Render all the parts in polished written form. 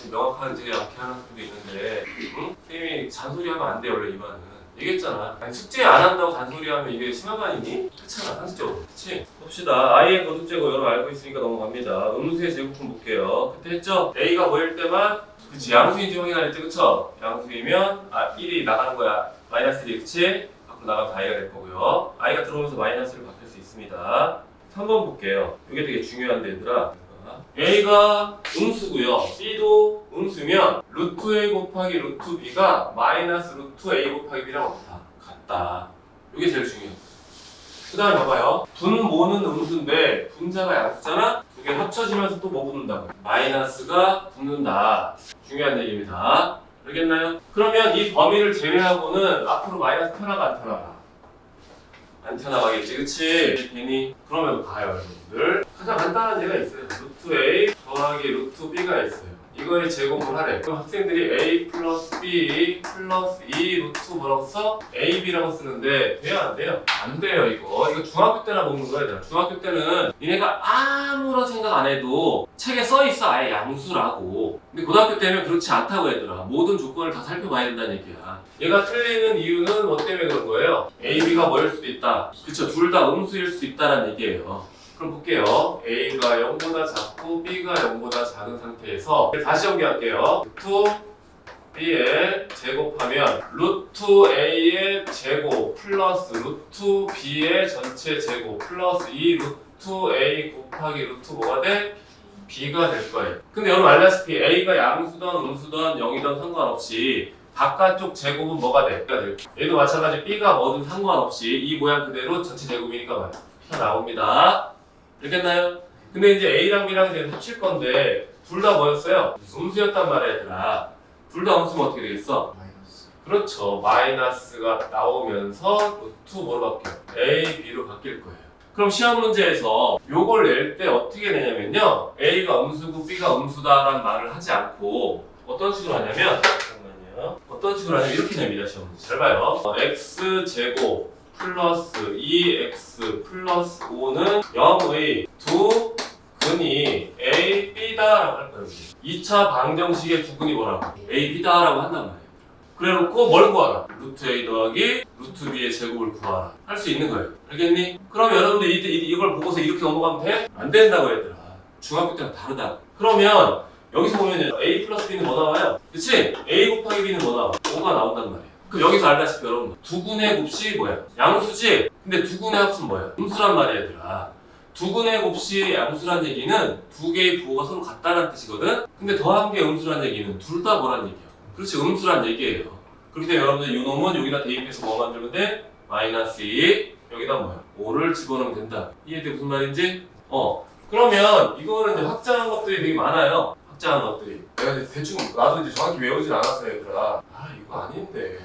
이렇게 명확한지 않게 하는 학생도 있는데, 응? 선생님이 잔소리하면 안 돼 원래 이 말은. 얘기했잖아. 아니, 숙제 안 한다고 잔소리하면 이게 심화반이니? 그렇잖아, 상식적으로. 그치? 봅시다. i의 거듭제곱 여러분 알고 있으니까 넘어갑니다. 음수의 제곱품 볼게요. 그때 했죠? a가 뭐일 때만 그치, 양수인지 확인하랬지, 그쵸? 양수이면 1이 나가는 거야. 마이너스 1이, 그치? 밖으로 나가면 i가 될 거고요. i가 들어오면서 마이너스를 바뀔 수 있습니다. 3번 볼게요. 이게 되게 중요한데 얘들아. a가 음수고요. b도 음수면 루트 a 곱하기 루트 b가 마이너스 루트 a 곱하기 b랑 같다. 이게 제일 중요해요. 그 다음에 봐봐요. 분모는 음수인데 분자가 양수잖아? 두 개 합쳐지면서 또 뭐 붙는다고요? 마이너스가 붙는다. 중요한 얘기입니다. 알겠나요? 그러면 이 범위를 제외하고는 앞으로 마이너스 펴나가 안 펴나가? 안 펴나가겠지, 그치? 괜히 그러면 봐요, 여러분들. 가장 간단한 예가 있어요. 루트 a 더하기 루트 b가 있어요. 이거의 제곱을 하래. 그럼 학생들이 a 플러스 b 플러스 2 루트 뭐라고 써? ab라고 쓰는데 돼요, 안 돼요? 안 돼요, 이거. 이거 중학교 때나 먹는 거야, 얘들아. 중학교 때는 니네가 아무런 생각 안 해도 책에 써 있어, 아예 양수라고. 근데 고등학교 때는 그렇지 않다고, 얘들아. 모든 조건을 다 살펴봐야 된다는 얘기야. 얘가 틀리는 이유는 뭐 때문에 그런 거예요? a, b가 뭐일 수도 있다. 그쵸, 둘 다 음수일 수 있다는 얘기예요. 그럼 볼게요. a가 0보다 작고 b가 0보다 작은 상태에서 다시 연기할게요. 루트 b의 제곱하면 루트 a의 제곱 플러스 루트 b의 전체 제곱 플러스 2 루트 a 곱하기 루트 뭐가 돼? b가 될 거예요. 근데 여러분 알다시피 a가 양수든 음수든 0이든 상관없이 바깥쪽 제곱은 뭐가 돼? 얘도 마찬가지 b가 뭐든 상관없이 이 모양 그대로 전체 제곱이니까 봐요. P가 나옵니다. 알겠나요? 근데 이제 A랑 B랑 이제 합칠 건데 둘 다 뭐였어요? 음수였단 말이야, 얘들아. 둘 다 음수면 어떻게 되겠어? 마이너스. 그렇죠. 마이너스가 나오면서 루트 뭐로 바뀌어요? A, B로 바뀔 거예요. 그럼 시험 문제에서 요걸 낼 때 어떻게 내냐면요. A가 음수고 B가 음수다라는 말을 하지 않고 어떤 식으로 하냐면 잠깐만요. 어떤 식으로 하냐면 이렇게 냅니다, 시험 문제. 잘 봐요. X제곱 플러스 2x 플러스 5는 0의 두 근이 a, b다라고 할 거예요. 2차 방정식의 두 근이 뭐라고? a, b다라고 한단 말이에요. 그래놓고 뭘 구하라? 루트 a 더하기 루트 b의 제곱을 구하라. 할 수 있는 거예요. 알겠니? 그럼 여러분들 이걸 보고서 이렇게 넘어가면 돼? 안 된다고 얘들아. 중학교 때랑 다르다. 그러면 여기서 보면 a 플러스 b는 뭐 나와요? 그치? a 곱하기 b는 뭐 나와? 5가 나온단 말이에요. 그럼 여기서 알다시피 여러분 두 근의 곱이 뭐야? 양수지? 근데 두 근의 합은 뭐야? 음수란 말이야, 얘들아. 두 근의 곱이 양수란 얘기는 두 개의 부호가 서로 같다는 뜻이거든? 근데 더한 게 음수란 얘기는 둘 다 뭐란 얘기야? 그렇지, 음수란 얘기예요. 그렇기 때문에 여러분들 이 놈은 여기다 대입해서 뭐 만들면 돼? 마이너스 2 여기다 뭐야? 5를 집어넣으면 된다. 이해돼 무슨 말인지? 그러면 이거는 이제 확장한 것들이 되게 많아요. 확장한 것들이. 내가 이제 대충 나도 이제 정확히 외우진 않았어요, 얘들아. 이거 아닌데.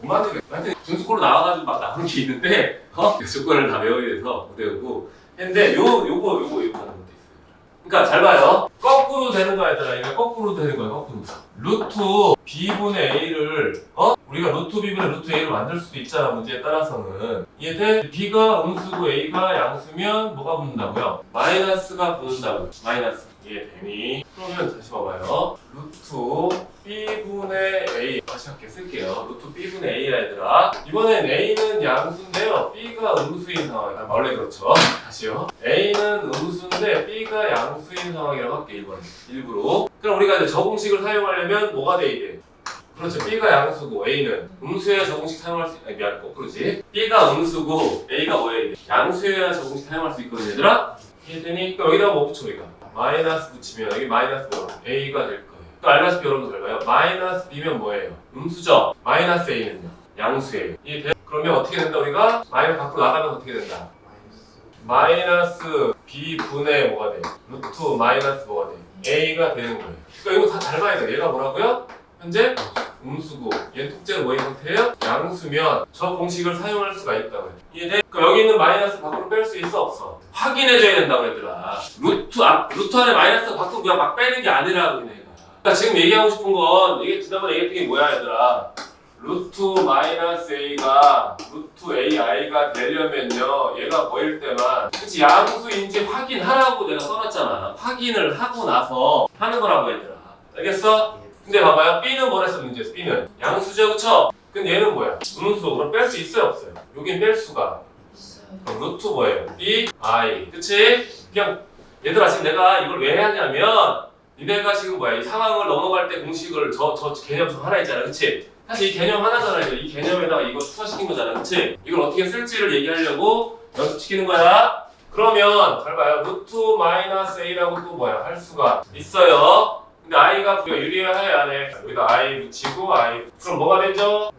못 만들게. 하여튼 분수꼴로 나와가지고 막 나오는 게 있는데, 조건을 다 외워야 돼서 못 외우고. 했는데, 요거 하는 것도 있어요. 그러니까 잘 봐요. 거꾸로 되는 거야, 얘들아. 이거 거꾸로 되는 거야, 거꾸로. 루트 b분의 a를, 우리가 루트 b분의 루트 a를 만들 수도 있잖아, 문제에 따라서는. 이해돼? b가 음수고 a가 양수면 뭐가 붙는다고요? 마이너스가 붙는다고요. 마이너스. 이해되니? 그러면 다시 봐봐요. 루트 b분의 a. 다시 할게 쓸게요. 루트 b분의 a야, 얘들아. 이번엔 a는 양수인데요. b가 음수인 상황이야. 원래 그렇죠. 다시요. a는 음수인데 b가 양수인 상황이라고 할게, 이번에. 일부러. 그럼 우리가 이제 적응식을 사용하려면 뭐가 돼야 돼? 그렇죠. b가 양수고 a는 음수여야 적응식 사용할 수 미안, 거꾸로지. b가 음수고 a가 뭐야? 양수여야 적응식 사용할 수 있거든, 얘들아. 이해되니? 그럼 여기다가 뭐 붙여, 우리가? 마이너스 붙이면 여기 마이너스 뭐? a가 될 거예요. 또 알다시피 여러분도 잘 봐요. 마이너스 b면 뭐예요? 음수죠? 마이너스 a는요? 양수예요. 이해돼? 그러면 어떻게 된다, 우리가? 마이너스 밖으로 나가면 어떻게 된다? 마이너스 b분의 뭐가 돼? 루트 마이너스 뭐가 돼? a가 되는 거예요. 그러니까 이거 다 잘 봐야 돼. 얘가 뭐라고요? 현재 음수고 얘는 통째로 뭐인 상태예요? 양수면 저 공식을 사용할 수가 있다고요. 이해돼? 그럼 여기 있는 마이너스 밖으로 뺄 수 있어 없어? 확인해줘야 된다고 얘들아. 루트 안에 마이너스 밖으로 그냥 막 빼는 게 아니라 그러니까 지금 얘기하고 싶은 건 이게 지난번에 얘기했던 게 뭐야, 얘들아? 루트 마이너스 a가 루트 ai가 되려면요 얘가 뭐일 때만 그치 양수인지 확인하라고 내가 써놨잖아. 확인을 하고 나서 하는 거라고 얘들아. 알겠어? 근데 봐봐요. B는 뭐랬어 문제에서? B는 양수죠, 그쵸? 근데 얘는 뭐야? 음수. 그럼 뺄 수 있어요, 없어요? 여긴 뺄 수가. 그럼 루트 뭐예요? B, I. 그치? 그냥 얘들아 지금 내가 이걸 왜 하냐면 니네가 지금 뭐야 이 상황을 넘어갈 때 공식을 저 개념 중 하나 있잖아, 그치? 사실 이 개념 하나잖아. 이 개념에다가 이거 추가시킨 거잖아, 그치? 이걸 어떻게 쓸지를 얘기하려고 연습시키는 거야. 그러면 잘 봐요. 루트 마이너스 A라고 또 뭐야 할 수가 있어요. 근데 I가 우리가 유리해야 해, 안 해? 여기다 I 붙이고 I. 그럼 뭐가 되죠?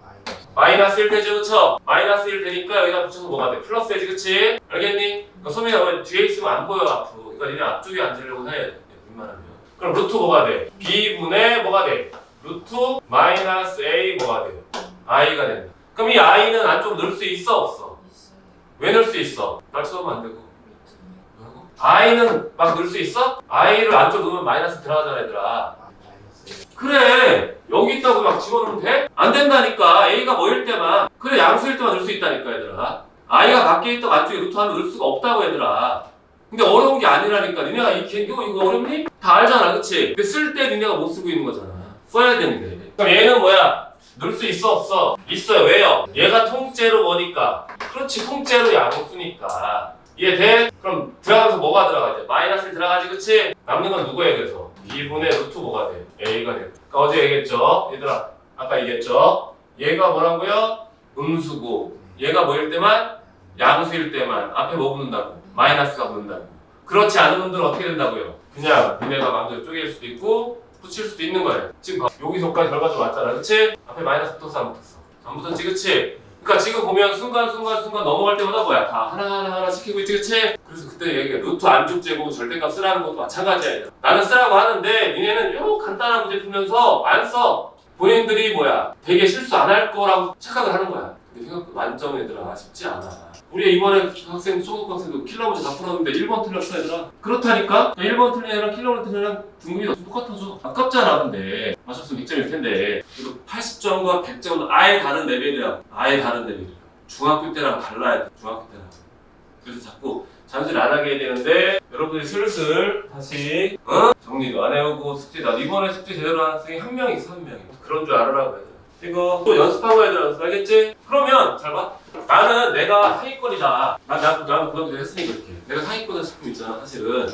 마이너스 1 되죠, 그쵸? 마이너스 1 되니까 여기다 붙여서 뭐가 돼? 플러스 되지, 그치? 알겠니? 그러니까 소민아 뒤에 있으면 안 보여, 앞으로. 그러니까 니네 앞쪽에 앉으려고 해야 돼, 웬만하면. 그럼 루트 뭐가 돼? B분의 뭐가 돼? 루트 마이너스 A 뭐가 돼? I가 된다. 그럼 이 I는 안쪽으로 넣을 수 있어, 없어? 왜 넣을 수 있어? 날 쳐보면 안 되고. I는 막 넣을 수 있어? I를 안쪽 넣으면 마이너스 들어가잖아, 얘들아. 그래, 여기 있다고 막 집어넣으면 돼? 안 된다니까. A가 뭐일 때만. 그래, 양수일 때만 넣을 수 있다니까, 얘들아. I가 밖에 있다고 안쪽에 루트 하나 넣을 수가 없다고, 얘들아. 근데 어려운 게 아니라니까. 니네가 이거 어렵니? 다 알잖아, 그치? 근데 쓸 때 니네가 못 쓰고 있는 거잖아. 써야 되는데. 그럼 얘는 뭐야? 넣을 수 있어, 없어? 있어요. 왜요? 얘가 통째로 뭐니까? 그렇지, 통째로 양수니까. 이해돼? 그럼 들어가면서 뭐가 들어가지? 마이너스 들어가지, 그치? 남는 건 누구예요, 그래서? 2분의 루트 뭐가 돼? A가 돼. 그러니까 어제 얘기했죠? 얘들아, 아까 얘기했죠? 얘가 뭐라고요? 음수고, 얘가 뭐일 때만? 양수일 때만. 앞에 뭐 붙는다고? 마이너스가 붙는다고. 그렇지 않은 분들은 어떻게 된다고요? 그냥 니네가 마음대로 쪼갤 수도 있고, 붙일 수도 있는 거예요. 지금 여기서까지 결과가 왔잖아, 그치? 앞에 마이너스 붙었어, 안 붙었어? 안 붙었지, 그치? 그러니까 지금 보면 순간 넘어갈 때마다 뭐야? 다 하나 시키고 있지, 그치? 그래서 그때 얘기해. 루트 안쪽 제곱 절대값 쓰라는 것도 마찬가지야. 나는 쓰라고 하는데 니네는 요 간단한 문제 풀면서 안 써. 본인들이 뭐야? 되게 실수 안 할 거라고 착각을 하는 거야. 근데 생각보다 만점 얘들아 쉽지 않아. 우리 이번에 학생, 초급 학생도 킬러 문제 다 풀었는데 1번 틀렸어, 얘들아. 그렇다니까? 1번 틀린 애랑 킬러 틀린 애랑 등급이 똑같아서 아깝잖아. 근데 맞췄으면 100점일 텐데 그래도 80점과 100점은 아예 다른 레벨이야. 아예 다른 레벨이야. 중학교 때랑 달라야 돼. 중학교 때랑. 그래서 자꾸 잔소리 안 하게 해야 되는데 여러분들이 슬슬 다시 정리도 안 해오고 숙제 나 이번에 숙제 제대로 하는 학생이 한 명 있어, 한 명이. 그런 줄 알으라고 얘들아. 이거 또 연습하고 애들 연습하겠지? 그러면 잘 봐. 나는 내가 상위권이다. 나는 그런 거 했으니까 이렇게. 내가 상위권이다 싶으면 있잖아, 사실은.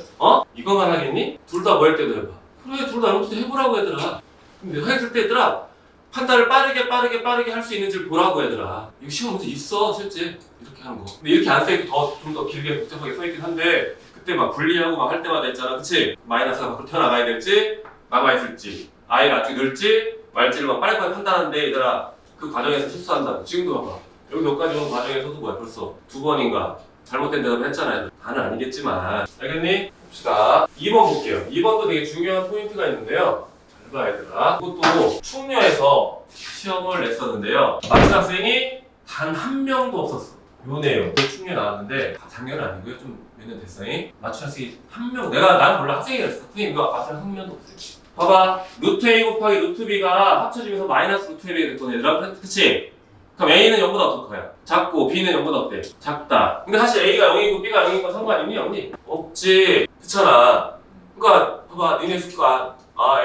이거만 하겠니? 둘 다 뭐 할 때도 해봐. 그래, 둘 다 이런 것도 해보라고 얘들아. 근데 했을 때 얘들아, 판단을 빠르게 할 수 있는지를 보라고 얘들아. 이거 시험 문제 있어, 실제. 이렇게 하는 거. 근데 이렇게 안 써있고 좀 더 길게 복잡하게 써있긴 한데 그때 막 분리하고 막 할 때마다 있잖아, 그치? 마이너스가 밖으로 튀어나가야 될지, 남아있을지, I를 아직 넣을지, 말지를 막 빨리빨리 판단하는데 얘들아, 그 과정에서 실수한다. 지금도 봐봐. 여기 여기까지 온 과정에서도 뭐야, 벌써 2번인가 잘못된 대답을 했잖아요. 다는 아니겠지만. 알겠니? 봅시다. 2번 볼게요. 2번도 되게 중요한 포인트가 있는데요. 잘 봐, 얘들아. 이것도 충녀에서 시험을 냈었는데요. 마치 학생이 단 한 명도 없었어. 요 내용. 충녀 나왔는데 작년은 아니고요. 좀 몇 년 됐어요. 맞춘 학생이 한 명. 난 몰라. 학생이 그랬어. 선생님 이거 맞춘 한 명도 없어요. 봐봐. 루트 A 곱하기 루트 B가 합쳐지면서 마이너스 루트 A가 됐거든, 얘들아. 그치? 그럼 A는 0보다 어떡해요? 작고 B는 0보다 어때? 작다. 근데 사실 A가 0이고 B가 0이고 상관 있니? 없니? 없지. 그렇잖아. 그러니까 봐봐. 니네 수가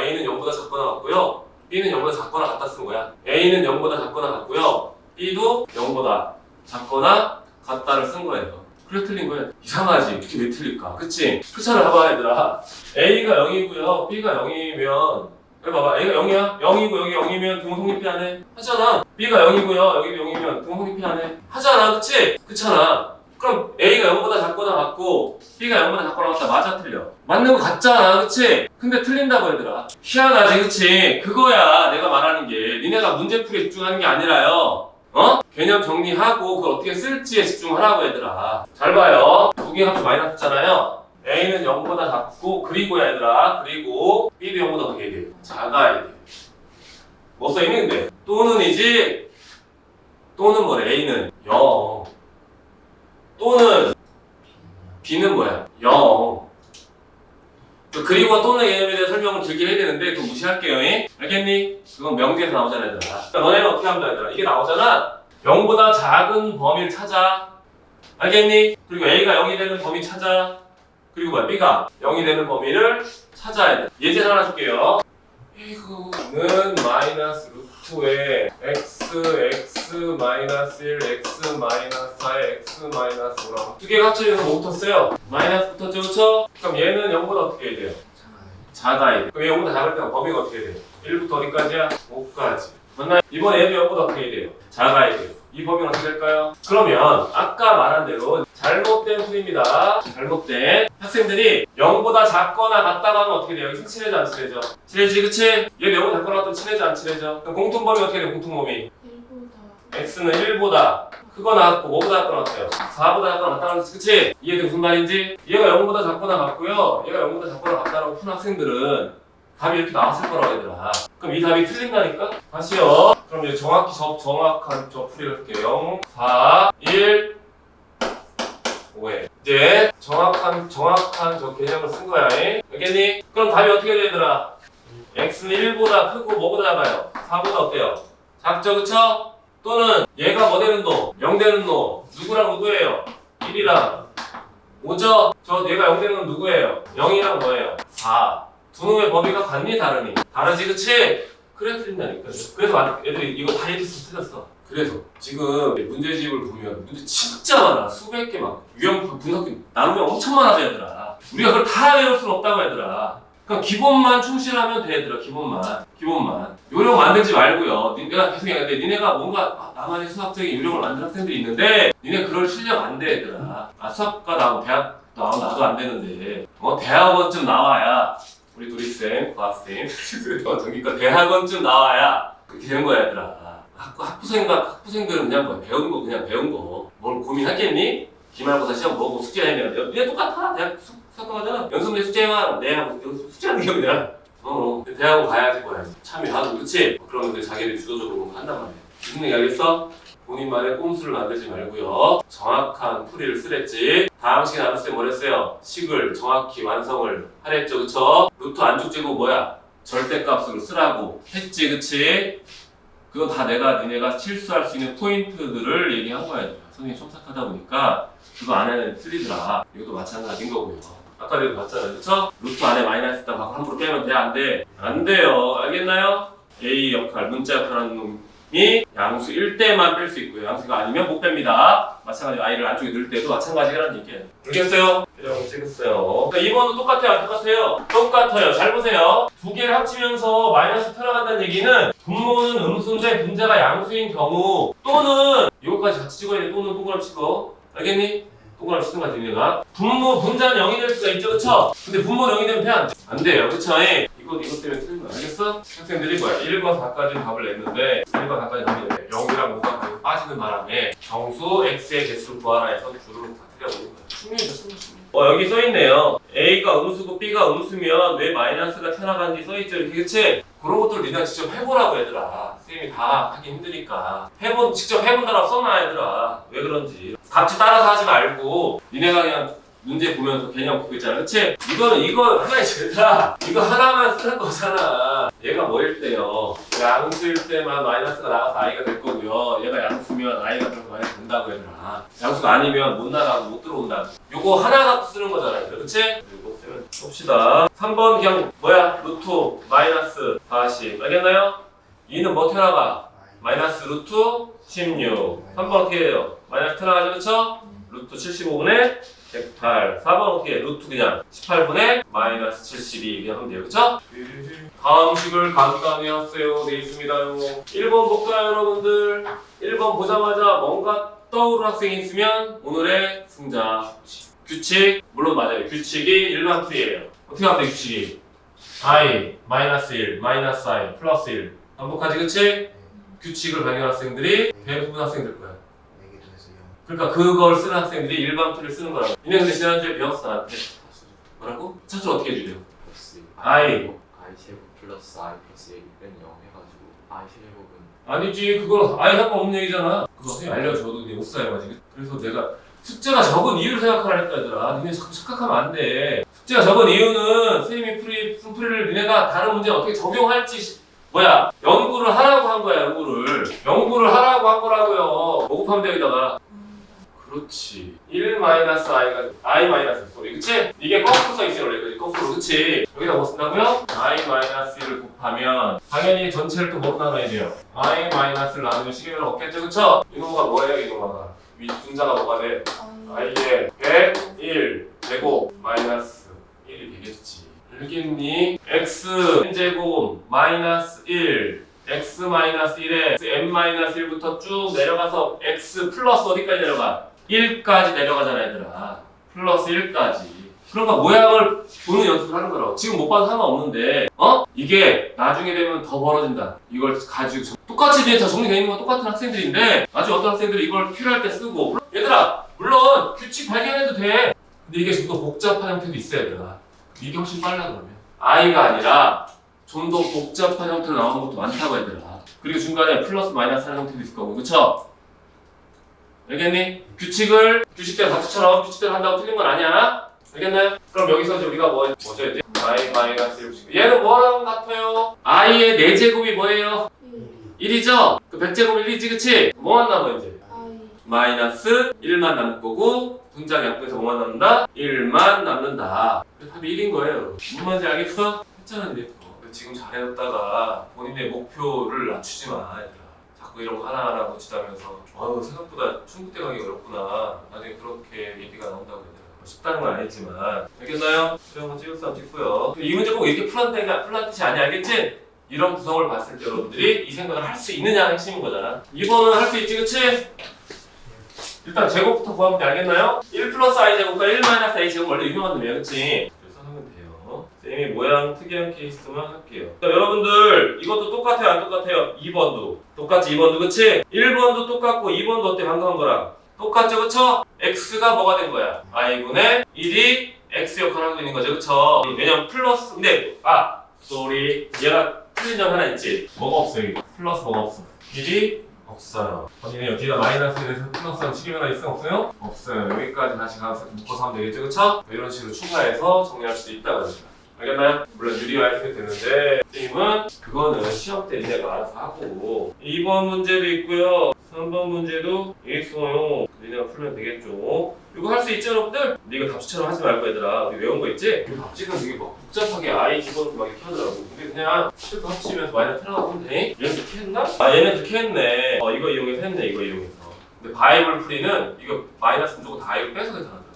A는 0보다 작거나 같고요. B는 0보다 작거나 같다 쓴 거야. A는 0보다 작거나 같고요. B도 0보다 작거나 같다를 쓴 거예요. 그래 틀린 거야. 이상하지. 어떻게 왜 틀릴까? 그치? 그렇잖아. 봐봐 얘들아. A가 0이고요. B가 0이면 여기 봐봐. A가 0이야? 0이고 여기 0이면 등호성립이 안 해? 하잖아. B가 0이고요. 여기도 0이면 등호성립이 안 해? 하잖아. 그치? 그렇잖아. 그럼 A가 0보다 작거나 같고 B가 0보다 작거나 같다. 맞아 틀려? 맞는 거 같잖아. 그치? 근데 틀린다고 얘들아. 희한하지, 그치? 그거야 내가 말하는 게. 니네가 문제풀이에 집중하는 게 아니라요. 개념 정리하고 그걸 어떻게 쓸지에 집중하라고 얘들아. 잘 봐요. 두 개가 합쳐 마이너스잖아요. A는 0보다 작고 그리고야 얘들아. 그리고 B도 0보다 어떻게 돼? 작아야 돼. 뭐 써있니 근데? 또는이지? 또는 뭐래? A는 0. 또는 B는 뭐야? 0. 그리고 또는 개념에 대해 설명을 길게 해야 되는데 그거 무시할게요. 알겠니? 그건 명제에서 나오잖아 얘들아. 그러니까 너네는 어떻게 하면 돼 얘들아? 이게 나오잖아. 0보다 작은 범위를 찾아. 알겠니? 그리고 A가 0이 되는 범위 찾아. 그리고 뭐야? B가 0이 되는 범위를 찾아야 돼. 예제 하나 줄게요. 이거는 마이너스 루트에 x 마이너스 1 x 마이너스 4에 x 마이너스 5라고 두 개가 합쳐져서 뭐 붙었어요? 마이너스 붙었죠, 그쵸? 그럼 얘는 0보다 어떻게 해야 돼요? 작아야 돼. 그럼 0보다 작을 때는 범위가 어떻게 돼요? 1부터 어디까지야? 5까지. 맞나요? 이번에 얘도 0보다 어떻게 해야 돼요? 작아야 돼요. 이 범위는 어떻게 될까요? 그러면 아까 말한 대로 잘못된 풀입니다. 잘못된 학생들이 0보다 작거나 같다고 하면 어떻게 돼요? 친해져 안 친해져? 친해지, 그치? 얘 0보다 작거나 같으면 친해져 안 친해져? 그럼 공통범위 어떻게 돼요? 공통범위 1보다 x는 1보다 크거나 같고 뭐보다 작거나 같아요? 4보다 작거나 같다고 하지, 그치? 이해돼 무슨 말인지? 얘가 0보다 작거나 같고요 얘가 0보다 작거나 같다라고 푼 학생들은 답이 이렇게 나왔을 거라고 얘들아. 그럼 이 답이 틀린다니까? 다시요. 그럼 이제 정확한 저 풀이를 할게요. 0, 4, 1, 5에 이제 정확한 저 개념을 쓴 거야. 알겠니? 그럼 답이 어떻게 돼 얘들아? x는 1보다 크고 뭐보다 작아요? 4보다 어때요? 작죠, 그쵸? 또는 얘가 뭐 되는 놈? 0 되는 놈. 누구랑 누구예요? 1이랑 5죠? 저 얘가 0 되는 놈 누구예요? 0이랑 뭐예요? 4. 두 놈의 범위가 같니 다르니? 다르지, 그치? 그래 틀린다니까. 그래서 애들이 이거 다 얘기해서 틀렸어. 그래서 지금 문제집을 보면 문제 진짜 많아. 수백 개 막 유형 분석기 나누면 엄청 많아져 얘들아. 우리가 그걸 다 외울 수는 없다고 얘들아. 그냥 기본만 충실하면 돼 얘들아. 기본만 요령 만들지 말고요. 내가 계속 얘기하는데 니네가 뭔가 나만의 수학적인 요령을 만든 학생들이 있는데 니네 그럴 실력 안 돼 얘들아. 수학과 나오고 대학 나도 안 되는데 대학원쯤 나와야 우리 도리쌤, 과학쌤, 전기과 대학원쯤 나와야 그렇게 되는 거야 얘들아. 학부생들은 그냥 뭐 배운 거 뭘 고민하겠니? 기말고사 시험 보고 숙제 해내야 돼. 니네 똑같아. 대학 수학과잖아. 연습문제 숙제만 내하고 숙제하는 게 아니라 대학원 가야지 참여하고 그렇지? 그러면 자기들이 주도적으로 한단 말이야. 무슨 얘기 알겠어? 본인만의 꼼수를 만들지 말고요. 정확한 풀이를 쓰랬지. 다음 시간에 나눴을 때 뭐랬어요? 식을 정확히 완성을 하랬죠, 그쵸? 루트 안쪽제곱 뭐야? 절대값으로 쓰라고 했지, 그치? 그건 다 니네가 실수할 수 있는 포인트들을 얘기한 거야. 선생님이 첨삭하다 보니까 그거 안에는 틀리더라. 이것도 마찬가지인 거고요. 아까 내가 봤잖아요, 그쵸? 루트 안에 마이너스 있다고 함부로 빼면 돼? 안 돼? 안 돼요. 알겠나요? A 역할, 문자 역할하는 놈이 양수 1대만 뺄 수 있고요. 양수가 아니면 못 뺍니다. 마찬가지로 i를 안쪽에 넣을 때도 마찬가지라는 얘기예요. 알겠어요? 이런 찍었어요. 2번도 똑같아요? 안 똑같아요? 똑같아요. 잘 보세요. 두 개를 합치면서 마이너스 들어간다는 얘기는 분모는 음수인데 분자가 양수인 경우 또는 이거까지 같이 찍어야 돼. 또는 동그라미 찍어. 알겠니? 동그라미 치는 거야, 니네가. 분모, 분자는 0이 될 수가 있죠, 그쵸? 근데 분모는 0이 되면 돼, 안 돼요, 그쵸? 이것 때문에 틀린 거 알겠어? 학생들이 뭐야? 1과 4까지 답을 냈는데 1과 4까지 답을 냈는데 0이랑 5가 빠지는 바람에 정수 x의 개수를 구하라 해서 주를 다 틀려버린 거야. 충분히 여기 써있네요. A가 음수고 B가 음수면 왜 마이너스가 튀어나가는지 써있죠, 이렇게, 그치? 그런 것들 니네가 직접 해보라고 얘들아. 선생님이 다 하기 힘드니까 직접 해본다라고 써놔 얘들아. 왜 그런지 답지 따라서 하지 말고 니네가 그냥 문제 보면서 개념 보고 있잖아, 그치? 이거 하나의 얘들아, 이거 하나만 쓰는 거잖아. 얘가 뭐일 때요? 양수일 때만 마이너스가 나가서 i가 될 거고요. 얘가 양수면 i가 들어서 마이너스 된다고 얘들아. 양수가 아니면 못 나가고 못 들어온다고. 요거 하나 갖고 쓰는 거잖아, 그치? 이거 쓰면 봅시다. 3번 그냥 뭐야? 루트 마이너스 40 알겠나요? 2는 뭐 튀어나가? 마이너스 루트 16. 3번 어떻게 해요? 마이너스 튀어나가죠, 그쵸? 루트 75분의 108. 4번 어떻게 해? 루트 그냥 18분의 마이너스 72 그냥 하면 돼요, 그쵸? 다음 식을 간단히 하세요. 돼 있습니다요. 1번 볼까요, 여러분들? 1번 보자마자 뭔가 떠오르는 학생이 있으면 오늘의 승자. 규칙, 물론 맞아요. 규칙이 일반 풀이에요. 어떻게 하면 돼, 규칙이? i, 마이너스 1, 마이너스 i, 플러스 1. 반복하지, 그치? 규칙을 발견한 학생들이 대부분 학생들 거야. 그러니까 그걸 쓰는 학생들이 일반 풀이를 쓰는 거라고. 니네 근데 지난주에 배웠어, 나한테. 뭐라고? 차수를 어떻게 해주래요? i 제곱 플러스 i 플러스 1은 0 해가지고 i 세제곱은 아니지, 그건 아예 상관없는 얘기잖아. 그거 선생님 알려줘도 네 못 사용하지. 그래서 내가 숙제가 적은 이유를 생각하라니까 얘들아. 니네 자꾸 착각하면 안 돼. 숙제가 적은 이유는 선생님이 쓴 풀이를 니네가 다른 문제에 어떻게 적용할지 연구를 하라고 한 거야. 연구를 하라고 한 거라고요. 모급하면 돼 여기다가. 그렇지. 1-i가 i-소리, 그치? 이게 거꾸로 써있어요 원래. 거꾸로, 그치? 여기 여기다 뭐 쓴다고요? i-1을 곱하면 당연히 전체를 또 뭐로 나눠야 돼요? i-를 나누면 식이면 없겠죠, 그쵸? 이놈가 뭐예요, 이놈가? 위 분자가 뭐가 돼? i의 101 제곱 마이너스 1이 되겠지. 알겠니? x 제곱 마이너스 1 x 마이너스 1에 m-1부터 쭉 내려가서 x 플러스 어디까지 내려가? 1까지 내려가잖아 얘들아. 플러스 1까지. 그러니까 모양을 보는 연습을 하는 거라고. 지금 못 봐도 상관없는데 이게 나중에 되면 더 벌어진다. 이걸 가지고 똑같이 뒤에 다 정리되어 있는 건 똑같은 학생들인데 나중에 어떤 학생들이 이걸 필요할 때 쓰고 얘들아 물론 규칙 발견해도 돼. 근데 이게 좀 더 복잡한 형태도 있어 얘들아. 이게 훨씬 빨라 그러면. i가 아니라 좀 더 복잡한 형태로 나오는 것도 많다고 얘들아. 그리고 중간에 플러스 마이너스 하는 형태도 있을 거고 그쵸? 알겠니? 규칙대로 다투처럼 규칙대로 한다고 틀린 건 아니야. 알겠나요? 그럼 여기서 이제 우리가 뭐죠 이제? i 마이너스 1 얘는 뭐랑 같아요? i의 4제곱이 뭐예요? 1이죠? 그 100제곱 1이지 그치? 뭐만 남아 이제? 마이너스 1만 남을 거고 분자 양쪽에서 뭐만 남는다? 1만 남는다. 답이 1인 거예요. 무슨 말인지 알겠어? 했잖아 근데 지금 잘해놨다가 본인의 목표를 낮추지 마 얘들아. 자꾸 이런 거 하나하나 고치다면서 생각보다 충분히 가기 어렵구나. 나중에 그렇게 얘기가 나온다고 얘들아. 쉽다는 건 아니지만 알겠나요? 그럼 한번 찍을 수 있고요. 이 문제 꼭 이렇게 풀란 뜻이 아니야 알겠지? 이런 구성을 봤을 때 여러분들이 이 생각을 할 수 있느냐가 핵심인 거잖아. 2번은 할 수 있지 그치? 일단 제곱부터 구하면 돼 알겠나요? 1 플러스 i 제곱과 1 마이너스 a 제곱 원래 유명한 놈이야 그치? 그래서 하면 돼요. 쌤이 모양 특이한 케이스만 할게요. 자, 여러분들 이것도 똑같아요 안 똑같아요? 2번도 똑같지 2번도 그치? 1번도 똑같고 2번도 어때 방금 한 거랑 똑같죠 그쵸? x가 뭐가 된 거야? i분의 1이 x 역할을 하고 있는 거죠 그쵸? 왜냐면 플러스 근데 쏘리 얘가 틀린 점 하나 있지? 뭐가 없어요 이거? 플러스 뭐가 없어? 1이 없어요. 언니는 여기가 마이너스 1에서 플러스랑 치기가 있어 없어요? 없어요. 여기까지 다시 가서 묶어서 하면 되겠죠 그쵸? 이런 식으로 추가해서 정리할 수 있다고 합니다. 알겠나요? 물론 유리화 했으면 되는데 선생님은 그거는 시험 때 니네가 알아서 하고 2번 문제도 있고요 3번 문제도 있어요. 니네가 풀면 되겠죠. 이거 할 수 있죠 여러분들? 근데 이거 답지처럼 하지 말고 얘들아 우리 외운 거 있지? 이거 답지는 되게 막 복잡하게 i 집어넣고 막 이렇게 하더라고. 근데 그냥 실컷 합치면서 마이너스 틀어가면 돼. 얘는 그렇게 했나? 얘는 그렇게 했네. 이거 이용해서 했네 이거 이용해서. 근데 바이블 프리는 이거 마이너스 무조건 다 이거 빼서 계산한다.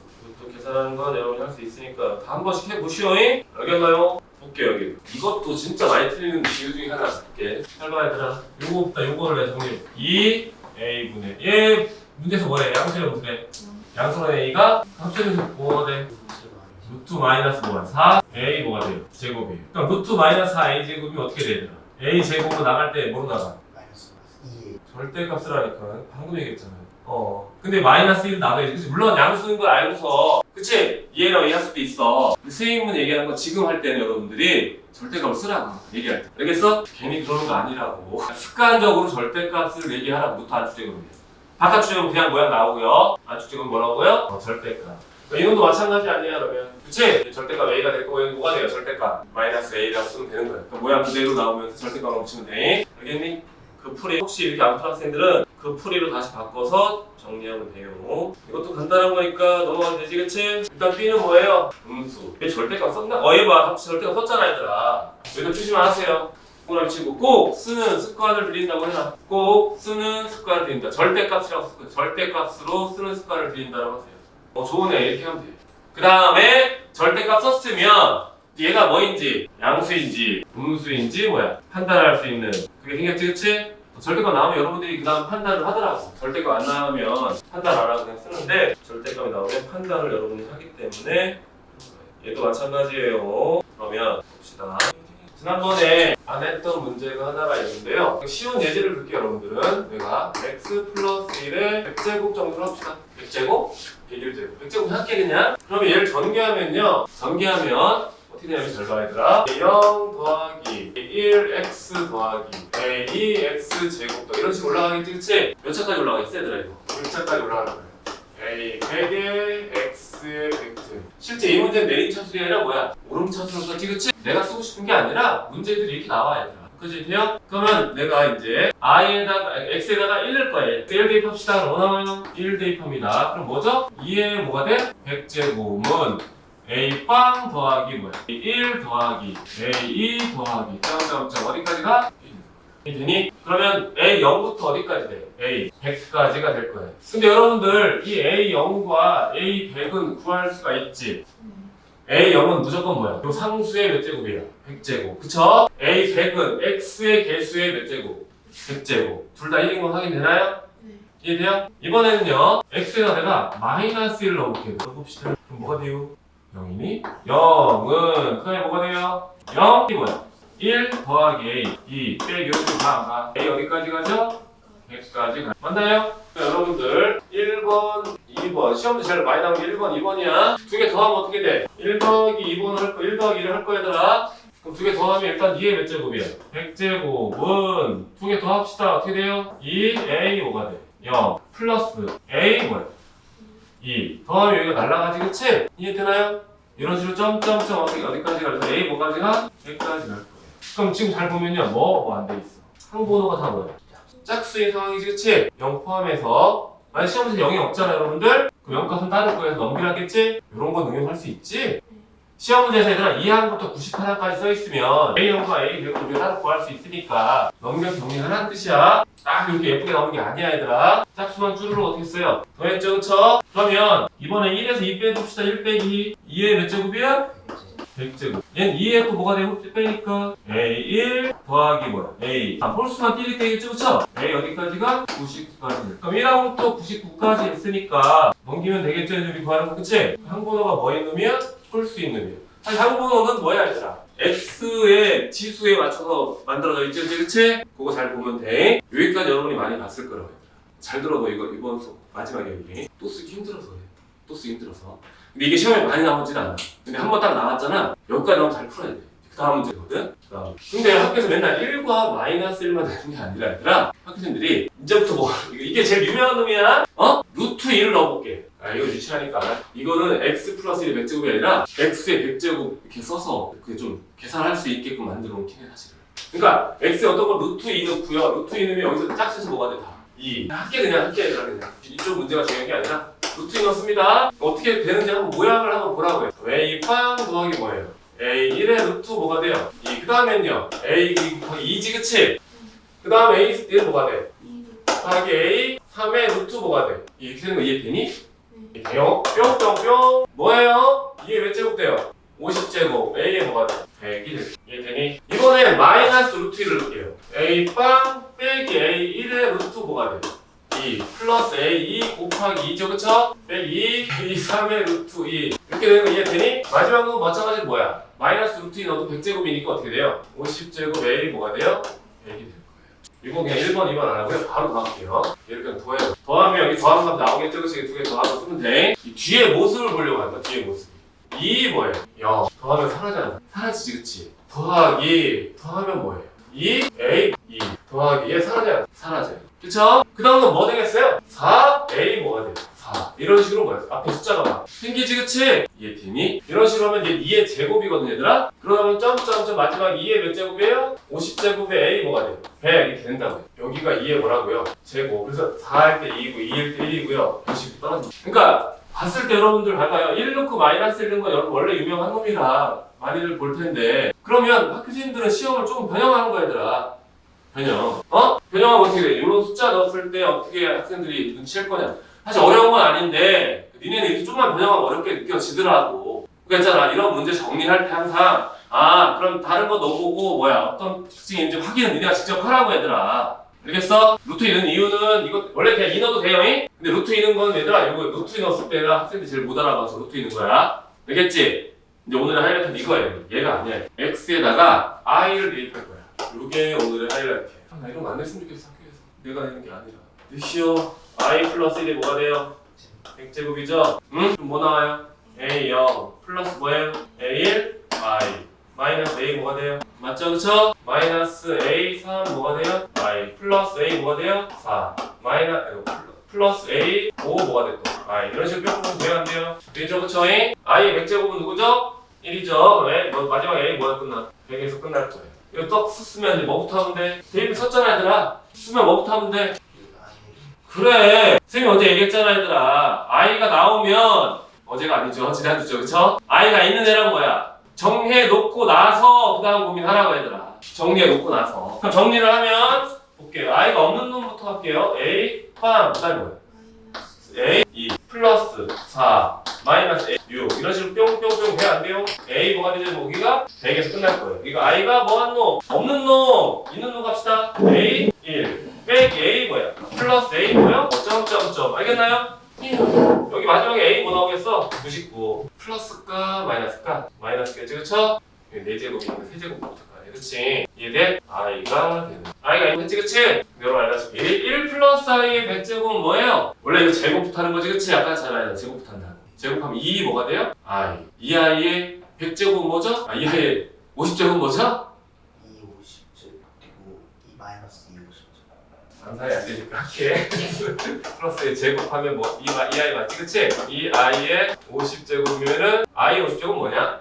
또 계산하는 건 여러분이 할 수 있으니까 다 한 번씩 해보시오잉? 알겠나요? 볼게요 여기. 이것도 진짜 많이 틀리는 이유 중에 하나 볼게. 설마 얘들아 요거부터 요거를 내 정리. 2a분의 얘 문제에서 뭐래? 양수의 문제. 양수는 a가 합쳐져서 뭐가 돼? 루트 마이너스 뭐야? 4 a 뭐가 돼요? 제곱이에요. 그럼 루트 마이너스 4 a 제곱이 어떻게 돼요? a 제곱으로 나갈 때 뭐로 나가? 마이너스 2. 절대값이라니까 방금 얘기했잖아요. 근데 마이너스 1은 나가야지. 그치? 물론 양수인 걸 알고서 그치? 이해라고 이해할 수도 있어. 선생님은 얘기하는 거 지금 할 때는 여러분들이 절대값을 쓰라고 얘기할 때. 알겠어? 괜히 그러는 거 아니라고. 습관적으로 절대값을 얘기하라고 루트 안축제곱이에요. 바깥 축제곱은 그냥 모양 나오고요. 안축제곱은 뭐라고요? 절대값. 이놈도 마찬가지 아니야 그러면. 그치? 절대값 a가 될 거고 얘는 뭐가 돼요? 절대값 마이너스 a라고 쓰면 되는 거야. 그러니까 모양 그대로 나오면서 절대값을 붙이면 돼. 알겠니? 그 풀이 혹시 이렇게 안 푼 학생들은 그 풀이로 다시 바꿔서 정리하면 돼요. 이것도 간단한 거니까 넘어가면 되지 그치? 일단 b는 뭐예요? 음수. 얘 절대값 썼나? 얘봐 절대값 썼잖아 얘들아. 얘도 조심만 하세요. 을 치고 꼭 쓰는 습관을 들인다고 해라. 꼭 쓰는 습관을 들인다. 절대값이라고 쓰고 절대값으로 쓰는 습관을 들인다라고 하세요. 좋으네 이렇게 하면 돼요. 그 다음에 절대값 썼으면 얘가 뭐인지 양수인지 음수인지 뭐야 판단할 수 있는 그게 생겼지 그치? 절대값 나오면 여러분들이 그 다음 판단을 하더라고. 절대값 안 나오면 판단 안 하고 그냥 쓰는데 절대값이 나오면 판단을 여러분이 하기 때문에 얘도 마찬가지예요. 그러면 봅시다. 지난번에 안 했던 문제가 하나가 있는데요. 쉬운 예제를 볼게요 여러분들은. 내가 x 플러스 1의 100제곱 정도로 합시다. 100제곱? 101제곱. 100제곱 할게 그냥. 그러면 얘를 전개하면요. 전개하면 어떻게 되냐면 잘 봐 얘들아. 0 더하기 1x 더하기 ax 제곱 이런 식으로 올라가겠지 그치? 몇 차까지 올라가겠어 얘들아 이거? 1차까지 올라가는 거야. a 100에 x 100제곱. 실제 이 문제는 내림차술이 아니라 뭐야? 오름차술로 썼지 그치? 내가 쓰고 싶은 게 아니라 문제들이 이렇게 나와 얘들아. 그치 돼요? 그러면 내가 이제 i에다가 x에다가 1 넣을 거야. 1 대입합시다. 그럼 뭐 나와요? 1 대입합니다. 그럼 뭐죠? 2에 뭐가 돼? 100제곱은 A 빵 더하기 뭐야? 1 더하기 A2 더하기 점점점 어디까지가? 되니? 그러면 A0부터 어디까지 돼? A100까지가 될 거예요. 근데 여러분들 이 A0과 A100은 구할 수가 있지. A0은 무조건 뭐야? 요 상수의 몇 제곱이에요? 100제곱. 그쵸? A100은 X의 개수의 몇 제곱? 100제곱. 둘 다 1인 건 확인되나요? 네. 이해돼요? 이번에는요 X에다 내가 마이너스 1 넣어볼게요. 넣어봅시다. 그럼 뭐가 돼요? 0이니? 0은 그 다음에 뭐가 돼요? 0? 이 뭐야? 1 더하기 A 2 빼기 이렇게 가. A 어디까지 가죠? 100까지 가. 맞나요? 여러분들 1번, 2번 시험도 제일 많이 나오는 게 1번, 2번이야. 두 개 더하면 어떻게 돼? 1 더하기 2번을 할 거, 1 더하기 1을 할 거 얘들아. 그럼 두 개 더하면 일단 2의 몇 제곱이야? 100제곱은 두 개 더합시다. 어떻게 돼요? 2A 5가 돼. 0 플러스 A 뭐야? 2 더하면 여기가 날라가지 그치? 이해되나요? 이런 식으로 점점점 어디까지 가서 A 뭐까지가? 100까지 갈 거예요. 그럼 지금 잘 보면요 뭐 안 돼 있어? 항번호가 다 뭐야? 짝수인 상황이지 그치? 0 포함해서 만약 시험에서 0이 없잖아 여러분들? 그럼 0값은 따를 거에서 넘기라겠지? 이런 건 응용할 수 있지? 시험 문제에서 얘들아 2항부터 98항까지 써있으면 A0과 A100을 우리가 따로 구할 수 있으니까 넘겨 정리하라는 뜻이야. 딱 이렇게 예쁘게 나오는 게 아니야 얘들아. 짝수만 쭈루루 어떻게 써요? 더했죠 그쵸? 그러면 이번에 1에서 2 빼줍시다. 1 빼기 2의 몇 제곱이야? 100제곱. 얘는 2에 또 뭐가 되고 빼니까 A1 더하기 뭐야? A. 홀수만 띠리 되겠죠 그쵸? A 어디까지가? 99까지. 그럼 1항부터 99까지 했으니까 넘기면 되겠죠 우리 구하는 거 그치? 항번호가 뭐인 놈이야? 홀수 있는 놈이야. 사실 항번호는 뭐야 얘들아? X의 지수에 맞춰서 만들어져 있지 그치? 그거 잘 보면 돼. 여기까지 여러분이 많이 봤을 거라고 얘들아. 잘 들어봐 이번 수업 마지막에 여기 또 쓰기 힘들어서 그래. 또 쓰기 힘들어서. 근데 이게 시험에 많이 나오지는 않아. 근데 한 번 딱 나왔잖아. 여기까지 나오면 잘 풀어야 돼. 그 다음 문제거든. 근데 학교에서 맨날 1과 마이너스 1만 되는 게 아니라 얘들아 학교생들이 이제부터 뭐 이게 제일 유명한 놈이야. 루트 2를 넣어볼게. 이거 유치하니까 이거는 x 플러스 1의 100제곱이 아니라 x의 100제곱 이렇게 써서 그게 좀 계산할 수 있게끔 만들어 놓긴 해 사실은. 그러니까 x에 어떤 거 루트 2 넣고요. 루트 2 넣으면 여기서 짝수에서 뭐가 돼? 다 2. 할게 그냥 그냥 이쪽 문제가 중요한 게 아니라 루트 2 넣습니다. 어떻게 되는지 한번 모양을 한번 보라고요. A 빵 더하기 뭐예요? A1의 루트 뭐가 돼요? 2. 그 다음엔요 A 곱하기 2지 그치? 그 다음 A1 뭐가 돼? 더하기 A 3의 루트 뭐가 돼? 이렇게 되는 거 이해되니? 돼요? 뿅뿅뿅 뭐예요? 이게 몇 제곱 돼요? 50제곱 A에 뭐가 돼? 100이 돼. 이해되니? 이번에 마이너스 루트 1을 넣을게요. A 빵 빼기 A1의 루트 뭐가 돼? 2 플러스 A2 곱하기 2죠 그쵸? 빼기 2 3의 루트 2 이렇게 되는 거 이해되니? 마지막은 마찬가지로 뭐야? 마이너스 루트 2 넣어도 100제곱이니까 어떻게 돼요? 50제곱 A 뭐가 돼요? 100이 돼요. 이거 그냥 1번, 2번 안 하고요. 바로 더할게요. 얘를 그냥 더해요. 더하면 여기 더하는 값 나오겠죠? 그치? 두 개 더하고 쓰면 돼. 이 뒤에 모습을 보려고 한다. 뒤에 모습. 2 뭐예요? 0. 더하면 사라져요. 사라지지, 그치? 더하기. 더하면 뭐예요? 2, A, 2. 더하기. 얘 사라져요. 사라져요. 그쵸? 그 다음은 뭐 되겠어요? 4, A 뭐가 돼요? 4. 이런 식으로 뭐야? 앞에 숫자가 막 생기지, 그치? 이해되니? 이런 식으로 하면 얘 2의 제곱이거든, 얘들아? 그러면 점점점 마지막 2의 몇 제곱이에요? 50제곱에 A 뭐가 돼요? 100 이렇게 된다고요. 여기가 2의 뭐라고요? 제곱. 그래서 4 할 때 2이고 2 할 때 1이고요. 90이 떨어집니다. 그러니까 봤을 때 여러분들 봐봐요. 1 넣고 마이너스 1 넣은 건 여러분 원래 유명한 놈이라 많이들 볼 텐데 그러면 학교생들은 시험을 조금 변형하는 거야, 얘들아. 변형. 변형하면 어떻게 돼? 이런 숫자 넣었을 때 어떻게 학생들이 눈치챌 거냐? 사실 어려운 건 아닌데 니네는 이렇게 조금만 변형하면 어렵게 느껴지더라고. 그러니까 있잖아. 이런 문제 정리할 때 항상 그럼 다른 거 넣어보고 어떤 특징인지 확인은 니네가 직접 하라고 얘들아. 알겠어? 루트 2는 이유는 이거 원래 그냥 2 넣어도 돼요? 근데 루트 2는 건 얘들아 이거 루트 2 넣었을 때가 학생들이 제일 못 알아봐서 루트 2는 거야. 알겠지? 이제 오늘의 하이라이트는 이거예요. 얘가 아니야. X에다가 I를 대입할 거야. 이게 오늘의 하이라이트야. 나 이런 거 안 냈으면 좋겠어 학교에서. 내가 내는 게 아니라. 넷이요. I 플러스 1이 뭐가 돼요? 100제곱이죠? 응? 그럼 뭐 나와요? A0 플러스 뭐예요? A1 I 마이너스 A 뭐가 돼요? 맞죠? 그쵸? 마이너스 A3 뭐가 돼요? I 플러스 A 뭐가 돼요? 4 플러스 A 5 뭐가 됐고 이런 식으로 뿅뿅 돼야 안 돼요? 되죠? 그쵸? I의 100제곱은 누구죠? 1이죠? 왜? 마지막 A 뭐가 끝나? 100에서 끝날 거예요. 이거 떡 쓰면 이제 뭐부터 하면 돼? 대입 썼잖아 얘들아. 쓰면 뭐부터 하면 돼? 그래. 선생님이 어제 얘기했잖아 얘들아. I가 나오면 어제가 아니죠. 지난주죠. 그쵸? i가 있는 애란 뭐야? 정리해놓고 나서 그 다음 고민하라고 얘들아. 정리해놓고 나서. 그럼 정리를 하면 볼게요. i가 없는 놈부터 할게요. a 그 다음에 뭐야? a 2 플러스 4 마이너스 a 6 이런 식으로 뿅뿅뿅 돼 안 돼요? a 뭐가 되죠? 여기가 100에서 끝날 거예요. 이거 i가 뭐한 놈? 없는 놈 있는 놈 갑시다. a 1 빼기 a 뭐야? 플러스 a 뭐야? 점점점 알겠나요? 여기 마지막에 a 뭐 나오겠어? 99 플러스가 마이너스가 마이너스겠지 그쵸? 4제곱이 있는 세제곱부터 가야 그치? 이게 i가 되는 i가 있겠지 그치? 여러분 알다시피 1 플러스 i의 100제곱은 뭐예요? 원래 이거 제곱부터 하는 거지 그치? 아까 했잖아요 제곱부터 한다고 제곱하면 2이 뭐가 돼요? i 2i의 100제곱은 뭐죠? 2i의 50제곱은 뭐죠? 2 50제 그리고 2 마이너스 2 50제 상상이 안 되니까 할게 플러스의 제곱하면 뭐 2i 맞지 그치? 2i의 50제곱이면은 i 50제곱은 뭐냐?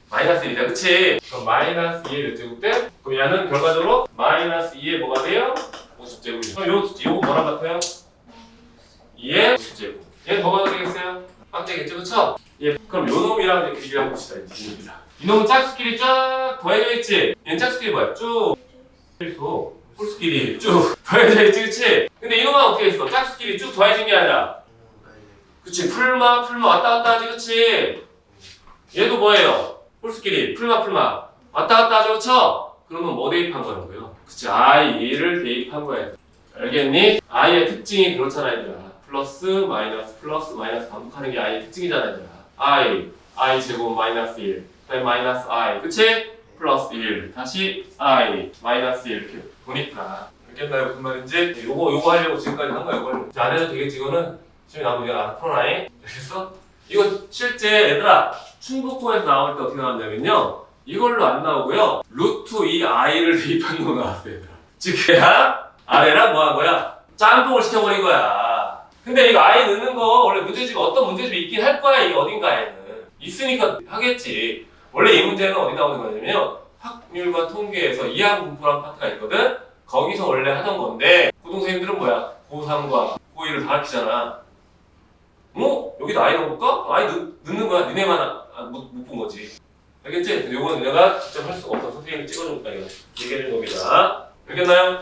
마이너스 1이다 그치? 그럼 마이너스 2의 몇 제곱 돼? 그럼 얘는 결과적으로 마이너스 2의 뭐가 돼요? 50제곱이죠 그럼 요거 뭐랑 같아요? 2의 50제곱 얘는 뭐가 되겠어요? 빵되겠죠 그쵸? 예, 그럼 요 놈이랑 이제 비교를 한번 봅시다 이 놈은 짝수끼리 쫙 더해져 있지? 얘는 짝수끼리 뭐야? 쭉 필수 홀수끼리 쭉 더해져 있지 그치? 근데 이 놈은 어떻게 했어? 짝수끼리 쭉 더해진 게 아니라 그치 풀마 왔다 갔다 하지 그치? 얘도 뭐예요? 홀수끼리 풀마 왔다 갔다 하죠 그쵸? 그러면 뭐 대입한 거라고요? 그치 i를 대입한 거야 알겠니? i의 특징이 그렇잖아 얘들아 플러스 마이너스 반복하는 게 i의 특징이잖아 얘들아 i 제곱 마이너스 1 그다음에 마이너스 i 그치? 플러스 1 다시 i 마이너스 1 이렇게 보니까 알겠나요 무슨 말인지? 요거 하려고 지금까지 한 거야 이걸 안 해도 되겠지 이거는 지금 나오면 내가 풀어놔잉 알겠어? 이거 실제 얘들아 충북고에서 나올 때 어떻게 나왔냐면요 이걸로 안 나오고요 루트 2i를 대입한 거 나왔어요 얘들아 즉 얘랑 아래랑 뭐 한 거야? 짬뽕을 시켜버린 거야 근데 이거 i 넣는 거 원래 문제집에 어떤 문제집이 있긴 할 거야 이게 어딘가에는 있으니까 하겠지 원래 이 문제는 어디 나오는 거냐면 확률과 통계에서 이항 분포라는 파트가 있거든 거기서 원래 하던 건데 고등생님들은 뭐야? 고3과 고1을 다 가르치잖아 여기다 i 넣어볼까? i 넣는 거야 니네만 못 본 거지 알겠지? 근데 요거는 내가 직접 할 수가 없어 선생님이 찍어줬다 이거 얘기해준 겁니다 알겠나요?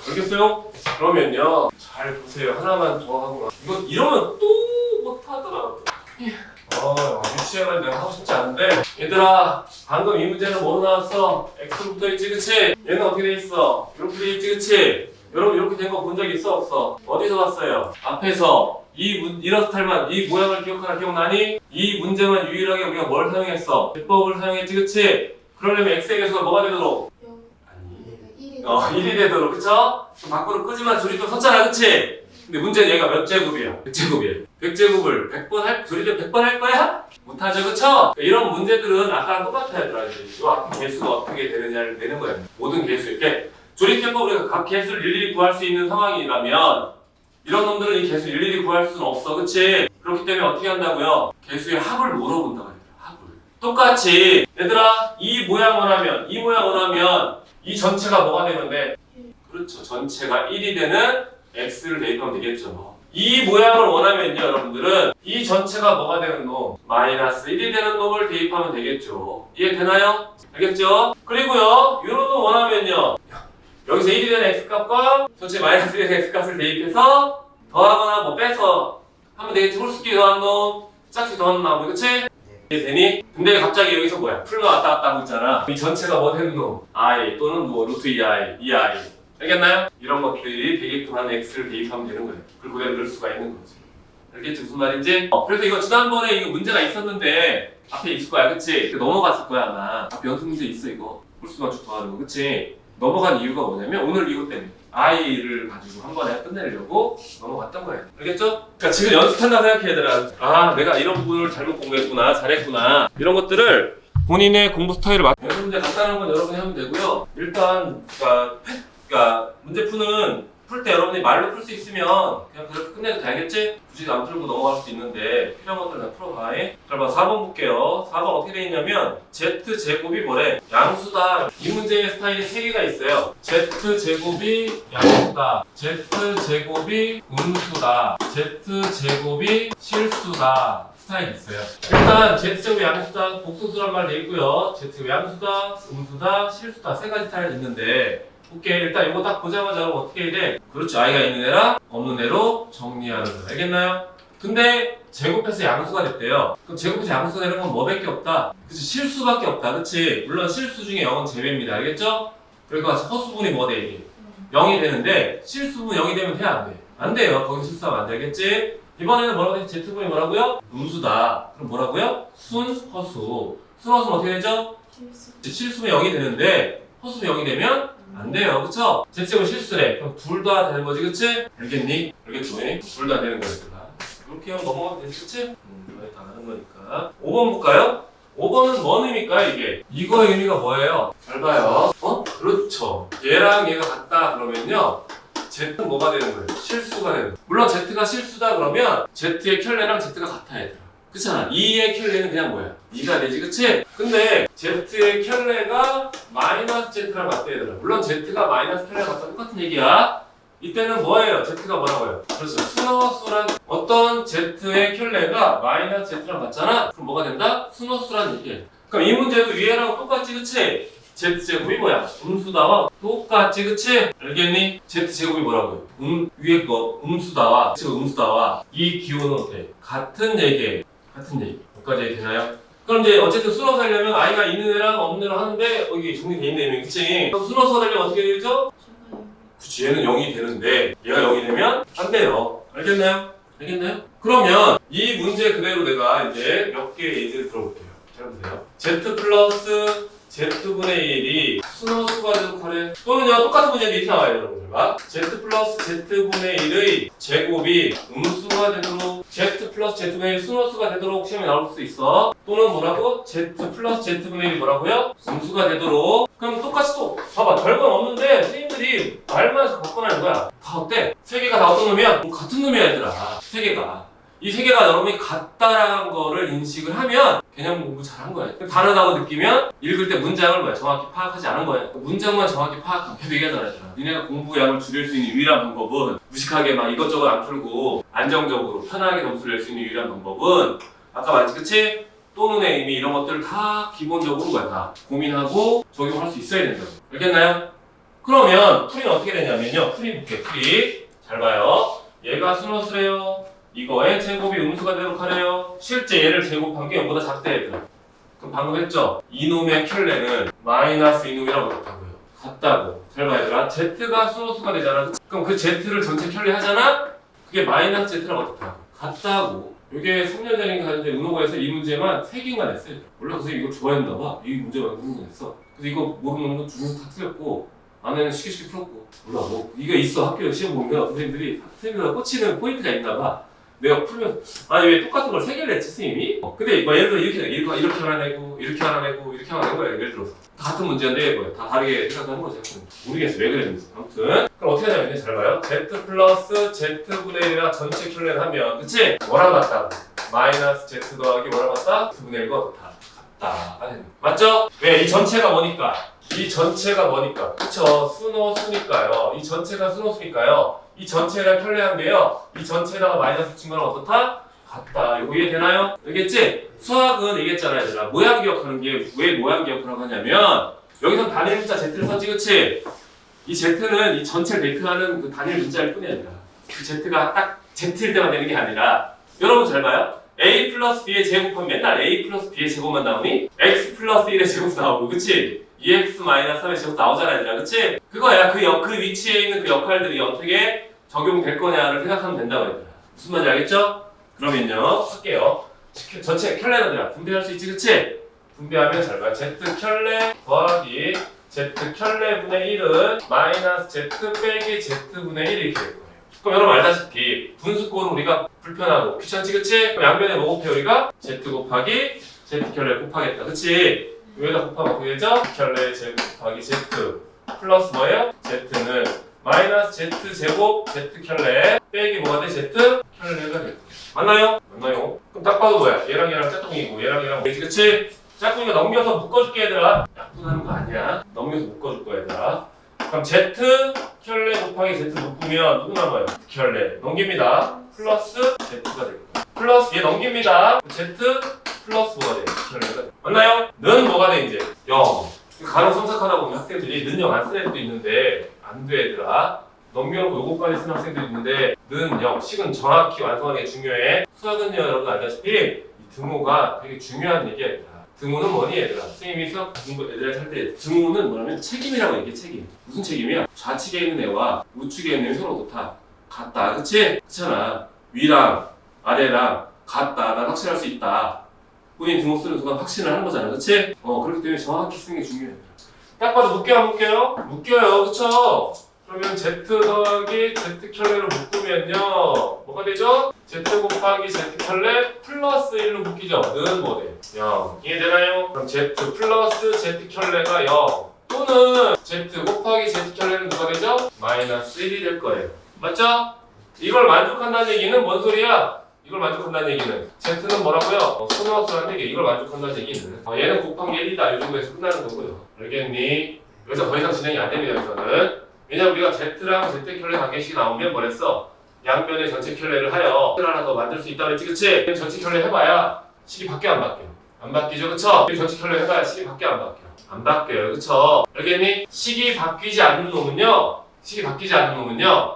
알겠어요? 그러면요 잘 보세요 하나만 더 하고 이거 이러면 또 못하더라 유치원을 내가 하고 싶지 않은데 얘들아 방금 이 문제는 뭐로 나왔어? x부터 있지 그치? 얘는 어떻게 돼 있어? 이렇게 돼 있지 그치? 여러분 이렇게 된 거 본 적 있어 없어? 어디서 봤어요? 앞에서 이런 스타일만 이 모양을 기억나니? 이 문제만 유일하게 우리가 뭘 사용했어? 대법을 사용했지 그치? 그러려면 x의 개수가 뭐가 되도록? 1이 되도록 그쵸? 그럼 밖으로 끄지만 조립도 섰잖아 그치? 근데 문제는 얘가 몇 제곱이야? 100제곱이에요 100제곱을 100번 조립을 100번 할 거야? 못하죠 그쵸? 이런 문제들은 아까랑 똑같아요 이 앞에 개수가 어떻게 되느냐를 내는 거예요 모든 개수 이렇게 조립해서 우리가 각 개수를 일일이 구할 수 있는 상황이라면 이런 놈들은 이 개수 일일이 구할 수는 없어 그치? 그렇기 때문에 어떻게 한다고요? 개수의 합을 물어본다고 해요 합을 똑같이 얘들아 이 모양 원하면 이 전체가 뭐가 되면 돼? 그렇죠 전체가 1이 되는 x를 대입하면 되겠죠 이 모양을 원하면요 여러분들은 이 전체가 뭐가 되는 놈? 마이너스 1이 되는 놈을 대입하면 되겠죠 이해되나요? 알겠죠? 그리고요 이런 놈 원하면요 여기서 1이 되는 x값과 전체 마이너스 1이 되는 x값을 대입해서 더하거나 뭐 빼서 하면 되겠지 홀수끼리 더한 놈 짝수 더한 놈 나오고 그치? 이해되니? 근데 갑자기 여기서 뭐야 풀로 왔다 갔다 하고 있잖아 이 전체가 뭐 되는 놈? i 또는 뭐 루트 2i, 2i 알겠나요? 이런 것들이 대입 하는 x를 대입하면 되는 거예요 그걸 그대로 넣을 수가 있는 거지 알겠지 무슨 말인지? 그래서 이거 지난번에 이거 문제가 있었는데 앞에 있을 거야 그치? 넘어갔을 거야 아마 앞에 연습 문제 있어 이거 홀수만 쭉 더하는 거 그치? 넘어간 이유가 뭐냐면 오늘 이것 때문에 i를 가지고 한 번에 끝내려고 넘어갔던 거예요 알겠죠? 그러니까 지금 연습한다고 생각해 얘들아 내가 이런 부분을 잘못 공부했구나 잘했구나 이런 것들을 본인의 공부 스타일을 연습 문제 간단한 건 여러분이 하면 되고요 일단 그러니까 문제 푸는 풀 때 여러분이 말로 풀 수 있으면 그냥 그렇게 끝내도 되겠지? 굳이 안 풀고 넘어갈 수도 있는데 필요한 것들 다 풀어봐. 잘 봐, 4번 볼게요. 4번 어떻게 돼 있냐면 Z제곱이 뭐래? 양수다. 이 문제의 스타일이 3개가 있어요. Z제곱이 양수다, Z제곱이 음수다, Z제곱이 실수다 스타일이 있어요. 일단 Z제곱 양수다, 복수수란 말 돼 있고요. Z제곱 양수다, 음수다, 실수다 세 가지 스타일이 있는데 오케이, 일단 이거 딱 보자마자 어떻게 해야 돼? 그렇죠. 아이가 있는 애랑 없는 애로 정리하는 거. 알겠나요? 근데 제곱해서 양수가 됐대요. 그럼 제곱해서 양수가 되는 건 뭐밖에 없다? 그치, 실수밖에 없다. 그치? 물론 실수 중에 0은 제외입니다. 알겠죠? 그러니까 허수분이 뭐 돼? 이게 0이 되는데 실수분 0이 되면 돼? 안 돼? 안 돼요. 거기 실수하면 안 되겠지? 이번에는 뭐라고 돼? Z분이 뭐라고요? 음수다. 그럼 뭐라고요? 순, 허수. 순, 허수는 어떻게 되죠? 실수분 0이 되는데 허수분 0이 되면 안 돼요. 그쵸? Z제곱 실수래. 그럼 둘 다 되는 거지. 그치? 알겠니? 알겠지? 둘 다 되는 거니까. 이렇게 하면 넘어가면 되지. 그치? 다 하는 거니까. 5번 볼까요? 5번은 뭔 의미일까 이게? 이거의 의미가 뭐예요? 잘 봐요. 그렇죠. 얘랑 얘가 같다 그러면요. Z는 뭐가 되는 거예요? 실수가 되는 거예요. 물론 Z가 실수다 그러면 Z의 켤레랑 Z가 같아 얘들아. 그렇잖아. 2의 켤레는 그냥 뭐야? 2가 되지, 그치? 근데 Z의 켤레가 마이너스 Z랑 같다 얘들아. 물론 Z가 마이너스 켤레랑 같다 똑같은 얘기야. 이때는 뭐예요? Z가 뭐라고요? 그렇죠. 순허수란 어떤 Z의 켤레가 마이너스 Z랑 같잖아? 그럼 뭐가 된다? 순허수란 얘기예요. 그럼 이 문제도 위에랑 똑같지, 그치? Z제곱이 뭐야? 음수다와 똑같지, 그치? 알겠니? Z제곱이 뭐라고요? 위에 거 음수다와 음수다와 이 기호는 어때? 같은 얘기예요. 같은 얘기. 여기까지 얘기 되나요? 그럼 이제 어쨌든 순허수 하려면 아이가 있는 애랑 없는 애랑 하는데 여기 정리돼 있는 애면 그치? 그럼 순허수 하려면 어떻게 되죠? 그치, 얘는 0이 되는데 얘가 0이 되면 안 돼요. 알겠나요? 알겠나요? 그러면 이 문제 그대로 내가 이제 몇 개의 예제를 들어볼게요. 잘 보세요. Z 플러스 Z분의 1이 순허수가 되도록 하래. 또는요, 똑같은 문제인데 이렇게 나와요, 여러분들. 봐. Z 플러스 Z분의 1의 제곱이 음수가 되도록 Z 플러스 Z분의 1 순허수가 되도록 시험에 나올 수 있어. 또는 뭐라고? Z 플러스 Z분의 1이 뭐라고요? 음수가 되도록. 그럼 똑같이 또 봐봐. 별건 없는데 선생님들이 말만 바꿔내는 거야. 다 어때? 세 개가 다 어떤 놈이야? 같은 놈이야, 얘들아. 세 개가. 이 세 개가 여러분이 같다라는 거를 인식을 하면 개념 공부 잘한 거야. 다르다고 느끼면 읽을 때 문장을 뭐야? 정확히 파악하지 않은 거야. 문장만 정확히 파악하면 계속 얘기하잖아. 니네가 공부 양을 줄일 수 있는 유일한 방법은 무식하게 막 이것저것 안 풀고 안정적으로 편하게 점수를 낼 수 있는 유일한 방법은 아까 말했지, 그치? 또는의 의미 이런 것들을 다 기본적으로 뭐야? 다 고민하고 적용할 수 있어야 된다고. 알겠나요? 그러면 풀이는 어떻게 되냐면요. 풀이 볼게. 풀이 잘 봐요. 얘가 순허수래요. 이거의 제곱이 음수가 되도록 하래요. 실제 얘를 제곱한 게 0보다 작대 얘들아. 그럼 방금 했죠? 이놈의 켤레는 마이너스 이놈이라고 같다고요. 같다고. 잘 봐 얘들아. Z가 순호수가 되잖아. 그치? 그럼 그 Z를 전체 켤레 하잖아? 그게 마이너스 Z랑 어떻다? 같다고. 이게 3년 전인가 하는데 운호고에서 이 문제만 3개인가 냈어요. 원래 선생님 이거 좋아했나 봐. 이 문제만 궁금했어. 그래서 이거 모르는 놈은 중에서 다 틀렸고 안에는 쉽게 풀었고. 몰라 뭐 이거 있어. 학교에 시험 보면 선생님들이 선생님보다 꽂히는 포인트가 있나 봐. 내가 풀면 아니 왜 똑같은 걸 3개를 냈지 선생님이? 근데 뭐 예를 들어 이렇게 하나 내고 이렇게 하나 내고 이렇게 하나 낸 거야. 예를 들어서 다 같은 문제인데 뭐야 다 다르게 생각하는 거지. 모르겠어 왜 그랬는지. 아무튼 그럼 어떻게 하냐면 이제 잘 봐요. Z 플러스 Z분의 1이랑 전체 켤레를 하면 그치? 뭐랑 같다? 마이너스 Z 더하기 뭐랑 같다? Z분의 1과 같다. 맞죠? 왜? 이 전체가 뭐니까? 이 전체가 뭐니까? 그쵸? 순호수니까요. 이 전체가 순호수니까요. 이 전체랑 켤레한데요. 이 전체에다가 마이너스 붙인 거랑 어떻다? 같다. 이거 이해되나요? 알겠지? 수학은 얘기했잖아요. 얘들아. 모양 기억하는 게 왜 모양 기억하라고 하냐면 여기선 단일 문자 Z를 썼지, 그치? 이 Z는 이 전체를 대표하는 그 단일 문자일 뿐이야. 얘들아. 그 Z가 딱 Z일 때만 되는 게 아니라 여러분 잘 봐요. A 플러스 B의 제곱하면 맨날 A 플러스 B의 제곱만 나오니? X 플러스 1의 제곱 나오고, 그치? 2x 마이너스 3의 제곱 나오잖아, 얘들아. 그치? 그거야. 그 위치에 있는 그 역할들이 어떻게 적용될 거냐를 생각하면 된다고, 얘들아. 무슨 말인지 알겠죠? 그러면요, 할게요. 전체 켤레들아 분배할 수 있지, 그치? 분배하면 잘 봐. Z 켤레 더하기 Z 켤레분의 1은 마이너스 Z 빼기 Z분의 1 이렇게 될 거예요. 그럼 여러분 알다시피 분수꼴은 우리가 불편하고 귀찮지, 그치? 그럼 양변에 뭐 곱해 우리가? Z 곱하기 Z 켤레 곱하겠다, 그치? 여기다 곱하면 어떻게 되죠? 켤레 Z 곱하기 Z 플러스 뭐예요? Z는 마이너스 Z 제곱 Z 켤레 빼기 뭐가 돼? Z 켤레가 돼. 맞나요? 맞나요? 그럼 딱 봐도 뭐야? 얘랑 얘랑 짝꿍이고 얘랑 얘랑 뭐지? 그치? 짝꿍이가 넘겨서 묶어줄게 얘들아. 약분하는 거 아니야. 넘겨서 묶어줄 거야 얘들아. 그럼 Z 켤레 곱하기 Z 묶으면 누구 남아요? 켤레 넘깁니다. 플러스 Z가 되고 플러스 얘 넘깁니다. Z 플러스 뭐가 돼? 켤레가 돼. 맞나요? 는 뭐가 돼 이제? 0. 가령 성삭하다 보면 학생들이 는 0 안 쓰는 애도 있는데 안 돼 얘들아. 넘겨놓고 요거까지 쓰는 학생들이 있는데 는 0. 식은 정확히 완성하는 게 중요해. 수학은요 여러분 알다시피 이 등호가 되게 중요한 얘기야 얘들아. 등호는 뭐니 얘들아? 선생님이 수학 애들한테 할 때 등호는 뭐냐면 책임이라고 얘기해. 책임. 무슨 책임이야? 좌측에 있는 애와 우측에 있는 애 서로 좋다. 같다. 그치? 그렇잖아. 위랑 아래랑 같다. 난 확신할 수 있다. 본인 등호 쓰는 순간 확신을 하는 거잖아. 그치? 그렇기 때문에 정확히 쓰는 게 중요해. 딱 봐도 묶여요 안 묶여요? 묶여요. 그쵸? 그러면 Z 더하기 Z 켤레로 묶으면요 뭐가 되죠? Z 곱하기 Z 켤레 플러스 1로 묶이죠? 는 뭐 돼? 0 이해되나요? 그럼 Z 플러스 Z 켤레가 0 또는 Z 곱하기 Z 켤레는 누가 되죠? 마이너스 1이 될 거예요. 맞죠? 이걸 만족한다는 얘기는 뭔 소리야? 이걸 만족한다는 얘기는 Z는 뭐라고요? 수노수라는 얘기. 이걸 만족한다는 얘기는 얘는 곱하기 1이다 이 정도에서 끝나는 거고요. 알겠니? 여기서 더 이상 진행이 안 됩니다. 여기서는 왜냐면 우리가 Z랑 Z 켤레 관계식이 나오면 뭐랬어? 양변의 전체 켤레를 하여 하나 더 만들 수 있다 그랬지 그치? 전체 켤레 해봐야 식이 바뀌어 안 바뀌어? 안 바뀌죠 그쵸? 전체 켤레 해봐야 식이 바뀌어 안 바뀌어? 안 바뀌어요 그쵸? 알겠니? 식이 바뀌지 않는 놈은요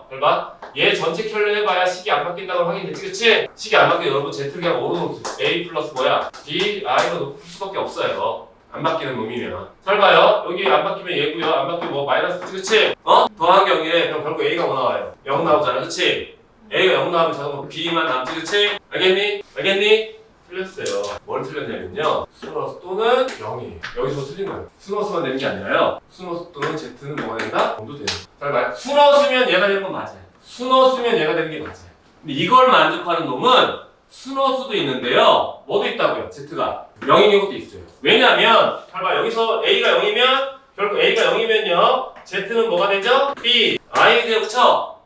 잘 봐. 얘 전체 켤레 해봐야 식이 안 바뀐다고 확인됐지 그치? 식이 안 바뀌어 여러분 Z를 그냥 오로 놓고 A 플러스 뭐야? B, I로 놓을 수밖에 없어요. 안 바뀌는 놈이면. 잘 봐요. 여기 안 바뀌면 얘고요. 안 바뀌면 뭐 마이너스지 그치? 더한 경우에 그럼 결국 A가 뭐 나와요? 0 나오잖아 그치? A가 0 나오면 자동으로 B만 남지 그치? 알겠니? 알겠니? 틀렸어요. 뭘 틀렸냐면요. 수노스 또는 0이에요. 여기서 틀린 거예요. 수노스만 되는 게 아니라요. 수노스 또는 Z는 뭐가 된다? 0도 돼요. 잘 봐요. 수노스면 얘가 되는 건 맞아요. 수노스면 얘가 되는 게 맞아요. 근데 이걸 만족하는 놈은 수노스도 있는데요. 뭐도 있다고요? Z가 0인 경우도 있어요. 왜냐면 잘 봐. 여기서 A가 0이면 결국 A가 0이면요. Z는 뭐가 되죠? B, I 되죠. 그쵸?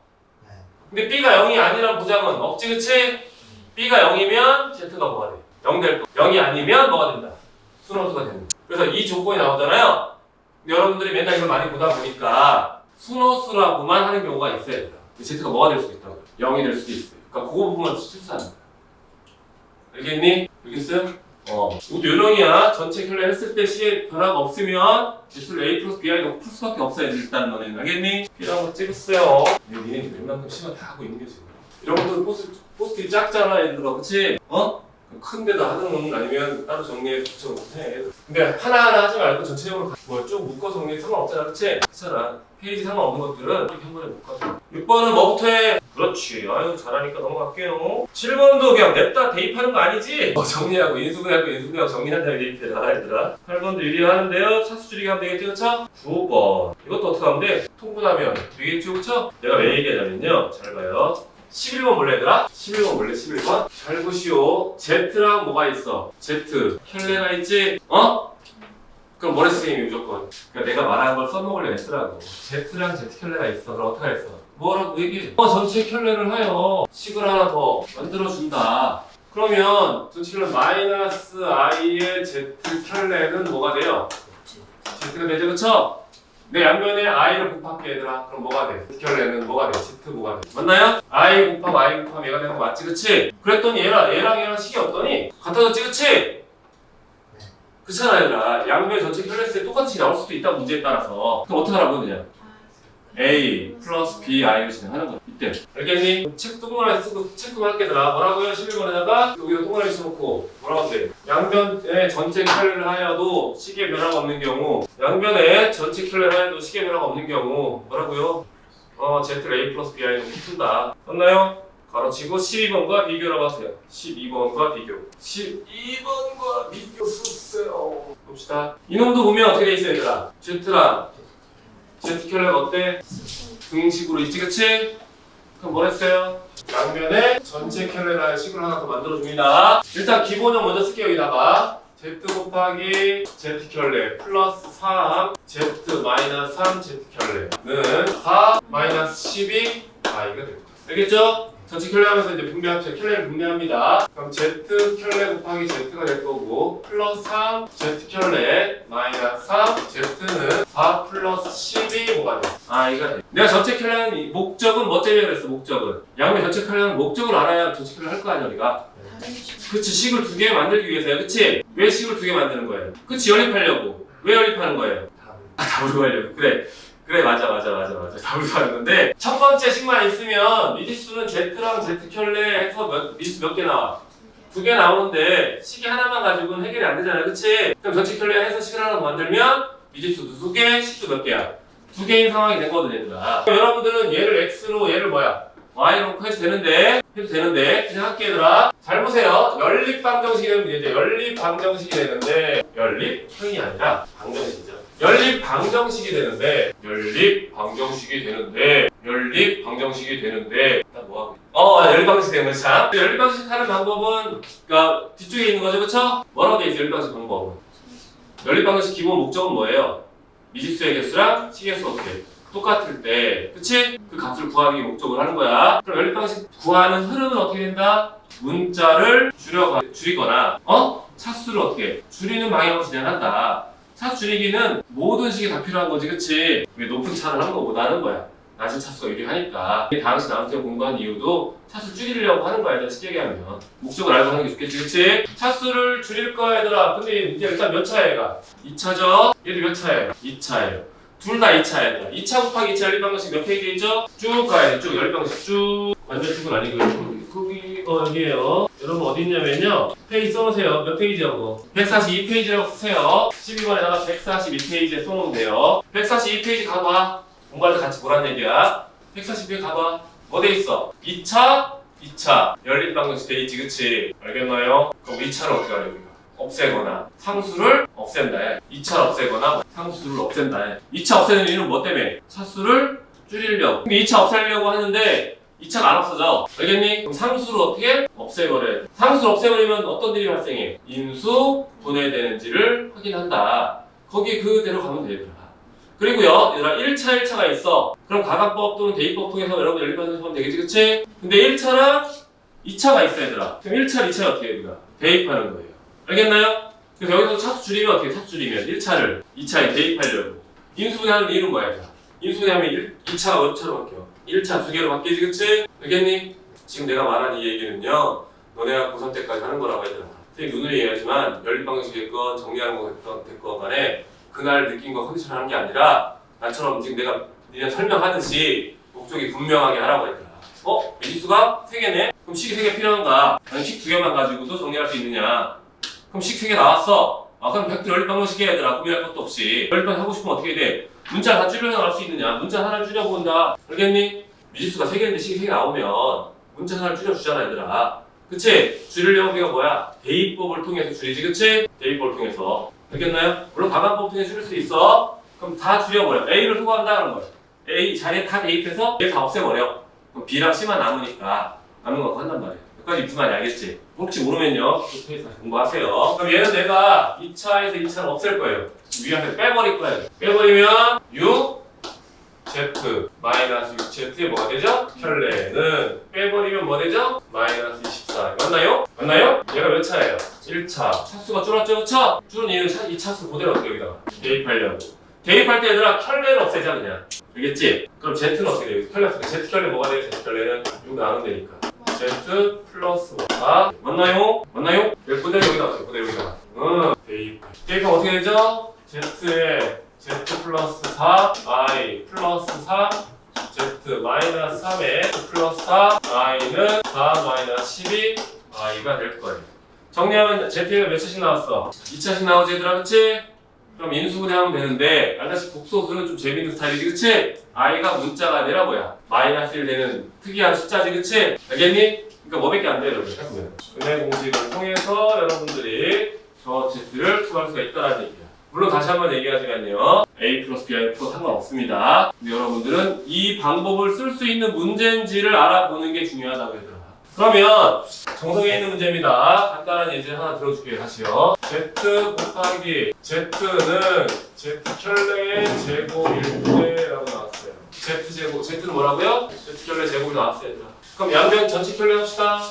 근데 B가 0이 아니란 보장은 없지 그치? B가 0이면 Z가 뭐가 돼? 0 될 거. 0이 아니면 뭐가 된다? 수노수가 된다. 그래서 이 조건이 나오잖아요. 근데 여러분들이 맨날 이걸 많이 보다 보니까 수노수라고만 하는 경우가 있어야 돼요. Z가 뭐가 될 수도 있다고요. 0이 될 수도 있어요. 그러니까 그거 부분만 실수하는 거야. 알겠니? 알겠어요? 이것도 요령이야. 전체 켤레 했을 때 C에 변화가 없으면 Z를 A 플러스 BI로 풀 수밖에 없어야 돼. 일단 너네는. 알겠니? B라고 찍었어요. 니네 웬만큼 시간 다 하고 있는 게 지금. 이런 것도 포스트잇 작잖아 얘들아. 그치? 큰 데다 하는 건 아니면 따로 정리해 붙여놓고 해. 근데 하나하나 하지 말고 전체적으로 뭘 쭉 묶어서 정리해 상관없잖아. 그치? 그렇잖아. 페이지 상관없는 것들은 이렇게 한 번에 묶어서. 6번은 뭐부터 해? 그렇지. 아유 잘하니까 넘어갈게요. 7번도 그냥 냅다 대입하는 거 아니지? 정리하고 인수분해하고 정리한 다음에 대입해라 얘들아. 8번도 유리하는데요. 차수 줄이기 하면 되겠지 그쵸? 9번. 이것도 어떻게 하면 돼? 통분하면 되겠죠 그쵸? 내가 왜 얘기하냐면요. 잘 봐요. 11번 볼래 얘들아? 11번 볼래? 11번? 잘 보시오. Z랑 뭐가 있어? Z 켤레가 있지? 그럼 뭐래 선생님이 무조건 그러니까 내가 말하는 걸 써먹으려 했더라고. Z랑 Z 켤레가 있어. 그럼 어떻게 하겠어? 뭐라고 얘기해? 전체 켤레를 하여 식을 하나 더 만들어준다. 그러면 전체 켤레 마이너스 I의 Z 켤레는 뭐가 돼요? Z가 되죠 그쵸? 내 양면에 I를 곱할게 얘들아. 그럼 뭐가 돼? Z 켤레는 뭐가 돼? Z 뭐가 돼? 맞나요? I 곱하면 I 곱하면 얘가 되는 거 맞지 그치? 그랬더니 얘랑 식이 없더니 같아졌지 그치? 그렇잖아 얘들아. 양면 전체 켤레 했을 때 똑같이 나올 수도 있다 문제에 따라서. 그럼 어떻게 하라고 그냥? A 플러스 B I를 진행하는 거야. 이때. 알겠니? 책 동그라미 쓰고 체크만 할게 얘들아. 뭐라고요? 11번에다가 여기다 동그라미 써놓고 뭐라고 돼? 양변의 전체 켤레를 하여도 식의 변화가 없는 경우 양변의 전체 켤레를 하여도 식의 변화가 없는 경우 뭐라고요? Z를 A 플러스 B I로 푼다. 맞나요? 가로치고 12번과 비교라고 하세요. 12번과 비교. 12번과 비교 쓰세요. 봅시다. 이놈도 보면 어떻게 돼 있어 얘들아? Z랑 Z 켤레가 어때? 등식으로 있지 그치? 그럼 뭐 했어요? 양면에 전체 켤레라의 식을 하나 더 만들어줍니다. 일단 기본형 먼저 쓸게요 여기다가. Z 곱하기 Z 켤레 플러스 3 Z 마이너스 3 Z 켤레는 4 마이너스 12 I가 됩니다. 알겠죠? 전체 켤레 하면서 이제 분배합시다. 켤레를 분배합니다. 그럼 Z 켤레 곱하기 Z가 될 거고 플러스 3 Z 켤레 마이너스 3 Z는 4 플러스 12 뭐가 돼? I가 돼. 내가 전체 켤레는 목적은 뭐 때문에 그랬어? 목적은 양면 전체 켤레는 목적을 알아야 전체 켤레 할 거 아니야 우리가? 그치, 식을 두 개 만들기 위해서야. 그치? 왜 식을 두 개 만드는 거예요? 그치, 연립하려고. 왜 연립하는 거예요? 답을 구하려고. 그래, 맞아. 답을 구하는 건데, 첫 번째 식만 있으면 미지수는 Z랑 Z 켤레 해서 미지수 몇 개 나와? 두 개 나오는데, 식이 하나만 가지고는 해결이 안 되잖아요. 그치? 그럼 전체 켤레 해서 식을 하나 만들면 미지수도 두 개, 식도 몇 개야? 두 개인 상황이 된 거거든요, 얘들아. 여러분들은 얘를 X로, 얘를 뭐야? Y로 해도 되는데 그냥 할게 얘들아. 잘 보세요. 연립방정식이 되면 이제 연립방정식이 되는데 연립형이 아니라 방정식이죠. 연립방정식이 되는데 일단 뭐하고 연립방정식 되는 거지 참. 연립방정식 하는 방법은 그러니까 뒤쪽에 있는 거죠. 그쵸? 뭐라고 돼 있어 연립방정식 방법은? 연립방정식 기본 목적은 뭐예요? 미지수의 개수랑 식의 개수 어떻게 똑같을 때, 그치? 그 값을 구하기 목적으로 하는 거야. 그럼 연립방식 구하는 흐름은 어떻게 된다? 문자를 줄이거나, 차수를 어떻게? 줄이는 방향으로 진행한다. 차수 줄이기는 모든 식이 다 필요한 거지, 그치? 왜 높은 차를 하는 거보다는 거야. 낮은 차수가 유리하니까. 당시 나한테 공부한 이유도 차수 줄이려고 하는 거야, 쉽게 얘기하면. 목적을 알고 하는 게 좋겠지, 그치? 차수를 줄일 거야, 얘들아. 근데 이제 일단 몇 차야, 얘가? 2차죠? 얘도 몇 차예요? 2차예요. 둘 다 2차예요. 2차 곱하기 2차 연립방정식 몇 페이지죠? 쭉 가야 돼. 쭉 연립방정식 쭉. 완전 쭉은 아니고 여기에요. 여러분 어디 있냐면요. 페이지 써놓으세요. 몇 페이지라고? 142페이지라고 쓰세요. 12번에다가 142페이지에 써놓으면 돼요. 142페이지 가봐. 공부할 때 같이 보란 얘기야. 142페이지 가봐. 뭐 돼 있어? 2차 연립방정식 돼 있지, 그치? 알겠나요? 그럼 2차를 어떻게 하려고? 없애거나 상수를 없앤다. 2차를 없애거나 상수를 없앤다. 2차 없애는 이유는 뭐 때문에? 차수를 줄이려고. 근데 2차 없애려고 하는데 2차가 안 없어져. 알겠니? 그럼 상수를 어떻게? 없애버려야 돼. 상수를 없애버리면 어떤 일이 발생해? 인수 분해되는지를 확인한다. 거기 그대로 가면 되더라. 그리고요, 얘들아 1차가 있어. 그럼 가각법 또는 대입법 통해서 여러분 연립방정식 하면 되겠지, 그치? 근데 1차랑 2차가 있어, 얘들아. 그럼 1차, 2차 어떻게 해, 우리가? 대입하는 거예요. 알겠나요? 그래서 여기서 차수 줄이면 어떻게 차수 줄이면 1차를 2차에 대입하려고. 인수분해하는 이유는 뭐야? 인수분해하면 2차가 몇 차로 바뀌어? 1차 두 개로 바뀌지, 그치? 알겠니? 지금 내가 말한 이 얘기는요, 너네가 고3 때까지 하는 거라고 얘들아. 선생님 눈으로 얘기하지만 연립방정식이 됐건 정리하는 거 됐건 간에 그날 느낀 거 컨디션 하는 게 아니라 나처럼 지금 내가 니네 설명하듯이 목적이 분명하게 하라고 했더라. 미지수가 3개네? 그럼 식이 3개 필요한가? 아니 식 2개만 가지고도 정리할 수 있느냐? 그럼 식 3개 나왔어. 그럼 벡터 연립방정식 해야 되더라. 고민할 것도 없이. 연립방정식 하고 싶으면 어떻게 돼? 문자 다 줄여 나갈 수 있느냐? 문자 하나를 줄여본다. 알겠니? 미지수가 3개인데 식이 3개 나오면 문자 하나를 줄여주잖아, 얘들아. 그치? 줄이려면 우리가 뭐야? 대입법을 통해서 줄이지, 그치? 대입법을 통해서. 알겠나요? 물론 가방법 통해서 줄일 수 있어. 그럼 다 줄여버려. A를 소거한다 그런 거야. A 자리에 다 대입해서 얘 다 없애버려. 그럼 B랑 C만 남으니까 남는 거 한단 말이야. 여기까지 무슨 말인지 알겠지? 혹시 모르면요. 그 페이지 다시 공부하세요. 그럼 얘는 내가 2차에서 2차를 없앨 거예요. 위에서 빼버릴 거예요. 빼버리면 6 Z 마이너스 6 Z에 뭐가 되죠? 켤레는 빼버리면 뭐 되죠? 마이너스 24. 맞나요? 얘가 몇 차예요? 1차. 차수가 줄었죠? 그쵸? 줄은 얘는 2차수 그대로 어떻게 여기다가 대입하려고. 대입할 때 얘들아 켤레를 없애자 그냥. 알겠지? 그럼 Z는 어떻게 돼요? 켤레 없애자. Z 켤레 뭐가 돼요? Z 켤레는 6 나누면 되니까. Z 플러스 5가 맞나요? 네, 그대로 여기다 없어요. 그대로 여기다가. 대입하면 어떻게 되죠? Z에 Z 플러스 4, I 플러스 3, Z 마이너스 3에 플러스 4, I는 4 마이너스 12, I가 될 거예요. 정리하면 Z가 몇 차씩 나왔어? 2차씩 나오지 얘들아, 그치? 그럼 인수분해하면 되는데 알다시피 복소수는 좀 재밌는 스타일이지, 그치? I가 문자가 아니라 뭐야? 마이너스 1 되는 특이한 숫자지, 그치? 알겠니? 그러니까 뭐밖에 안 돼요, 여러분. 해보면. 은혜 공식을 통해서 여러분들이 저 Z를 구할 수가 있다는 얘기야. 물론 다시 한번 얘기하지만요. A 플러스 B 플러스 상관없습니다. 근데 여러분들은 이 방법을 쓸 수 있는 문제인지를 알아보는 게 중요하다고 얘들아. 그러면 정석에 있는 문제입니다. 간단한 예제 하나 들어줄게요. 다시요. Z 곱하기 Z는 Z 켤레의 제곱 1분의라고 나왔어요. Z 제곱, Z는 뭐라고요? Z 켤레 제곱이 나왔어요. 얘들아. 그럼 양변 전체 켤레 합시다.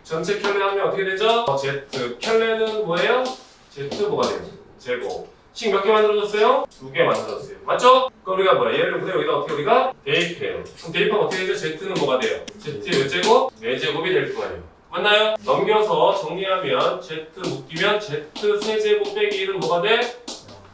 전체 켤레 하면 어떻게 되죠? Z 켤레는 뭐예요? Z 뭐가 돼요? 제곱. 식 몇 개 만들어졌어요? 2개 만들어졌어요. 맞죠? 그럼 우리가 뭐야? 얘를 그대로 여기다 어떻게 우리가 대입해요. 그럼 대입하면 어떻게 되죠? Z는 뭐가 돼요? Z의 몇 제곱? 4제곱이 될 거예요. 맞나요? 넘겨서 정리하면 Z 묶이면 Z 세제곱 빼기 1은 뭐가 돼?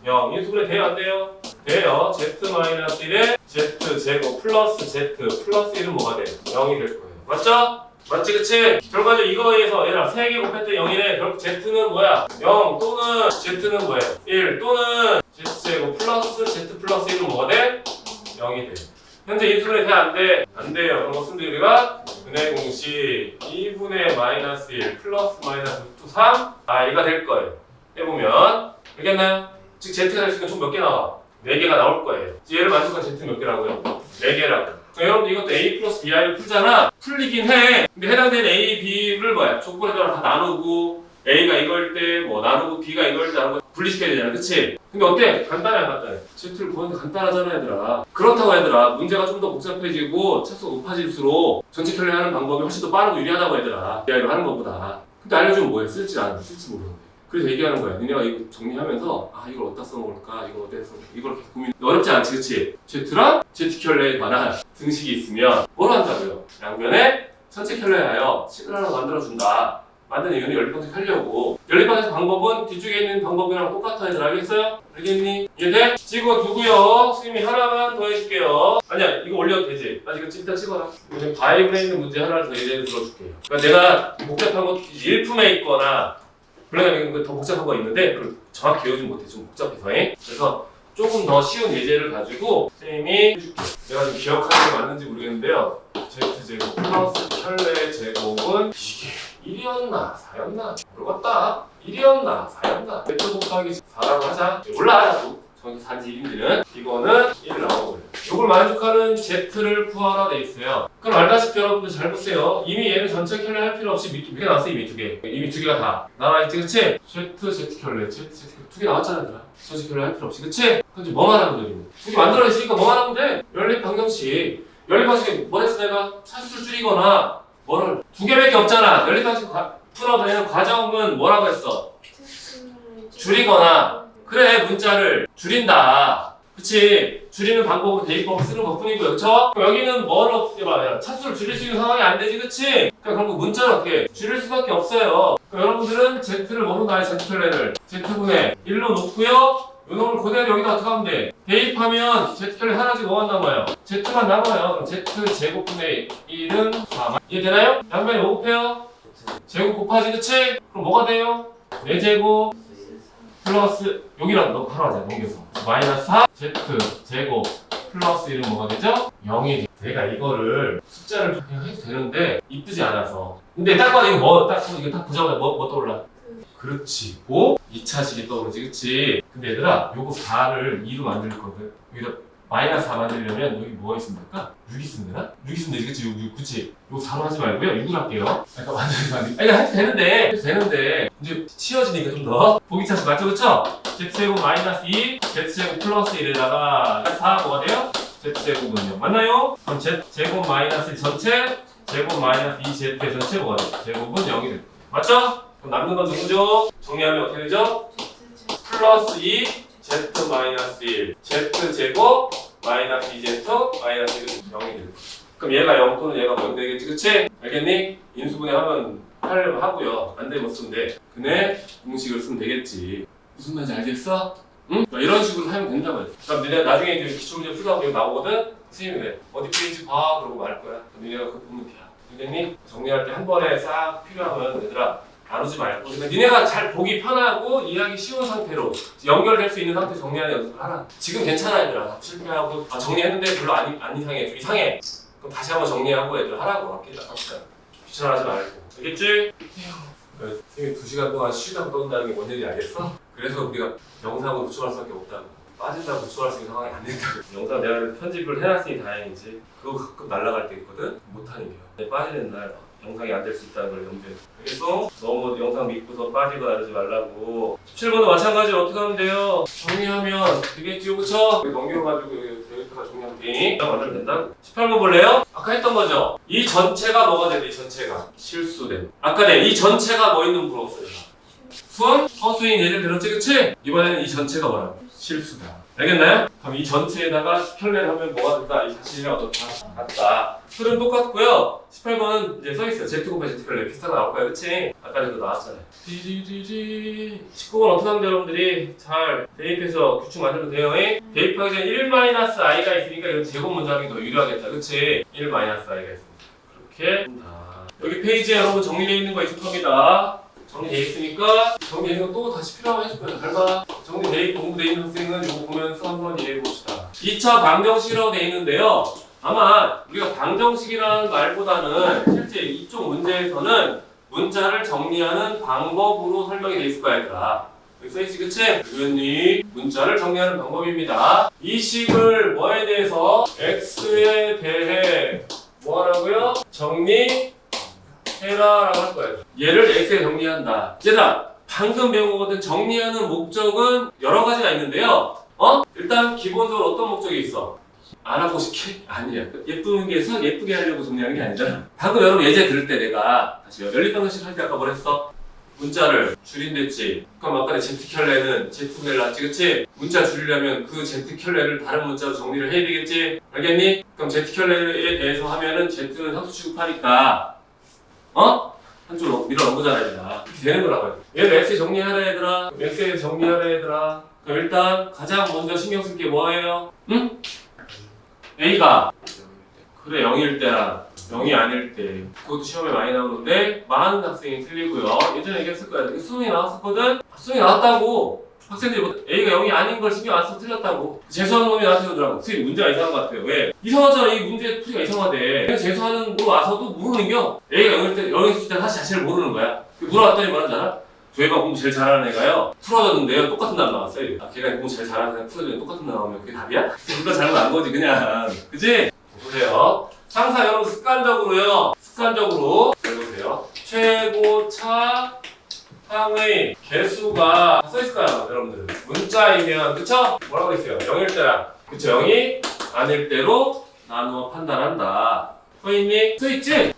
0. 인수분해 돼요? 안 돼요? 돼요. Z-1에 Z 제곱 플러스 Z 플러스 1은 뭐가 돼요? 0이 될 거예요. 맞죠? 맞지 그치? 결과적으로 이거에서 얘들아 3개 곱할 때 0이래. 결국 Z는 뭐야? 0 또는 Z는 뭐예요? 1 또는 Z제곱 플러스 Z 플러스 1은 뭐가 돼? 0이 돼. 현재 인수분해 돼? 안 돼? 안 돼요. 그럼 뭐 쓰면 돼 우리가? 분해 공식 2분의 마이너스 1 플러스 마이너스 루트 3 이가 될 거예요. 해보면 알겠나요? 즉 Z가 될 수 있는 총 몇 개 나와? 4개가 나올 거예요. 얘를 만족한 Z는 몇 개라고요? 4개라고. 여러분들 이것도 A 플러스 BI를 풀잖아. 풀리긴 해. 근데 해당되는 A, B를 뭐야? 조건에 따라 다 나누고 A가 이거일 때 뭐 나누고 B가 이거일 때 나누고 분리시켜야 되잖아. 그치? 근데 어때? 간단해 안 간단해? Z를 구하는데 간단하잖아 얘들아. 그렇다고 얘들아 문제가 좀 더 복잡해지고 차수가 높아질수록 전체 켤레 하는 방법이 훨씬 더 빠르고 유리하다고 얘들아. BI로 하는 것보다. 근데 알려주면 뭐해? 쓸지 안 쓸지 모르는데. 그래서 얘기하는 거야. 니네가 이거 정리하면서 이걸 어디다 써먹을까? 이걸 어디다 써먹을까? 이걸 계속 고민. 어렵지 않지, 그치? Z랑 Z 켤레에 관한 등식이 있으면 뭘 한다고요? 양면에 전체 켤레에 하여 식을 하나 만들어준다. 만드는 이유는 연립방식 하려고. 연립방식 방법은 뒤쪽에 있는 방법이랑 똑같아. 얘들 알겠어요? 알겠니? 이해돼? 찍어두고요. 선생님이 하나만 더 해줄게요. 아니야, 이거 올려도 되지? 이거 일단 찍어라. 이제 바이블에 있는 문제 하나를 더 예제를 들어줄게요. 그러니까 내가 복잡한 거 일품에 있거나 물론 더 복잡한 거 있는데 그걸 정확히 외우지 못해. 좀 복잡해서. 그래서 조금 더 쉬운 예제를 가지고 선생님이 해줄게요. 내가 지금 기억하는 게 맞는지 모르겠는데요. Z제곱 플러스 켤레 제곱은 이게 1이었나 4였나 모르겠다. 1이었나 4였나 Z 곱하기 4라고 하자. 몰라 나도. 정확히 단지 1인지는 이거는 1 나오고요. 이걸 만족하는 Z를 구하라 돼 있어요. 그럼 알다시피 여러분들 잘 보세요. 이미 얘는 전체 켤레 할 필요 없이 몇 개 나왔어. 이미 2개. 이미 2개가 다 나와 있지, 그치? Z 켤레, Z 2개 나왔잖아, 얘들아. 전체 켤레 할 필요 없이, 그치? 그럼 뭐만 하면 돼? 2개 만들어 있으니까 뭐만 하면 돼? 연립 방정식. 연립 방식에 뭐 했어 내가? 차수를 줄이거나 뭐를 2개밖에 없잖아. 연립 방식 풀어내는 과정은 뭐라고 했어? 줄이거나. 그래, 문자를 줄인다. 그치? 줄이는 방법으로 대입법을 쓰는 것 뿐이고요. 그쵸? 그럼 여기는 뭐를 어떻게 말해요? 차수를 줄일 수 있는 상황이 안 되지, 그치? 그러니까 결국 문자를 어떻게 줄일 수밖에 없어요. 그럼 여러분들은 Z를 뭐로 나요? Z켤레를 Z분의 1로 놓고요. 요 놈을 그대로 여기다 어떻게 하면 돼? 대입하면 Z켤레 하나씩 뭐만 남아요? Z만 남아요. 그럼 Z 제곱분의 1은 4만. 이해되나요? 양변에 뭐 곱해요? 제곱 곱하지, 그치? 그럼 뭐가 돼요? 4제곱 플러스 여기랑 너 바로 하자. 넘겨서 마이너스 4 Z 제곱 플러스 1은 뭐가 되죠? 0이 돼. 내가 이거를 숫자를 그냥 해도 되는데 이쁘지 않아서. 근데 딱 봐도 이거 이거 딱 보자마자 뭐 떠올라? 그렇지. 고 2차식이 떠오르지, 그치? 근데 얘들아 요거 4를 2로 만들 거거든. 여기다 마이너스 4 만들려면 여기 뭐가 있으면 될까? 6이 있으면 되나? 6이 있으면 되지, 그치? 6, 그치? 요거 4로 하지 말고요. 6을 할게요. 약간 완전히 해도 되는데 이제 치워지니까 좀 더 보기 차식 맞죠, 그쵸? Z제곱 마이너스 2 Z제곱 플러스 1에다가 4 뭐가 돼요? Z제곱은요. 맞나요? 그럼 Z제곱 마이너스 1 전체 제곱 마이너스 2Z 전체 뭐가 돼요? 제곱은 0이 돼요. 맞죠? 그럼 남는 건 누구죠? 정리하면 어떻게 되죠? 플러스 2 Z 마이너스 1 Z제곱 마이너스 2Z 마이너스 1은 0이 돼요. 그럼 얘가 0 또는 얘가 0 되겠지, 그치? 알겠니? 인수분해 하면 하려면 하고요. 안 되면 쓰면 돼. 근데 공식을 쓰면 되겠지. 무슨 말인지 알겠어? 응? 이런 식으로 하면 된다고요. 그럼 니네 나중에 이제 기출문제 풀다 보면 나오거든? 선생님이 그래. 어디 페이지 봐? 그러고 말 거야. 니네가 그거 보면 돼. 알겠니? 정리할 때 한 번에 싹 필요하면 얘들아 나누지 말고. 그러니까 니네가 잘 보기 편하고 이해하기 쉬운 상태로 연결될 수 있는 상태 정리하는 연습을 하라. 지금 괜찮아 얘들아. 실패하고 정리했는데 별로 안 이상해. 좀 이상해. 그럼 다시 한번 정리하고 애들 하라고 아끼자. 귀찮아하지 말고. 알겠지? 선생님이 2시간 동안 쉬다가 떤다는 게 뭔 얘기인지 알겠어? 그래서 우리가 영상을 구출할 수밖에 없다고. 빠진다고 구출할 수 있는 상황이 안 된다고. 영상 내가 편집을 해놨으니 다행이지. 그거 가끔 날아갈 때 있거든? 못하는 게. 빠지는 날 영상이 안 될 수 있다는 걸 염두에. 알겠어? 너무 영상 믿고서 빠지거나 그러지 말라고. 17번도 마찬가지로 어떻게 하면 돼요? 정리하면 되겠지요, 그쵸? 여기 넘겨가지고 여기 데이터가 정리하면 되니? 만들면 된다. 18번 볼래요? 아까 했던 거죠? 이 전체가 뭐가 돼? 이 전체가 실수돼. 아까 이 전체가 뭐 있는 물어봤어요. 순? 허수인 예를 들었지, 그치? 이번에는 이 전체가 뭐라고? 실수다. 알겠나요? 그럼 이 전체에다가 편례를 하면 뭐가 된다? 이 사실이랑 어떻다? 같다. 틀은 똑같고요. 18번은 이제 써있어요. Z 곱하기 Z 편례 비슷하게 나올 거예요, 그치? 아까 전에도 나왔잖아요. 19번 어떻게 하면 여러분들이 잘 대입해서 규칙 만들면 돼요. 대입하기 전에 1-i가 있으니까 이건 제곱 문제 하기 더 유리하겠다, 그치? 1-i가 있으니까. 그렇게 한다. 여기 페이지에 여러분 정리되어 있는 거 있을 겁니다. 정리되어 있으니까 정리되는 거 또 다시 필요하면 해줄 거예요. 닮아. 정리되어 있고 공부되어 있는 학생은 이거 보면서 한번 이해해 봅시다. 2차 방정식이라고 되어 있는데요. 아마 우리가 방정식이라는 말보다는 실제 이쪽 문제에서는 문자를 정리하는 방법으로 설명이 되어 있을 거야, 얘들아. 여기 써있지, 그치? 의원님, 문자를 정리하는 방법입니다. 이 식을 뭐에 대해서? x에 대해 뭐 하라고요? 정리 해라라고 할 거예요. 얘를 x에 정리한다. 얘들아, 방금 배운 거거든. 정리하는 목적은 여러 가지가 있는데요. 일단 기본적으로 어떤 목적이 있어? 알아보고 싶게? 아니야. 예쁜 게서 예쁘게 하려고 정리하는 게 아니잖아. 방금 여러분 예제 들을 때 내가 다시 연립방정식 할 때 아까 뭐랬어? 문자를 줄인댔지. 그럼 아까 내 Z켤레는 Z켤레를 놨지, 그치? 문자 줄이려면 그 Z켤레를 다른 문자로 정리를 해야 되겠지? 알겠니? 그럼 Z켤레에 대해서 하면은 Z는 상수 취급하니까 한줄로 밀어넣은 거잖아, 얘들아. 이렇게 되는 거라고요. 얘를 X에 정리하라, 얘들아. X에 정리하라, 얘들아. 그럼 일단 가장 먼저 신경 쓸 게 뭐예요? 응? A가 그래 0일 때랑 0이 아닐 때 그것도 시험에 많이 나오는데 많은 학생이 틀리고요. 예전에 얘기했을 거야. 수능이 나왔었거든? 수능이 나왔다고 학생들이 뭐 A가 0이 아닌 걸 신경 안 써서 틀렸다고 재수하는 놈이 나한테 오더라고. 선생님 문제가 이상한 것 같아요. 왜? 이상하잖아. 이 문제 풀이가 이상하대. 그냥 재수하는 거 와서도 모르는겨. A가 0일 때 0이 있을 때 사실 자체를 모르는 거야. 물어봤더니 뭐라는 줄 알아? 저희가 공부 제일 잘하는 애가요 풀어줬는데요 똑같은 답 나왔어요. 아 걔가 공부 제일 잘하는 애 풀어줬는데 똑같은 답 나오면 그게 답이야? 둘 다 잘못 안 거지 그냥. 그치? 보세요. 항상 여러분 습관적으로요. 습관적으로 해보세요. 최고차 항의 개수가 써있을 거야 여러분들. 문자이면 그쵸? 뭐라고 했어요? 0일 때랑 그쵸? 0이 아닐 때로 나누어 판단한다. 써있니? 써있지?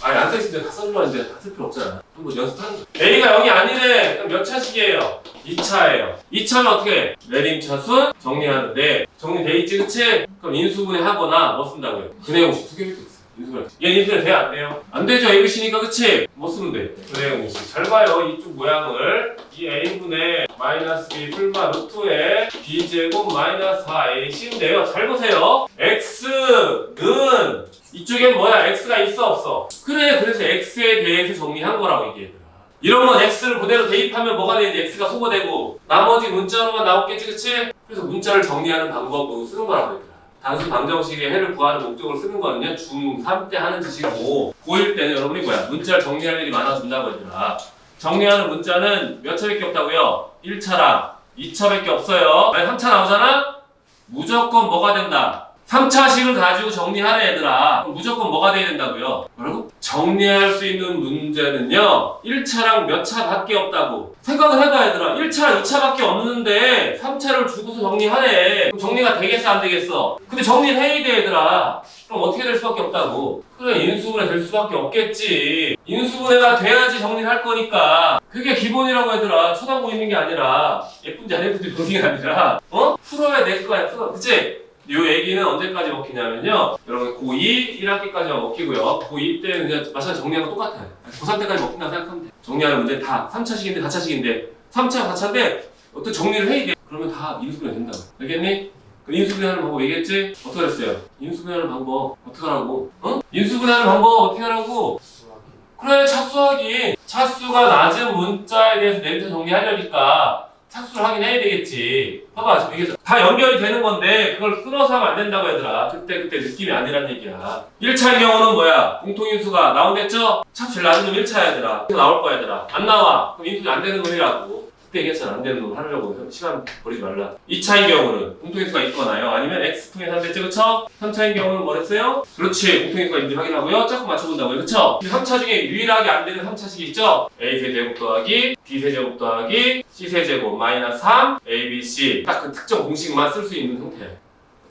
아니 안 써있으면 다 써주려는데 다 쓸 필요 없잖아. 한번 연습하는 거야. A가 0이 아니래. 그럼 몇 차식이에요? 2차예요. 2차면 어떻게 해? 내림차순 정리하는데 정리돼 있지, 그치? 그럼 인수분해 하거나 뭐 쓴다고요? 근해 공식 2개밖에 없어. 인수분해. 얘는 인수분해 돼? 안 돼요? 안 되죠. ABC니까, 그치? 뭐 쓰면 돼? 근해 공식. 잘 봐요. 이쪽 모양을. 이 A분의 마이너스 B 풀마 루트에 B제곱 마이너스 4AC인데요. 잘 보세요. X는 이쪽엔 뭐야? X가 있어 없어? 그래. 그래서 X에 대해서 정리한 거라고 이게. 이런 건 X를 그대로 대입하면 뭐가 되는지 X가 소거되고 나머지 문자로만 나오겠지, 그치? 그래서 문자를 정리하는 방법으로 쓰는 거라고 얘들아. 단순 방정식의 해를 구하는 목적으로 쓰는 거는요 중3 때 하는 짓이고 고1 때는 여러분이 뭐야? 문자를 정리할 일이 많아진다고 얘들아. 정리하는 문자는 몇 차밖에 없다고요? 1차랑 2차밖에 없어요. 아니 3차 나오잖아? 무조건 뭐가 된다? 3차식을 가지고 정리하라 얘들아. 그럼 무조건 뭐가 돼야 된다고요? 뭐라고? 정리할 수 있는 문제는요 1차랑 몇 차밖에 없다고. 생각을 해봐 얘들아. 1차랑 2차밖에 없는데 3차를 주고서 정리하래. 그럼 정리가 되겠어 안 되겠어? 근데 정리를 해야 돼 얘들아. 그럼 어떻게 될 수밖에 없다고. 그래 인수분해 될 수밖에 없겠지. 인수분해가 돼야지 정리를 할 거니까. 그게 기본이라고 얘들아. 쳐다보고 있는 게 아니라 예쁜지 안 예쁜지 보는 게 아니라 풀어야 될 거야. 그치? 이 얘기는 언제까지 먹히냐면요. 여러분 고2 1학기까지만 먹히고요. 고2 때는 그냥 마찬가지 정리하는 거 똑같아요. 고3 때까지 먹힌다고 생각하면 돼. 정리하는 문제 다 3차식인데 4차식인데 3차 4차인데 어떤 정리를 해야 돼. 그러면 다 인수분해 된다고. 알겠니? 그 인수분해하는 방법 얘기했지? 어떻게 했어요? 인수분해하는 방법 어떻게 하라고? 인수분해하는 방법 어떻게 하라고? 그래 차수하기. 차수가 낮은 문자에 대해서 내부터 정리하려니까 착수를 하긴 해야 되겠지. 봐봐, 지금 이게 다 연결이 되는 건데 그걸 끊어서 하면 안 된다고 얘들아. 그때 느낌이 아니란 얘기야. 1차의 경우는 뭐야? 공통인수가 나온댔죠? 착수 제일 낮은 놈 1차 얘들아. 나올 거야 얘들아. 안 나와. 그럼 인수가 안 되는 놈이라고. 그때 얘기했잖아. 안 되는 놈 하려고 시간 버리지 말라. 2차인 경우는 공통인수가 있거나요. 아니면 x통의 3대째 그쵸? 3차인 경우는 뭐랬어요? 그렇지. 공통인수가 있는지 확인하고요. 조금 맞춰본다고요. 그쵸? 3차 중에 유일하게 안 되는 3차식이 있죠? a세제곱 더하기 b세제곱 더하기 c세제곱 마이너스 3 abc 딱 그 특정 공식만 쓸 수 있는 형태.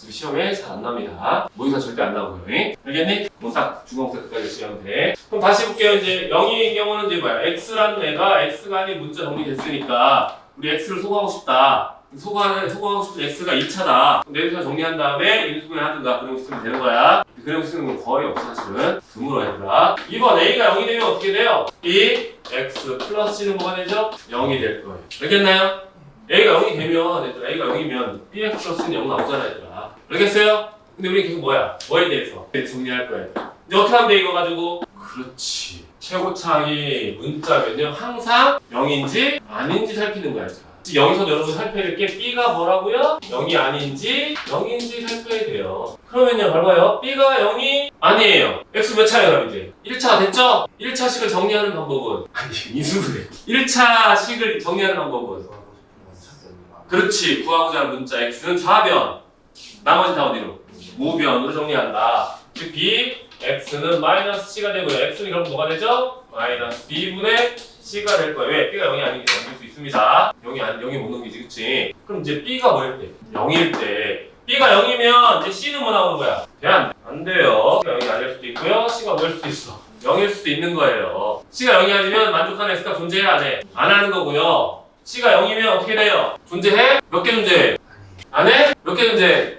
시험에 잘 안 납니다. 모의사 절대 안 나오고요. 알겠니? 뭐 딱 중간고사까지 열심히 하면 돼. 그럼 다시 볼게요. 이제 0인 경우는 이제 뭐야? x라는 애가 x가 아닌 문자 정리됐으니까 우리 x를 소거하고 싶다. 소거하고 싶은 x가 2차다. 내부터 정리한 다음에 인수분해 하든가 그런 거 쓰면 되는 거야. 그런 거 쓰는 건 거의 없어 사실은. 드물어 얘들아. 2번 a가 0이 되면 어떻게 돼요? b x 플러스 c는 뭐가 되죠? 0이 될 거예요. 알겠나요? a가 0이 되면 얘들아 a가 0이면 bx 플러스는 0 나오잖아 얘들아. 알겠어요? 근데 우리 계속 뭐에 대해서 정리할 거야. 이제 어떻게 하면 돼 이거 가지고? 그렇지. 최고차이 문자면요 항상 0인지 아닌지 살피는 거야. 여기서 여러분 살펴야 될 게 b가 뭐라고요? 0이 아닌지 0인지 살펴야 돼요. 그러면요 봐봐요. b가 0이 아니에요. x 몇 차예요 그럼 이제? 1차가 됐죠? 1차식을 정리하는 방법은 아니 인수분해 1차식을 정리하는 방법은 그렇지. 구하고자 하는 문자 x는 좌변 나머지 다 어디로? 우변으로 정리한다. 즉 b, x는 마이너스 c가 되고요. x는 그럼 뭐가 되죠? 마이너스 b분의 c가 될 거예요. 왜? b가 0이 아닌 게 넘길 수 있습니다. 0이 못 넘기지, 그치? 그럼 이제 b가 뭐일 때? 0일 때. b가 0이면 이제 c는 뭐 나오는 거야? 그냥 안 돼요. b가 0이 아닐 수도 있고요. c가 뭐일 수도 있어? 0일 수도 있는 거예요. c가 0이 아니면 만족하는 x가 존재해, 안 해? 안 하는 거고요. c가 0이면 어떻게 돼요? 존재해? 몇 개 존재해? 안 해? 몇 개 존재해?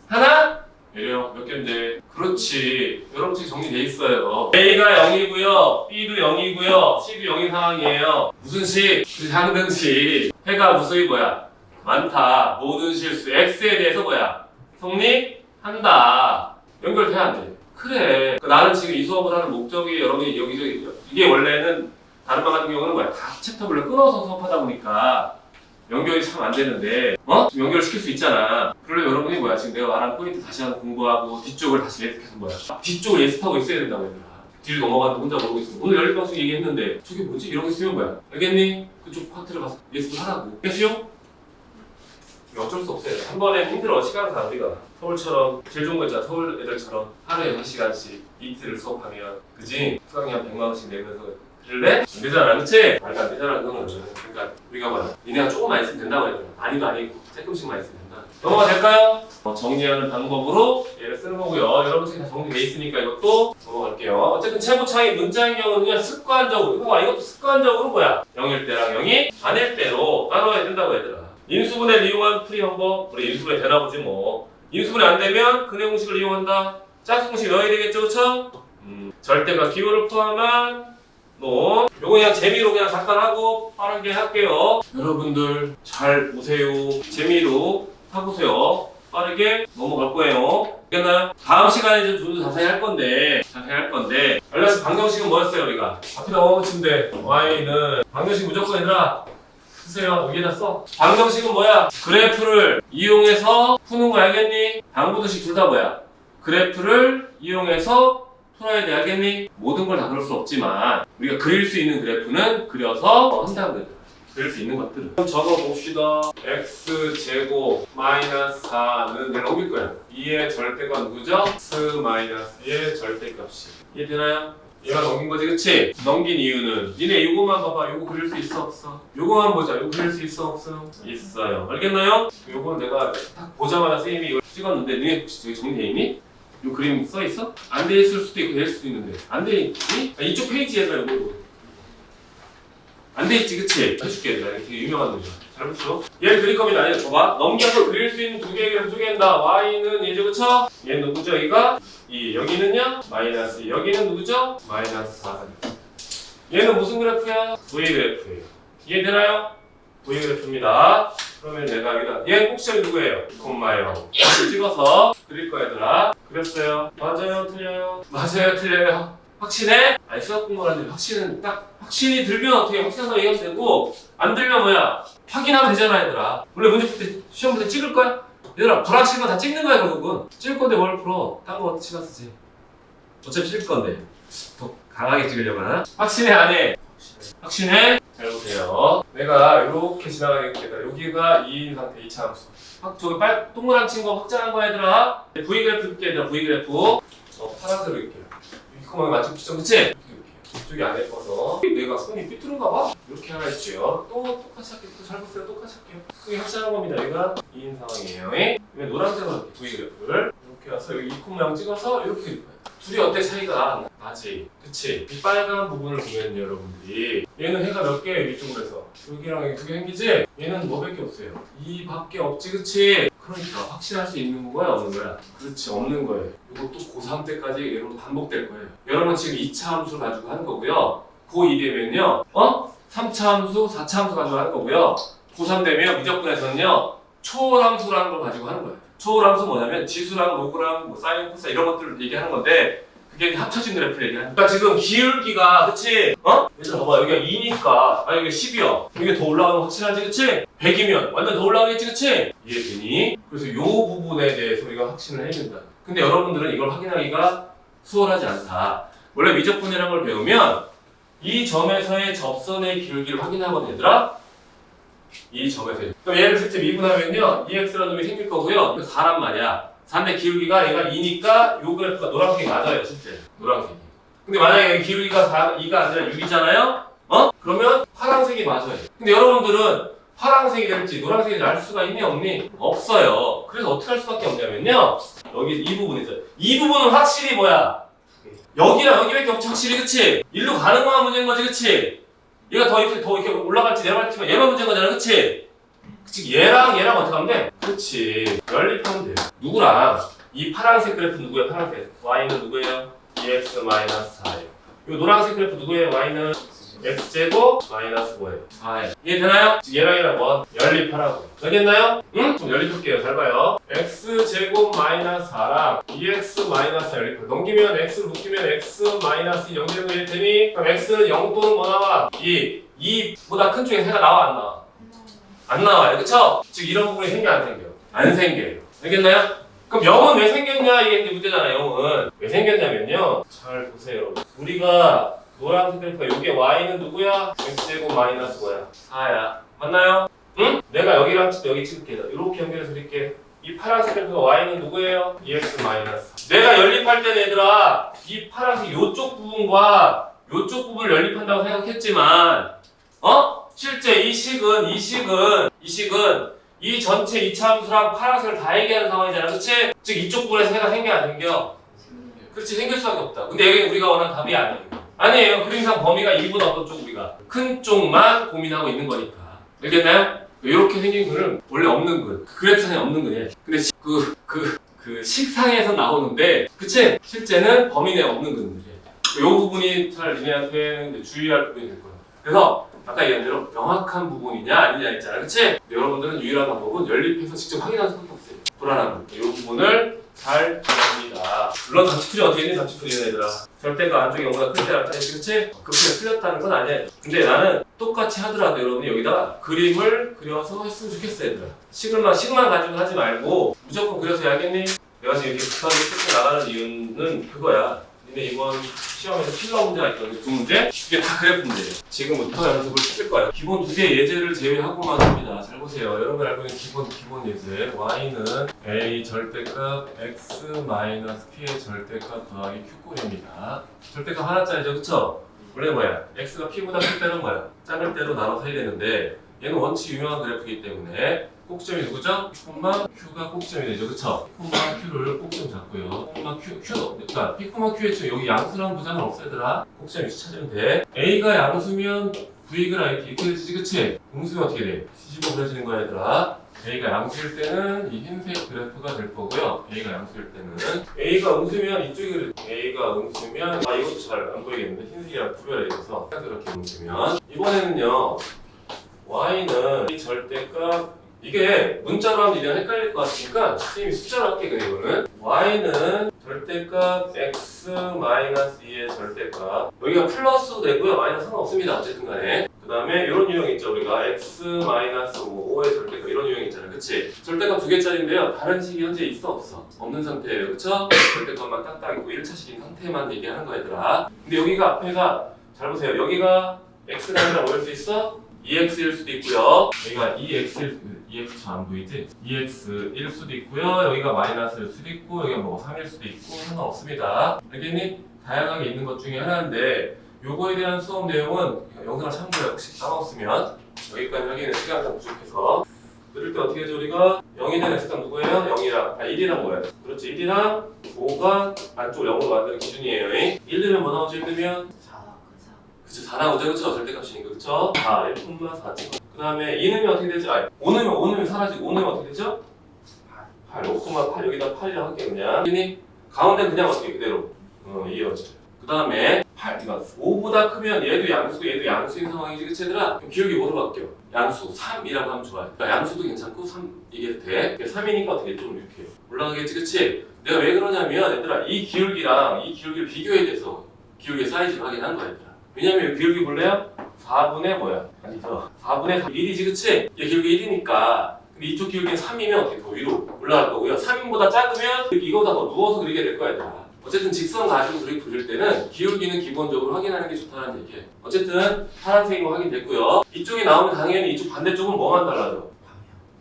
하나? 예려 몇 개인데? 그렇지. 여러분씩 정리돼 있어요. A가 0이고요, B도 0이고요, C도 0인 상황이에요. 무슨 식? 상등식. 해가 무수히 뭐야? 많다. 모든 실수. X에 대해서 뭐야? 성립한다. 연결돼야 안 돼. 그래. 나는 지금 이 수업을 하는 목적이 여러분이 여기저기 이게 원래는 다른 방 같은 경우는 뭐야? 각 챕터별로 끊어서 수업하다 보니까 연결이 참 안 되는데, 지금 연결을 시킬 수 있잖아. 그러면 여러분이 뭐야? 지금 내가 말한 포인트 다시 한번 공부하고 뒤쪽을 다시 예습해서 뭐야? 뒤쪽을 예습하고 있어야 된다고 얘들아. 뒤로 넘어가는데 혼자 모르고 있으면 오늘 연립방식 얘기했는데 저게 뭐지? 이런 거 있으면 뭐야? 알겠니? 그쪽 파트를 가서 예습을 하라고. 알겠어요? 어쩔 수 없어요. 한 번에 힘들어. 시간은 다 우리가 서울처럼 제일 좋은 거 있잖아. 서울 애들처럼 하루에 1시간씩 이틀을 수업하면 그지? 수강료 한 100만 원씩 내면서 그럴래? 안 되잖아, 그치? 말도 안 되잖아, 그거는. 그러니까 우리가 뭐야? 니네가 조금만 있으면 된다고 했잖아. 많이도 아니고 조금씩만 있으면 된다. 넘어가 될까요? 정리하는 방법으로 얘를 쓰는 거고요. 여러분들이 다 정리돼 있으니까 이것도 넘어갈게요. 어쨌든 최고차이 문자인 경우는 그냥 습관적으로 이것도 습관적으로 뭐야? 0일 때랑 0이 아닐 때로 따라야 된다고 얘들아. 인수분해를 이용한 풀이 방법. 우리 인수분해 되나 보지 뭐. 인수분해 안 되면 근해 공식을 이용한다. 짝수 공식 넣어야 되겠죠, 그쵸? 절대값 기호를 포함한 요거 그냥 재미로 그냥 잠깐 하고 빠르게 할게요. 여러분들 잘 보세요. 재미로 해보세요. 빠르게 넘어갈 거예요. 알겠나요? 다음 시간에 좀 더 자세히 할 건데 알려서 방정식은 뭐였어요 우리가? 앞에다 넣어붙이면 돼. y는 방정식 무조건 얘들아 쓰세요. 여기다 써. 방정식은 뭐야? 그래프를 이용해서 푸는 거 알겠니? 방부등식 둘 다 뭐야? 그래프를 이용해서 풀어야 돼. 알겠니? 모든 걸 다 그럴 수 없지만 우리가 그릴 수 있는 그래프는 그려서 한다는 거야. 그릴 수 있는 것들은 적어봅시다. x제곱 마이너스 4는 내가 옮길 거야. 2의 절대가 누구죠? x 마이너스 2의 절대값이. 이해되나요? 얘가 넘긴 거지, 그치? 넘긴 이유는 니네 요거만 봐봐. 요거 그릴 수 있어 없어? 요거만 보자. 요거 그릴 수 있어 없어? 있어요. 알겠나요? 요거 내가 딱 보자마자 선생님이 이걸 찍었는데 니네 혹시 저기 정리돼 있니? 요 그림 써 있어? 안 돼 있을 수도 있고 될 수도 있는데 안 돼 있니? 이쪽 페이지에서 요거 안 돼 있지, 그치? 해줄게. 얘들아. 되게 유명한 놈이야. 잘 보시죠. 얘를 그릴 겁니다. 얘를 줘봐. 넘겨서 그릴 수 있는 두 개의 그래프 쪼갠다. y는 얘죠, 그쵸? 얘는 누구죠? 여기가 2. 여기는요? 마이너스 2. 여기는 누구죠? 마이너스 4. 얘는 무슨 그래프야? V 그래프예요. 이해되나요? V 그래프입니다. 그러면 내가 여기다 얘 꼭지점이 누구예요? 콤마예요. 찍어서 그릴 거야, 얘들아. 그렸어요. 맞아요, 틀려요? 맞아요, 틀려요? 확신해? 아니 수학 공부하는데 확신이 들면 어떻게 확신해서 얘기하면 되고 안 들면 뭐야? 확인하면 되잖아 얘들아. 원래 문제 풀 때 시험 볼 때 찍을 거야? 얘들아 불확실한 거 다 찍는 거야 결국은. 찍을 건데 뭘 풀어? 딴 거 신경 쓰지. 어차피 찍을 건데 더 강하게 찍으려고 하나? 확신해 안 해? 확신해? 잘 보세요. 내가 이렇게 지나가겠다. 여기가 2인 상태 2차 함수. 저기 동그란 친구 확장한 거 얘들아. V 그래프 줄게 얘들아. V 그래프. 파란색으로 이렇게. 이 코망에 맞춰주죠, 그치? 이쪽이 안 예뻐서 내가 손이 삐뚤은가 봐? 이렇게 하나 있고요. 또 똑같이 할게요. 또 잘 보세요. 똑같이 할게요. 크게 확장한 겁니다. 여기가 2인 상황이에요. 왜 노란색으로 할게요. V 그래프를. 이렇게 와서 여기 이 콤랑 찍어서 이렇게 읽어요. 둘이 어때 차이가 나지? 그치? 이 빨간 부분을 보면 여러분들이 얘는 해가 몇 개예요? 이쪽으로 해서 여기랑 여기 두 개 생기지? 얘는 뭐밖에 없어요? 이 밖에 없지, 그치? 그러니까 확실할 수 있는 거야, 없는 거야? 그렇지, 없는 거예요. 이것도 고3 때까지 여러분 반복될 거예요. 여러분 지금 2차 함수를 가지고 하는 거고요. 고2 되면요 3차 함수, 4차 함수 가지고 하는 거고요. 고3 되면 미적분에서는요 초월함수라는 걸 가지고 하는 거예요. 초월함수 뭐냐면 지수랑 로그랑 뭐 사인, 코사인 이런 것들을 얘기하는 건데 그게 합쳐진 그래프를 얘기하는 거야. 그러니까 지금 기울기가 그치? 얘들아 봐봐 여기가 2니까 여기가 10이야. 여기 더 올라가는 거 확실하지 그치? 100이면 완전 더 올라가겠지 그치? 이해되니? 그래서 이 부분에 대해서 우리가 확신을 해야 된다. 근데 여러분들은 이걸 확인하기가 수월하지 않다. 원래 미적분이라는 걸 배우면 이 점에서의 접선의 기울기를 확인하거든 얘들아. 이 점에서 그럼 얘를 실제 미분하면요 2x라는 놈이 생길 거고요. 4란 말이야. 4인데 기울기가 얘가 2니까 요 그래프가 노란색이 맞아요 실제 노란색이. 근데 만약에 여기 기울기가 2가 아니라 6이잖아요? 그러면 파란색이 맞아요. 근데 여러분들은 파란색이 될지 노란색이 될지 알 수가 있니 없니? 없어요. 그래서 어떻게 할 수밖에 없냐면요 여기 이 부분 있어요. 이 부분은 확실히 뭐야? 여기랑 여기밖에 없지 확실히 그치? 일로 가는 것만 문제인 거지 그치? 얘가 더 이렇게 올라갈지 내려갈지만 얘만 문제인 거잖아 그치? 그치 얘랑 어떻게 하면 돼? 그치 연립하면 돼. 누구랑? 이 파란색 그래프 누구야 파란색? y는 누구예요? 2x-4예요. 이 노란색 그래프 누구예요? y는 x제곱 마이너스 5예요. 4예요. 이해되나요? 얘랑 뭐? 연립하라고. 알겠나요? 응? 좀 연립할게요. 잘 봐요. x제곱 마이너스 4랑 2x 마이너스 연립을 넘기면 x를 묶이면 x 마이너스 0되는 거 이해되니? 그럼 x는 0 또는 뭐 나와? 2보다 큰 쪽에 3가 나와 안 나와? 안 나와요. 그쵸? 즉 이런 부분이 생겨 안 생겨? 안 생겨요. 알겠나요? 그럼 0은 왜 생겼냐? 이게 이제 문제잖아요. 0은 왜 생겼냐면요. 잘 보세요. 우리가 노란색 그래프가 이게 y는 누구야? x제곱 마이너스 5야. 4야. 맞나요? 응? 내가 여기랑 여기 찍을게. 이렇게 연결해서 드릴게. 이 파란색 그래프가 y는 누구예요? 2x 마이너스. 내가 연립할 때는 얘들아 이 파란색 요쪽 부분과 요쪽 부분을 연립한다고 생각했지만 실제 이 식은 이 전체 2차 함수랑 파란색을 다 얘기하는 상황이잖아. 그치? 즉 이쪽 부분에서 해가 생겨 안 생겨? 그렇지 생길 수밖에 없다. 근데 여기 우리가 원하는 답이 아니에요. 그림상 범위가 1분 어떤 쪽 우리가 큰 쪽만 고민하고 있는 거니까. 알겠나요? 이렇게 생긴 글은 원래 없는 글. 그래프상에 없는 글이에요. 근데 그 식상에서 나오는데 그치? 실제는 범위 내에 없는 글들이에요. 이 부분이 잘 니네한테 주의할 부분이 될 거예요. 그래서 아까 얘기한 대로 명확한 부분이냐 아니냐 있잖아. 그치? 여러분들은 유일한 방법은 연립해서 직접 확인하는 수밖에 없어요. 불안한 거. 이 부분을 잘 정합니다. 물론 답지풀이 어떻게 했니? 답지풀이는 얘들아. 절대가 안쪽에 0보다 클 때랑 따지지 그치? 그렇게 틀렸다는 건 아니야. 근데 나는 똑같이 하더라도 여러분이 여기다가 그림을 그려서 했으면 좋겠어 얘들아. 식만 가지고 하지 말고 무조건 그려서 해야겠니? 내가 지금 이렇게 급하게 쭉 나가는 이유는 그거야. 근데 이번 시험에서 필러 문제가 있거든요. 두 문제? 이게 다 그래프 문제예요. 지금부터 연습을 시킬 거예요. 기본 두 개 예제를 제외하고만 합니다. 잘 보세요. 여러분 알고 있는 기본 예제. y는 a 절대값 x-p의 절대값 더하기 q꼴입니다. 절대값 하나짜리죠. 그쵸? 원래 뭐야? x가 p보다 클 때는 뭐야? 작을 때로 나눠서 해야 되는데 얘는 원체 유명한 그래프이기 때문에 꼭점이 누구죠? 콤마 Q가 꼭점이 되죠. 그쵸? 콤마 Q를 꼭점 잡고요. 콤마 Q, 그러니까 P, Q의 점 여기 양수라는 부장은 없애더라. 꼭점 위치 찾으면 돼. A가 양수면 V가 IT 이렇게 되지, 그치? 음수면 어떻게 돼? 뒤집어 그려지는 거야, 얘들아. A가 양수일 때는 이 흰색 그래프가 될 거고요. A가 양수일 때는 A가 음수면 이쪽이 그래. A가 음수면 이것도 잘 안 보이겠는데 흰색이랑 구별해 있어서 이렇게 음수면 이번에는요 Y는 이 절대값 이게 문자로 하면 이제 헷갈릴 것 같으니까 선생님이 숫자로 할게. 이거는 y는 절대값 x-2의 절대값 여기가 플러스 되고요. 마이너스 상관없습니다. 어쨌든 간에 그 다음에 이런 유형 있죠. 우리가 x-5의 절대값 이런 유형 있잖아요. 그치? 절대값 두 개짜리인데요. 다른 식이 현재 있어 없어? 없는 상태예요. 그쵸? 절대값만 딱딱 있고 1차식인 상태만 얘기하는 거 얘들아. 근데 여기가 앞에가 잘 보세요. 여기가 x가 아니라 뭐일 수 있어? 2x일 수도 있고요. 여기가 2x 잘 안 보이지? 2x일 수도 있고요. 여기가 마이너스일 수도 있고 여기가 뭐 3일 수도 있고 상관없습니다. 알겠니? 다양하게 있는 것 중에 하나인데 요거에 대한 수업 내용은 영상을 참고해. 혹시 까먹었으면 여기까지 하기에는 시간이 좀 부족해서 그럴 때 어떻게 하죠? 우리가 0이 되는 x가 누구예요? 1이랑 뭐야? 그렇지, 1이랑 5가 안쪽으로 0으로 만드는 기준이에요. 1 되면 뭐 나오죠? 1 되면 4. 그쵸, 4 나오죠, 그쵸? 절대값이니까, 그쵸? 4, 1,4. 그 다음에 2 넣으면 어떻게 되죠? 아니, 5 넣으면 사라지고, 5 넣으면 어떻게 되죠? 8, 5,8, 여기다 8이라고 할게요, 그냥. 그니 가운데 그냥 어떻게 그대로. 이어져요. 그 다음에 8, 그러니까 5보다 크면 얘도 양수인 상황이지, 그치, 얘들아? 그럼 기울기 뭐로 바뀌어? 양수, 3이라고 하면 좋아요. 그러니까 양수도 괜찮고, 3, 이게 돼. 3이니까 어떻게 좀 이렇게 올라가겠지, 그치? 내가 왜 그러냐면, 얘들아, 이 기울기랑 이 기울기를 비교해야 돼서 기울기의 사이즈를 확인한 거야, 얘들아. 왜냐면 기울기 볼래요? 4분의 뭐야? 아니죠. 4분의 1이지, 그치? 얘 기울기 1이니까. 근데 이쪽 기울기는 3이면 어떻게 더 위로 올라갈 거고요. 3보다 작으면 이거보다 더 누워서 그리게 될 거야, 얘들아. 어쨌든 직선 가지고 그리프 그릴 때는 기울기는 기본적으로 확인하는 게 좋다는 얘기예요. 어쨌든 파란색인 거 확인됐고요. 이쪽이 나오면 당연히 이쪽 반대쪽은 뭐만 달라져?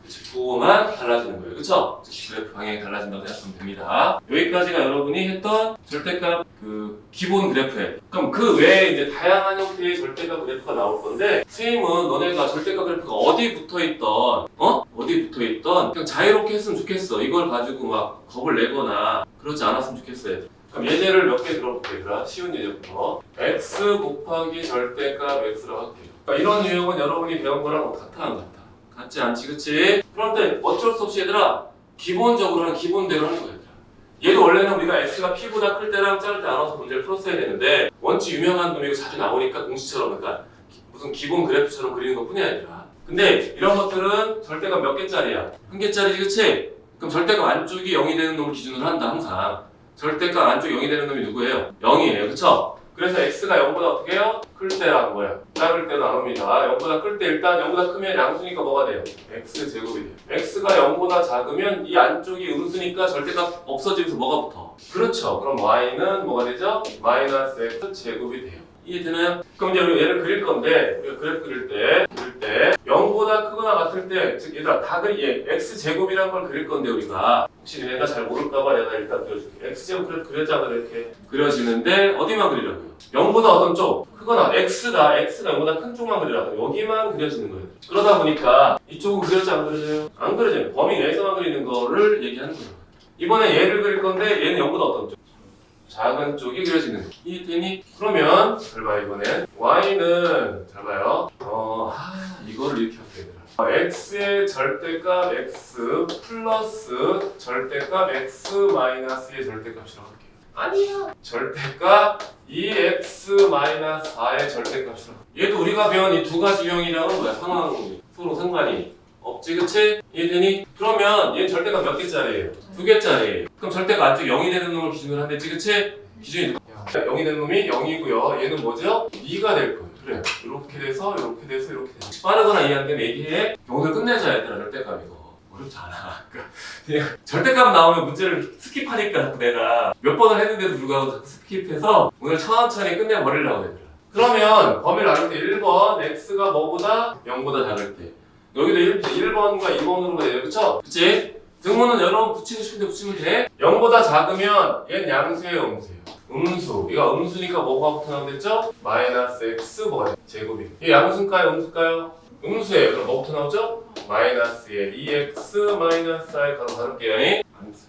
그치, 부호만 달라지는 거예요. 그쵸? 즉 그래프 방향이 달라진다고 생각하면 됩니다. 여기까지가 여러분이 했던 절대값 그 기본 그래프예요. 그럼 그 외에 이제 다양한 형태의 절대값 그래프가 나올 건데 선생님은 너네가 절대값 그래프가 어디 붙어있던 어디 붙어있던 그냥 자유롭게 했으면 좋겠어. 이걸 가지고 막 겁을 내거나 그러지 않았으면 좋겠어요. 그럼 예제를 몇 개 들어볼게요. 그럼 쉬운 예제부터 x 곱하기 절대값 x라고 할게요. 그러니까 이런 유형은 여러분이 배운 거랑 같아 안 같아? 같지 않지, 그치? 그런데 어쩔 수 없이 얘들아 기본적으로는 기본대로 하는 거야. 얘도 원래는 우리가 x가 p보다 클 때랑 작을 때 나눠서 문제를 풀었어야 되는데 원체 유명한 놈이고 자주 나오니까 공식처럼 그러니까 무슨 기본 그래프처럼 그리는 것 뿐이야, 얘들아. 근데 이런 것들은 절대값 몇 개짜리야? 한 개짜리지, 그치? 그럼 절대값 안쪽이 0이 되는 놈을 기준으로 한다, 항상. 절대값 안쪽이 0이 되는 놈이 누구예요? 0이에요, 그쵸? 그래서 x가 0보다 어떻게 해요? 클 때랑 뭐야? 작을 때 나눕니다. 0보다 클 때 일단 0보다 크면 양수니까 뭐가 돼요? x제곱이 돼요. x가 0보다 작으면 이 안쪽이 음수니까 절대값 없어지면서 뭐가 붙어? 그렇죠. 그럼 y는 뭐가 되죠? 마이너스 x제곱이 돼요. 이해되나요? 그럼 이제 우리가 얘를 그릴 건데 우리가 그래프 그릴 때 0보다 크거나 같을 때 즉 얘들아 다 x제곱이라는 걸 그릴 건데 우리가 혹시 얘가 잘 모를까봐 내가 일단 그려줄게. x제곱 그래프 그렸잖아. 이렇게 그려지는데 어디만 그리라고요? 0보다 어떤 쪽? 크거나 x가 0보다 큰 쪽만 그리라고. 여기만 그려지는 거예요. 그러다 보니까 이쪽은 그려지 안 그려져요? 안 그려져요. 범위 내에서만 그리는 거를 얘기하는 거예요. 이번에 얘를 그릴 건데 얘는 0보다 어떤 쪽? 작은 쪽이 그려지는 거. 이해되니? 그러면 잘 봐요. 이번엔 y는 잘 봐요. 이거를 이렇게 할게요. x의 절대값 x 플러스 절대값 x 마이너스의 절대값이라고 할게요. 아니야. 절대값 2x 마이너스 4의 절대값이라고. 얘도 우리가 배운 이 두 가지 유형이랑은 뭐야? 상황이 서로 상관이 없지, 그치? 이해되니? 그러면 얘는 절대값 몇 개짜리예요? 2개짜리. 그럼 절대값 안쪽 0이 되는 놈을 기준으로 한댔지, 그치? 기준이 0이 되는 놈이 0이고요. 얘는 뭐죠? 2가 될 거예요. 그래. 이렇게 돼서 이렇게 돼서 이렇게 돼서. 빠르거나 이해 안 되면 얘기해. 경우를 끝내자, 얘들아. 절대값 이거. 어렵지 않아. 그러니까 절대값 나오면 문제를 스킵하니까 내가 몇 번을 했는데도 불구하고 자꾸 스킵해서 오늘 천천히 끝내버리려고 얘들아. 그러면 범위를 나눌 때 1번 x가 뭐보다 0보다 작을 때 여기도 1번과 2번으로 돼요. 그쵸? 그치? 등문은 여러분 붙이고 싶은데 붙이면 돼. 0보다 작으면 얘는 양수예요, 음수예요? 음수. 이거 음수니까 뭐가 붙어 나오겠죠? 마이너스 x 뭐가 제곱이. 이게 양수일까요, 음수일까요? 음수예요. 그럼 뭐부터 나오죠? 마이너스에 2x 마이너스 i 가로 가를게요. 암수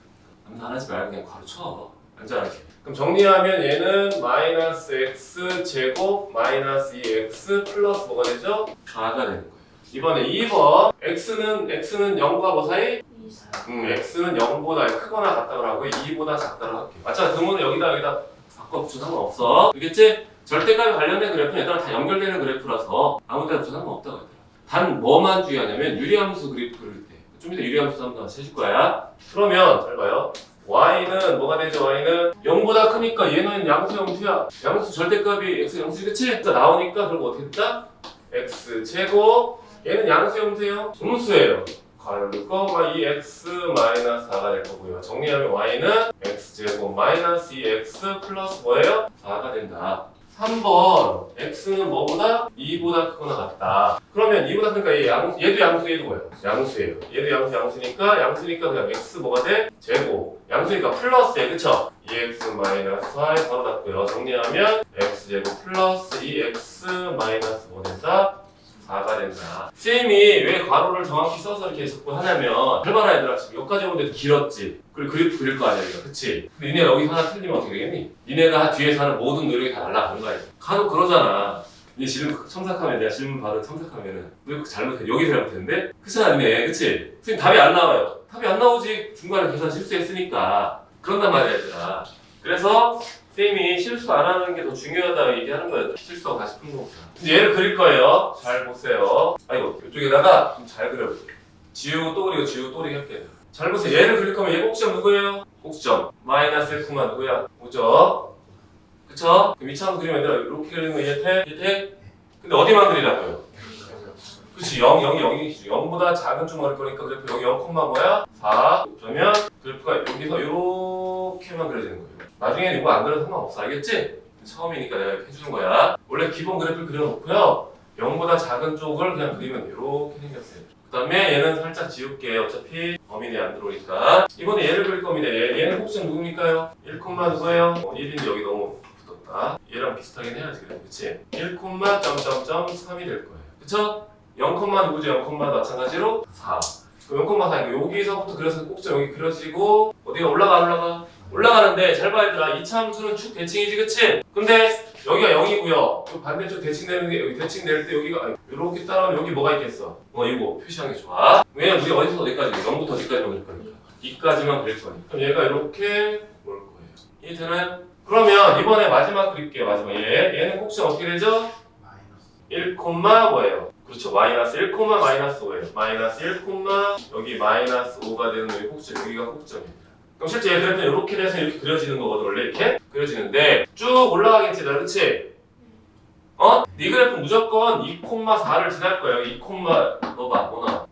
안 하지 말고 그냥 가로쳐. 앉아. 그럼 정리하면 얘는 마이너스 x 제곱 마이너스 2x 플러스 뭐가 되죠? 4가 되는 거예요. 이번에 2번 x는 0과 뭐 사이? x는 0보다 크거나 같다고 하고 2보다 작다고 할게요. 맞잖아. 등문은 여기다 바꿔 붙여 상관없어. 알겠지? 절대값에 관련된 그래프는 얘들아 다 연결되는 그래프라서 아무 데나 붙여 상관없다고 하더라. 단 뭐만 주의하냐면 유리함수 그래프 그릴 때 좀 이따 유리함수 한번 다시 해줄 거야. 그러면 잘 봐요. y는 뭐가 되죠? y는 0보다 크니까 얘는 양수 형수야. 양수 절대값이 x 양수, 그치? 나오니까 그럼 어떻게 됐다? x 제곱 얘는 양수 형수예요. 음수예요. 가로를 거가 2x 마이너스 4가 될 거고요. 정리하면 y는 x 제곱 마이너스 2x 플러스 뭐예요? 4가 된다. 3번 x는 뭐보다? 2보다 크거나 같다. 그러면 2보다 크니까 얘도 양수, 얘도 뭐야? 양수예요. 얘도 양수니까 그냥 x 뭐가 돼? 제곱. 양수니까 플러스에 그쵸? 2x 마이너스 y 바로 닫고요. 정리하면 x제곱 플러스 2x 마이너스 5 된다. 4가 된다. 쌤이 왜 괄호를 정확히 써서 이렇게 자꾸 하냐면 얼마나 얘들아 지금 여기까지 오는데도 길었지. 그리고 그래프 그릴 거 아니야 이거 그치? 근데 니네가 여기서 하나 틀리면 어떻게 되겠니? 니네가 뒤에서 하는 모든 노력이 다 날아가는 거야. 간혹 그러잖아. 니 질문 첨삭하면 내가 질문 받은 첨삭하면은 너 잘못해 여기서 잘못했는데? 그렇잖아 니네 그치? 선생님 답이 안 나와요. 답이 안 나오지 중간에 계산 실수했으니까 그런단 말이야 얘들아. 그래서 쌤이 실수 안 하는 게 더 중요하다고 얘기하는 거예요. 실수하고 다시 푸는 거구나. 이제 얘를 그릴 거예요. 잘 보세요. 아이고 이쪽에다가 좀 잘 그려보세요. 지우고 또 그리고 지우고 또 그리고 할게요. 잘 보세요. 얘를 그릴 거면 얘 꼭지점 누구예요? 꼭지점 마이너스 1, 누구야? 5죠? 그쵸? 그럼 이차원 그리면 얘들아 이렇게 그리는 거 이해돼? 근데 어디만 그리라고요? 그치 0보다 작은 쪽만 그릴 거니까 그래프 여기 0, 뭐야? 4 그러면 그래프가 여기서 이렇게만 그려지는 거예요. 나중에는 이거 안 그려도 상관없어 알겠지? 처음이니까 내가 이렇게 해주는 거야. 원래 기본 그래프를 그려놓고요 0보다 작은 쪽을 그냥 그리면 이렇게 생겼어요. 그 다음에 얘는 살짝 지울게. 어차피 범위 내에 안 들어오니까. 이번에 얘를 그릴 겁니다. 얘는 혹시 누굽니까요? 1, 누구예요? 1인데 여기 너무 붙었다. 얘랑 비슷하긴 해야지 그래. 그치? 1, 점점점3이 될 거예요. 그쵸? 0, 누구죠? 0, 마찬가지로 4. 그럼 0,4니까 여기서부터 그래서 꼭지점 여기 그려지고 어디가 올라가? 올라가는데 잘 봐야 되라. 이차 함수는 축 대칭이지 그치? 근데 여기가 0이고요. 반대쪽 대칭 내는 게 여기 대칭 낼 때 여기가 이렇게 따라하면 여기 뭐가 있겠어? 이거 표시하는 게 좋아. 왜냐면 우리가 어디서 어디까지 0부터 어디까지만 그릴 거니까 2까지만 그릴 거니까. 그럼 얘가 이렇게 올 거예요. 이해되나요? 그러면 이번에 마지막 그릴게요. 마지막 얘는 꼭지점 어떻게 되죠? 1, 뭐예요? 그렇죠. 마이너스 1, 마이너스 5예요. 마이너스 1, 여기 마이너스 5가 되는 여기 꼭지점, 여기가 꼭지점입니다. 그럼 실제 얘 그래프는 이렇게 돼서 이렇게 그려지는 거거든. 원래 이렇게 그려지는데 쭉 올라가겠지, 나 그렇지? 이 그래프는 무조건 2,4를 지날 거예요. 2, 넣어봐, 뭐 나와?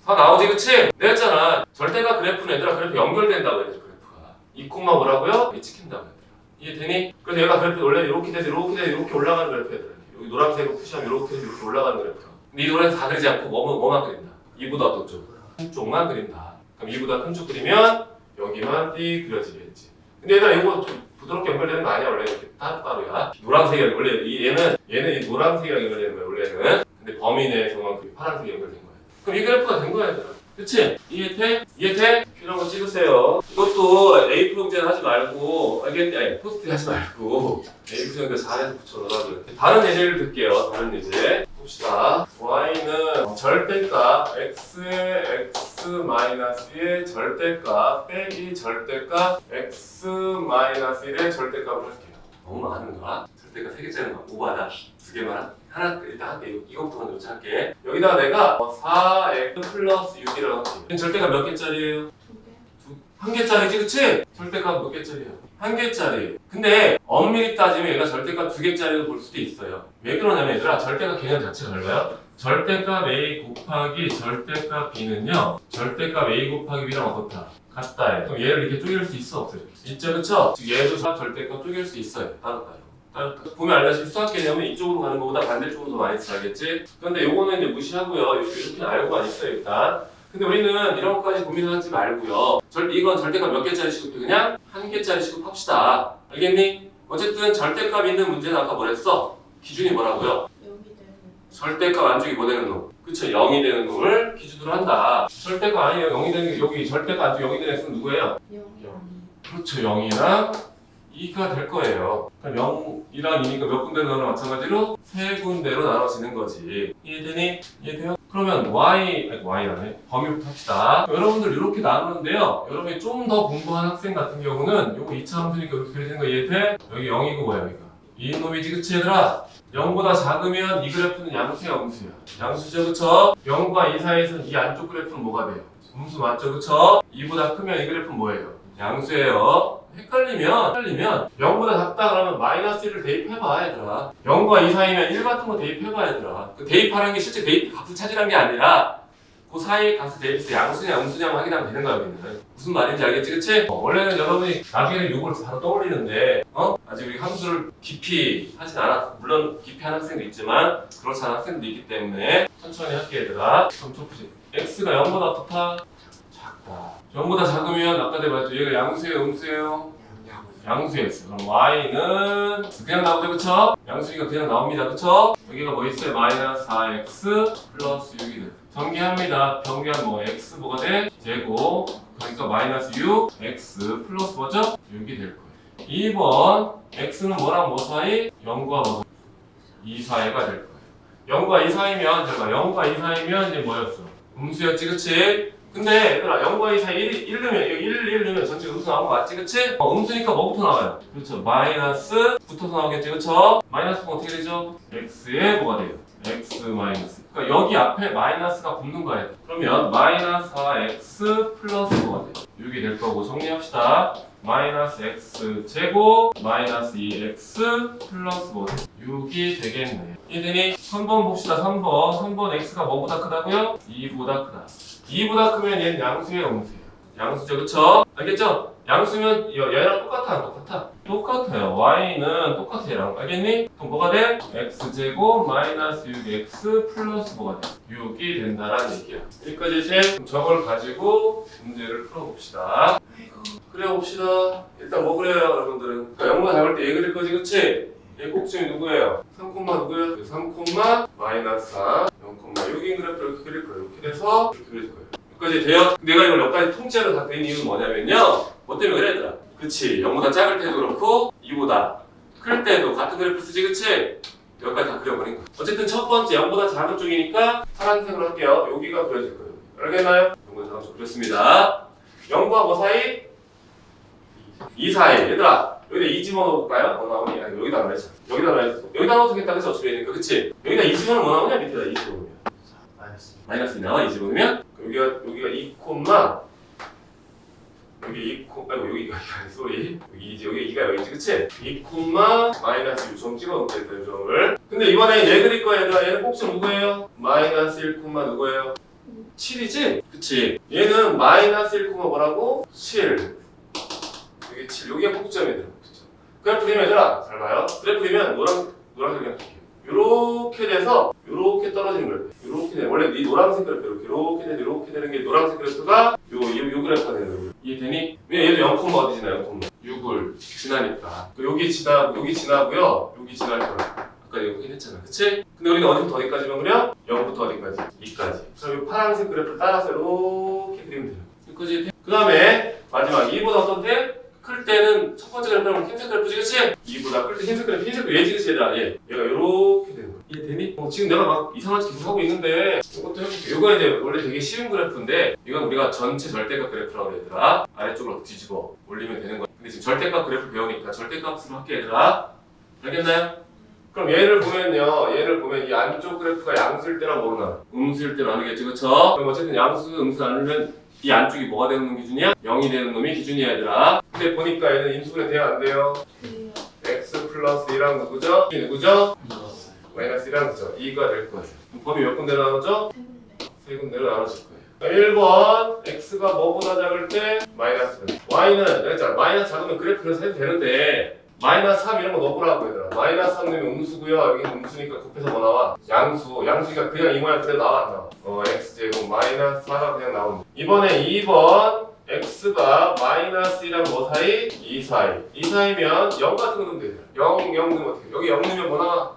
4 나오지, 그치? 내가 했잖아. 절대가 그래프는 얘들아 그래프 연결된다고 해야 돼, 그래프가. 2, 뭐라고요? 이게 찍힌다고 해야 돼. 이해되니? 그래서 얘가 그래프 원래 이렇게 돼서 이렇게 올라가는 그래프 얘들아. 여기 노란색으로 표시하면 이렇게 해서 이렇게 올라가는 그래프야. 근데 이 노래는 다 그리지 않고 뭐만 그린다? 이보다 어떤 쪽? 큰 쪽만 그린다. 그럼 이보다 큰 쪽 그리면 여기만 띠 그려지겠지. 근데 얘들아 이거 좀 부드럽게 연결되는 거 아니야? 원래 이렇게 따로따로야. 노란색이 원래 얘는 이 노란색이랑 연결되는 거야 원래는. 근데 범위 내에서만 그 파란색이 연결된 거야. 그럼 이 그래프가 된 거야 얘들아. 그치? 이해돼? 필요한 거 찍으세요. 이것도 A4 용지는 하지 말고 알겠니? 아니 포스트 하지 말고 A4 용지 4에서 붙여놓으라고요. 다른 예제를 들게요. 다른 예제 봅시다. y는 절대값 x의 x-1의 절대값 빼기 절대값 x-1의 절대값을 할게요. 너무 많은가? 절대값 3개짜리는 오바다. 2개만 하나 일단 할게. 이거부터 먼저 할게. 여기다가 내가 4x 플러스 6이라고 할게. 절대값 몇 개짜리예요? 2개. 1개짜리지 그치? 절대값 몇 개짜리예요? 1개짜리. 근데 엄밀히 따지면 얘가 절대값 2개짜리로 볼 수도 있어요. 왜 그러냐면 얘들아 절대값 개념 자체가 달라요. 절대값 a 곱하기 절대값 b는요 절대값 a 곱하기 b랑 어떻다? 같다예요. 그럼 얘를 이렇게 쪼갤 수 있어 없어요? 있죠 그쵸? 얘도 절대값 쪼갤 수 있어요. 따로. 보면 알다시피 수학 개념은 이쪽으로 가는 것보다 반대쪽으로 더 많이 쓰겠지? 그런데 요거는 이제 무시하고요. 이렇게는 알고만 있어요 일단. 근데 우리는 이런 것까지 고민하지 말고요. 이건 절대값 몇 개짜리 취급해? 그냥 1개짜리 취급합시다. 알겠니? 어쨌든 절대값 있는 문제는 아까 뭐랬어? 기준이 뭐라고요? 0이 되는 절대값 안쪽이 뭐 되는 놈? 그쵸? 0이 되는 놈을 기준으로 한다. 절대값 아니에요. 0이 되는 게 여기 절대값 안쪽 0이 되는 x는 누구예요? 0이 그렇죠. 0이랑 2가 될 거예요. 그럼 0이랑 2니까 몇 군데 나눠 마찬가지로 세 군데로 나눠지는 거지. 이해되니? 이해돼요? 그러면 y라네. 범위부터 합시다. 여러분들 이렇게 나누는데요. 여러분이 좀 더 공부한 학생 같은 경우는 요거 2차 함수니까 이렇게 그려지는 거 이해돼? 여기 0이고 뭐야 여기가? 이 놈이지 그치 얘들아? 0보다 작으면 이 그래프는 양수야 음수야? 양수죠 그쵸? 0과 2 사이에서 이 안쪽 그래프는 뭐가 돼요? 음수 맞죠 그쵸? 2보다 크면 이 그래프는 뭐예요? 양수예요. 헷갈리면 0보다 작다 그러면 마이너스 1을 대입해봐 얘들아. 0과 2 사이면 1 같은 거 대입해봐 얘들아. 그 대입하는 게 실제 대입 값을 찾으라는 게 아니라 그 사이에 가서 데이비스 양수냐 음수냐 확인하면 되는 거야 여기는. 무슨 말인지 알겠지 그치? 원래는 여러분이 나중에는 요걸 바로 떠올리는데 아직 우리 함수를 깊이 하진 않았어. 물론 깊이 하는 학생도 있지만 그렇지 않은 학생도 있기 때문에 천천히 할게 얘들아. 그럼 좁지. x가 0보다 좋다? 작다. 0보다 작으면 아까 내가 말했죠. 얘가 양수예요 음수예요? 양수였어요. 그럼 y는 그냥 나오죠 그쵸? 양수니까 그냥 나옵니다 그쵸? 여기가 뭐 있어요? 마이너스 4x 플러스 6이 돼. 전개합니다. 변기한 뭐 x 뭐가 돼? 제곱. 그러니까 마이너스 6x 플러스 뭐죠? 6이 될 거예요. 2번 x는 뭐랑 뭐 사이? 0과 뭐 2 사이가 될 거예요. 0과 2 사이면 잠깐 0과 2 사이면 이제 뭐였어? 음수였지 그치? 근데 얘들아 0과 2 사이 1 넣으면 여기 1 넣으면 전체 음수 나온 거 맞지 그치? 음수니까 뭐부터 나와요? 그렇죠. 마이너스 붙어서 나오겠지 그쵸? 마이너스가 어떻게 되죠? x에 뭐가 돼요? x 마이너스. 그러니까 여기 앞에 마이너스가 붙는 거예요. 그러면 마이너스 4x 플러스 뭐가 돼요? 6이 될 거고 정리합시다. 마이너스 x 제곱 마이너스 2x 플러스 뭐 6이 되겠네요. 이들이 3번 봅시다. 3번 x가 뭐보다 크다고요? 2보다 크다. 2보다 크면 얘는 양수예요 음수예요? 양수죠 그쵸? 알겠죠? 양수면 얘랑 똑같아 안 똑같아? 똑같아요. y는 똑같아 얘랑. 알겠니? 그럼 뭐가 돼? x제곱 마이너스 6x 플러스 뭐가 돼? 6이 된다라는 얘기야. 여기까지 이제 저걸 가지고 문제를 풀어봅시다. 그려봅시다. 일단 뭐 그래요 여러분들은? 그러니까 0과 작을 때 얘 그릴 거지 그치? 얘 꼭지이 누구예요? 3, 누구예요? 3, 마이너스 4 0,6인 그래프를 이렇게 그릴 거예요. 이렇게 돼서 이렇게 그릴 거예요. 여기까지 돼요? 내가 이걸 몇 가지 통째로 다 그린 이유는 뭐냐면요. 뭐 때문에 그래 얘들아? 그치? 0보다 작을 때도 그렇고 2보다 클 때도 같은 그래프 쓰지 그치? 여기까지 다 그려버린 거야. 어쨌든 첫 번째 0보다 작은 쪽이니까 파란색으로 할게요. 여기가 그려질 거예요. 알겠나요? 0보다 작은 쪽 그렸습니다. 0과 뭐 사이? 2 사이. 얘들아 여기다 2 집어넣어볼까요? 뭐 나오니? 아니 여기다 넣어야지. 여기다 넣어도 되겠다 그치? 어차피 되니까 그치? 여기다 2 집어넣으면 뭐 나오냐? 밑에다 2 집어넣으면 마이너스 2 나와 2 집어넣으면 여기가 2 여기 2 아이고 여기가 쏘리 여기 2가 여기지 그치? 2 마이너스 6점 찍어놓을게요 이 점을. 근데 이번에 얘 그릴 거야 얘들아. 얘는 꼭지 누구예요? 마이너스 1 누구예요? 7이지? 그치? 얘는 마이너스 1 뭐라고? 7 여기 7 여기가 꼭지점이더라. 그래프 그리면 얘들아 잘 봐요. 그래프 그리면 노란색 그냥 볼게요. 요렇게 돼서 요렇게 떨어지는 거예요. 요렇게 돼. 원래 이 노란색 그래프 이렇게 되는 게 노란색 그래프가 요 그래프가 되는 거예요. 이해되니? 왜냐면 얘도 0, 어디 지나요? 6을 지나니까. 여기 지나고요. 여기 지날 거예요. 아까 이거 확인했잖아. 그치? 근데 우리는 어디부터 어디까지만 그려? 0부터 어디까지? 2까지. 그럼 이 파란색 그래프를 따라서 이렇게 그리면 돼요. 여기까지. 그 다음에 마지막 2보다 어떤데? 클 때는 첫 번째 그래프는 흰색 그래프지 그치? 2보다 클 때 흰색 그래프 얘지 그치 얘들아 얘가 이렇게 되는 거야. 이해되니? 지금 내가 막 이상한 짓 계속 하고 있는데 이것도 해볼게. 이거 이제 원래 되게 쉬운 그래프인데 이건 우리가 전체 절대값 그래프라고 그래 얘들아. 아래쪽으로 뒤집어 올리면 되는 거야. 근데 지금 절대값 그래프 배우니까 절대값으로 할게 얘들아. 알겠나요? 그럼 얘를 보면 이 안쪽 그래프가 양수일 때랑 뭐로 나눠? 음수일 때로 나누겠지 그쵸? 그럼 어쨌든 양수 음수 나누면 이 안쪽이 뭐가 되는 놈 기준이야? 0이 되는 놈이 기준이야 얘들아. 근데 보니까 얘는 인수분해 돼요 안 돼요? x 플러스 2랑 누구죠? 이 누구죠? 마이너스 1랑 그죠? 2가 될 거예요. 그럼 범위 몇 군데 나누죠? 세 군데로 나눠질 거예요. 1번 x가 뭐보다 작을 때 마이너스 y는 그랬잖아. 마이너스 작으면 그래프를 해도 되는데 마이너스 3 이런 거 넣어보라고 얘들아. 마이너스 3 넣으면 음수고요. 여기는 음수니까 곱해서 뭐 나와? 양수니까 그냥 이 모양 그대로 나와 안 나와? x제곱 마이너스 4가 그냥 나온다. 이번에 2번 x가 마이너스 1이랑 뭐 사이? 2 사이. 2 사이면 0 같은 거 넣으면 되잖아. 0 넣으면 어떻게? 여기 0 넣으면 뭐 나와?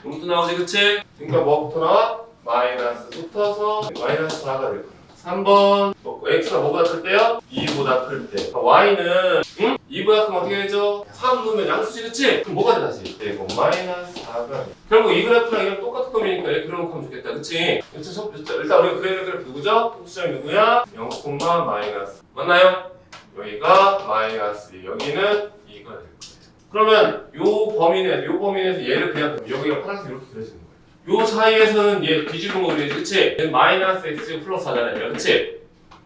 음수 나오지 그치? 그러니까 뭐부터 나와? 마이너스 붙어서 마이너스 4가 될 거야. 3번 x가 뭐보다 클 때요? 2보다 클 때. y는 2보다 크면 어떻게 되죠? 3 넣으면 양수지 그치? 그럼 뭐가 돼 다시? 이거 마이너스 4가 결국 이 그래프랑 이랑 똑같은 놈이니까 얘 그려놓고 하면 좋겠다 그치? 일단 우리가 그려야 될 그래프 누구죠? 꼭지점이 누구야? 0, 마이너스 맞나요? 여기가 마이너스 2 여기는 2가 될 거예요. 그러면 요 범위 내에서 얘를 그냥 여기가 파란색 이렇게 그려지는 거예요. 요 사이에서는 얘 뒤집은 거 그려야지 그치? 얘는 마이너스 x 플러스 4잖아요 그치?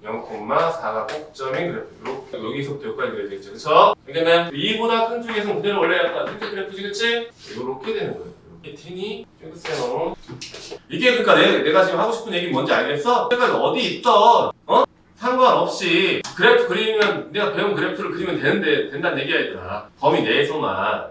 0,4가 꼭점인 그래프 이렇게 여기서부터 여기까지 그려야겠죠 그쵸? 알겠나요? 2보다 큰 쪽에서는 그대로 원래 약간 흰색 그래프지 그치? 요렇게 되는 거예요. 테니 핑크세노 이게 그러니까 내가 지금 하고 싶은 얘기 뭔지 알겠어? 그러니까 어디 있던 상관없이 그래프 그리면 내가 배운 그래프를 그리면 된다는 얘기야 얘들아. 범위 내에서만.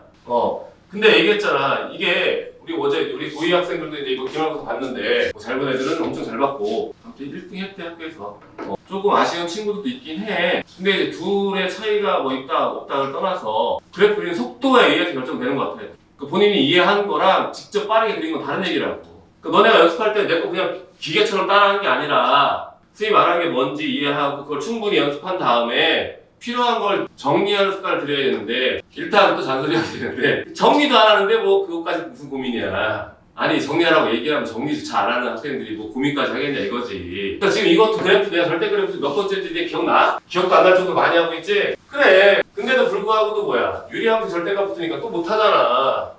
근데 얘기했잖아. 이게 우리 고이 학생들도 이제 이거 기말고사 봤는데 잘 본 애들은 엄청 잘 봤고 아무튼 1등 했대 학교에서. 조금 아쉬운 친구들도 있긴 해. 근데 이제 둘의 차이가 뭐 있다 없다를 떠나서 그래프 그리는 속도에 의해서 결정되는 것 같아. 그 본인이 이해한 거랑 직접 빠르게 그린 건 다른 얘기라고. 그 너네가 연습할 때 내 거 그냥 기계처럼 따라하는 게 아니라 선생님이 말하는 게 뭔지 이해하고 그걸 충분히 연습한 다음에 필요한 걸 정리하는 습관을 들여야 되는데 일단 또 잔소리가 되는데 정리도 안 하는데 뭐 그것까지 무슨 고민이야. 아니 정리하라고 얘기하면 정리조차 안 하는 학생들이 뭐 고민까지 하겠냐 이거지. 그러니까 지금 이것도 그래프 내가 절대 그래프 몇 번째인지 내 기억나? 기억도 안 날 정도로 많이 하고 있지? 그래. 근데도 불구하고도 뭐야 유리함수 절대값 붙으니까 또 못하잖아.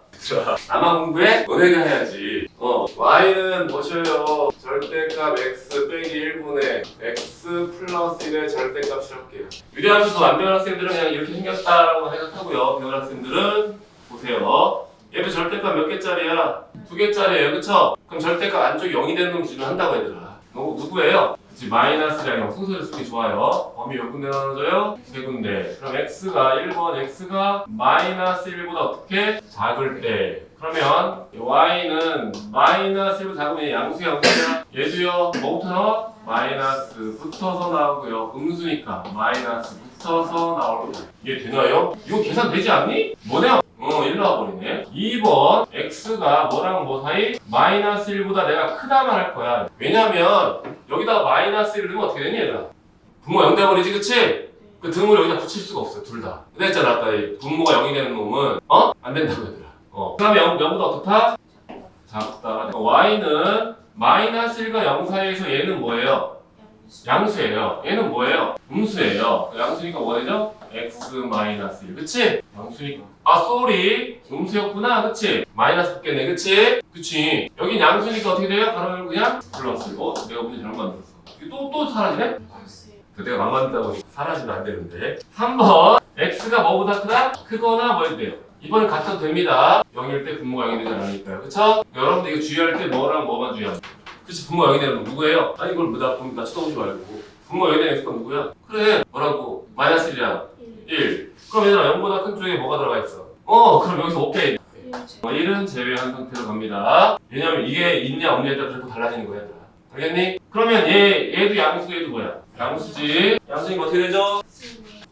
나만 공부해? 너네가 해야지. y는 뭐셔요? 절대값 x 빼기 1분의 x 플러스 1의 절대값을 할게요. 유리함수 안 배운 학생들은 그냥 이렇게 생겼다고 생각하고요. 배운 학생들은 보세요. 얘도 절대값 몇 개짜리야? 2개짜리예요, 그쵸? 그럼 절대값 안쪽이 0이 되는 놈 기준으로 한다고 얘들아. 누구예요? 그치, 마이너스랑 0 순서를 쓰기 좋아요. 범위 몇 군데 나눠져요? 3군데. 그럼 x가 1번 x가 마이너스 1보다 어떻게? 작을 때. 그러면 y는 마이너스 1보다 작으면 양수야, 음수야? 얘도요, 뭐부터 나와? 마이너스 붙어서 나오고요. 음수니까 마이너스 붙어서 나올 거고. 이게 되나요? 이거 계산 되지 않니? 뭐냐? 1 나와버리네. 2번 x가 뭐랑 뭐 사이? 마이너스 1보다 내가 크다만 할 거야. 왜냐면 여기다가 마이너스 1을 넣으면 어떻게 되니 얘들아? 분모가 0 돼버리지 그치? 그 등을 여기다 붙일 수가 없어요 둘 다. 그랬잖아 아까 분모가 0이 되는 놈은 안 된다고 얘들아. 그다음에 0보다 어떻다? 작다. y는 마이너스 1과 0 사이에서 얘는 뭐예요? 양수예요. 얘는 뭐예요? 음수예요. 양수니까 뭐 되죠? x 마이너스 1 그치? 양수니까 쏘리 음수였구나 그치? 마이너스 붙겠네 그치? 그치 여긴 양수니까 어떻게 돼요? 그러면 그냥 플러스. 내가 문제 잘못 만들었어. 또 사라지네? 내가 막 만들다 보니까 사라지면 안 되는데. 3번 x가 뭐보다 크다? 크거나 뭐 해도 돼요. 이번엔 같아도 됩니다. 0일 때 분모가 0이 되지 않으니까요 그쵸? 여러분들 이거 주의할 때 뭐랑 뭐만 주의하면 그치? 분모 0이 되는 건 누구예요? 아니 이걸 나 쳐다보지 말고 분모 0이 되는 x가 누구야? 그래 뭐라고? 마이너스 1이야 1. 그럼 얘들아 0보다 큰 쪽에 뭐가 들어가 있어? 그럼 여기서 오케이. 1은 제외한 상태로 갑니다. 왜냐면 이게 있냐 없냐에 따라 그래프 달라지는 거야 얘들아. 알겠니? 그러면 얘도 양수 얘도 뭐야? 양수지. 양수니까 어떻게 되죠?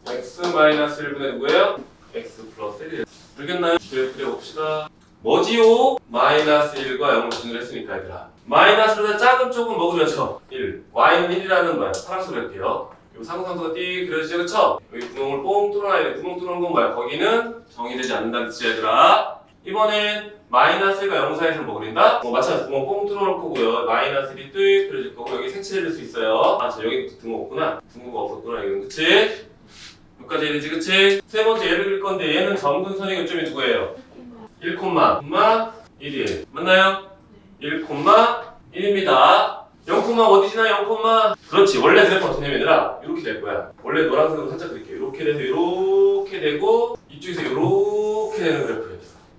x 마이너스 1분의 누구예요? x 플러스 1이에요. 알겠나요? 그래 봅시다. 뭐지요? 마이너스 1과 0을 기준으로 했으니까 얘들아. 마이너스보다 작은 쪽은 뭐 그려져? 1. y는 1이라는 거야. 파란색으로 할게요. 요 상상도가 띠 그려지죠 그쵸? 여기 구멍을 뽕 뚫어놔야 돼. 구멍 뚫는 건 뭐야? 거기는 정의되지 않는다는 뜻이야 얘들아. 이번엔 마이너스 1과 0 사이에서 뭐 그린다? 마찬가지로 구멍 뽕 뚫어놓을 거고요. 마이너스 1이 뚜 그려질 거고 여기 색칠해줄 수 있어요. 여기 등호 없구나. 등호가 없었구나 이거는 그치? 여기까지 해야 되지 그치? 세 번째 얘를 그릴 건데 얘는 점근선의 교점이 누구예요? 1,1이에요. 맞나요? 1,1입니다. 0, 어디 지나 0, 그렇지. 원래 그래프 어떻게 되면 얘들아 이렇게 될 거야. 원래 노란색으로 살짝 그릴게요. 이렇게 돼서 이렇게 되고 이쪽에서 이렇게 되는 그래프예요.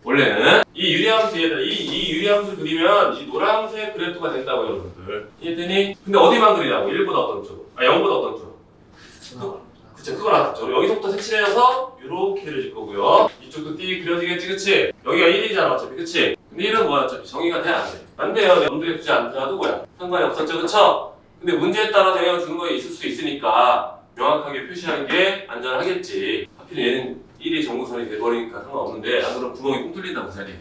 원래는 이 유리함수 얘들아 이 유리함수 그리면 이 노란색 그래프가 된다고 여러분들. 이해되니? 근데 어디만 그리냐고? 1보다 어떤 쪽? 0보다 어떤 쪽? 그쵸 그거 나왔죠. 여기서부터 색칠해서 이렇게 그려질 거고요. 이쪽도 띠 그려지겠지 그치? 여기가 1이잖아 어차피 그치? 근데 1은 뭐야 어차피 정의가 돼 안 돼? 안 돼요. 염두에 두지 않더라도 뭐야? 상관이 없었죠 그쵸? 근데 문제에 따라서 영향을 주는 거 있을 수 있으니까 명확하게 표시하는 게 안전하겠지. 하필 얘는 1이 정구선이 돼버리니까 상관없는데 안 그러면 구멍이 꽁 뚫린다고 자리에.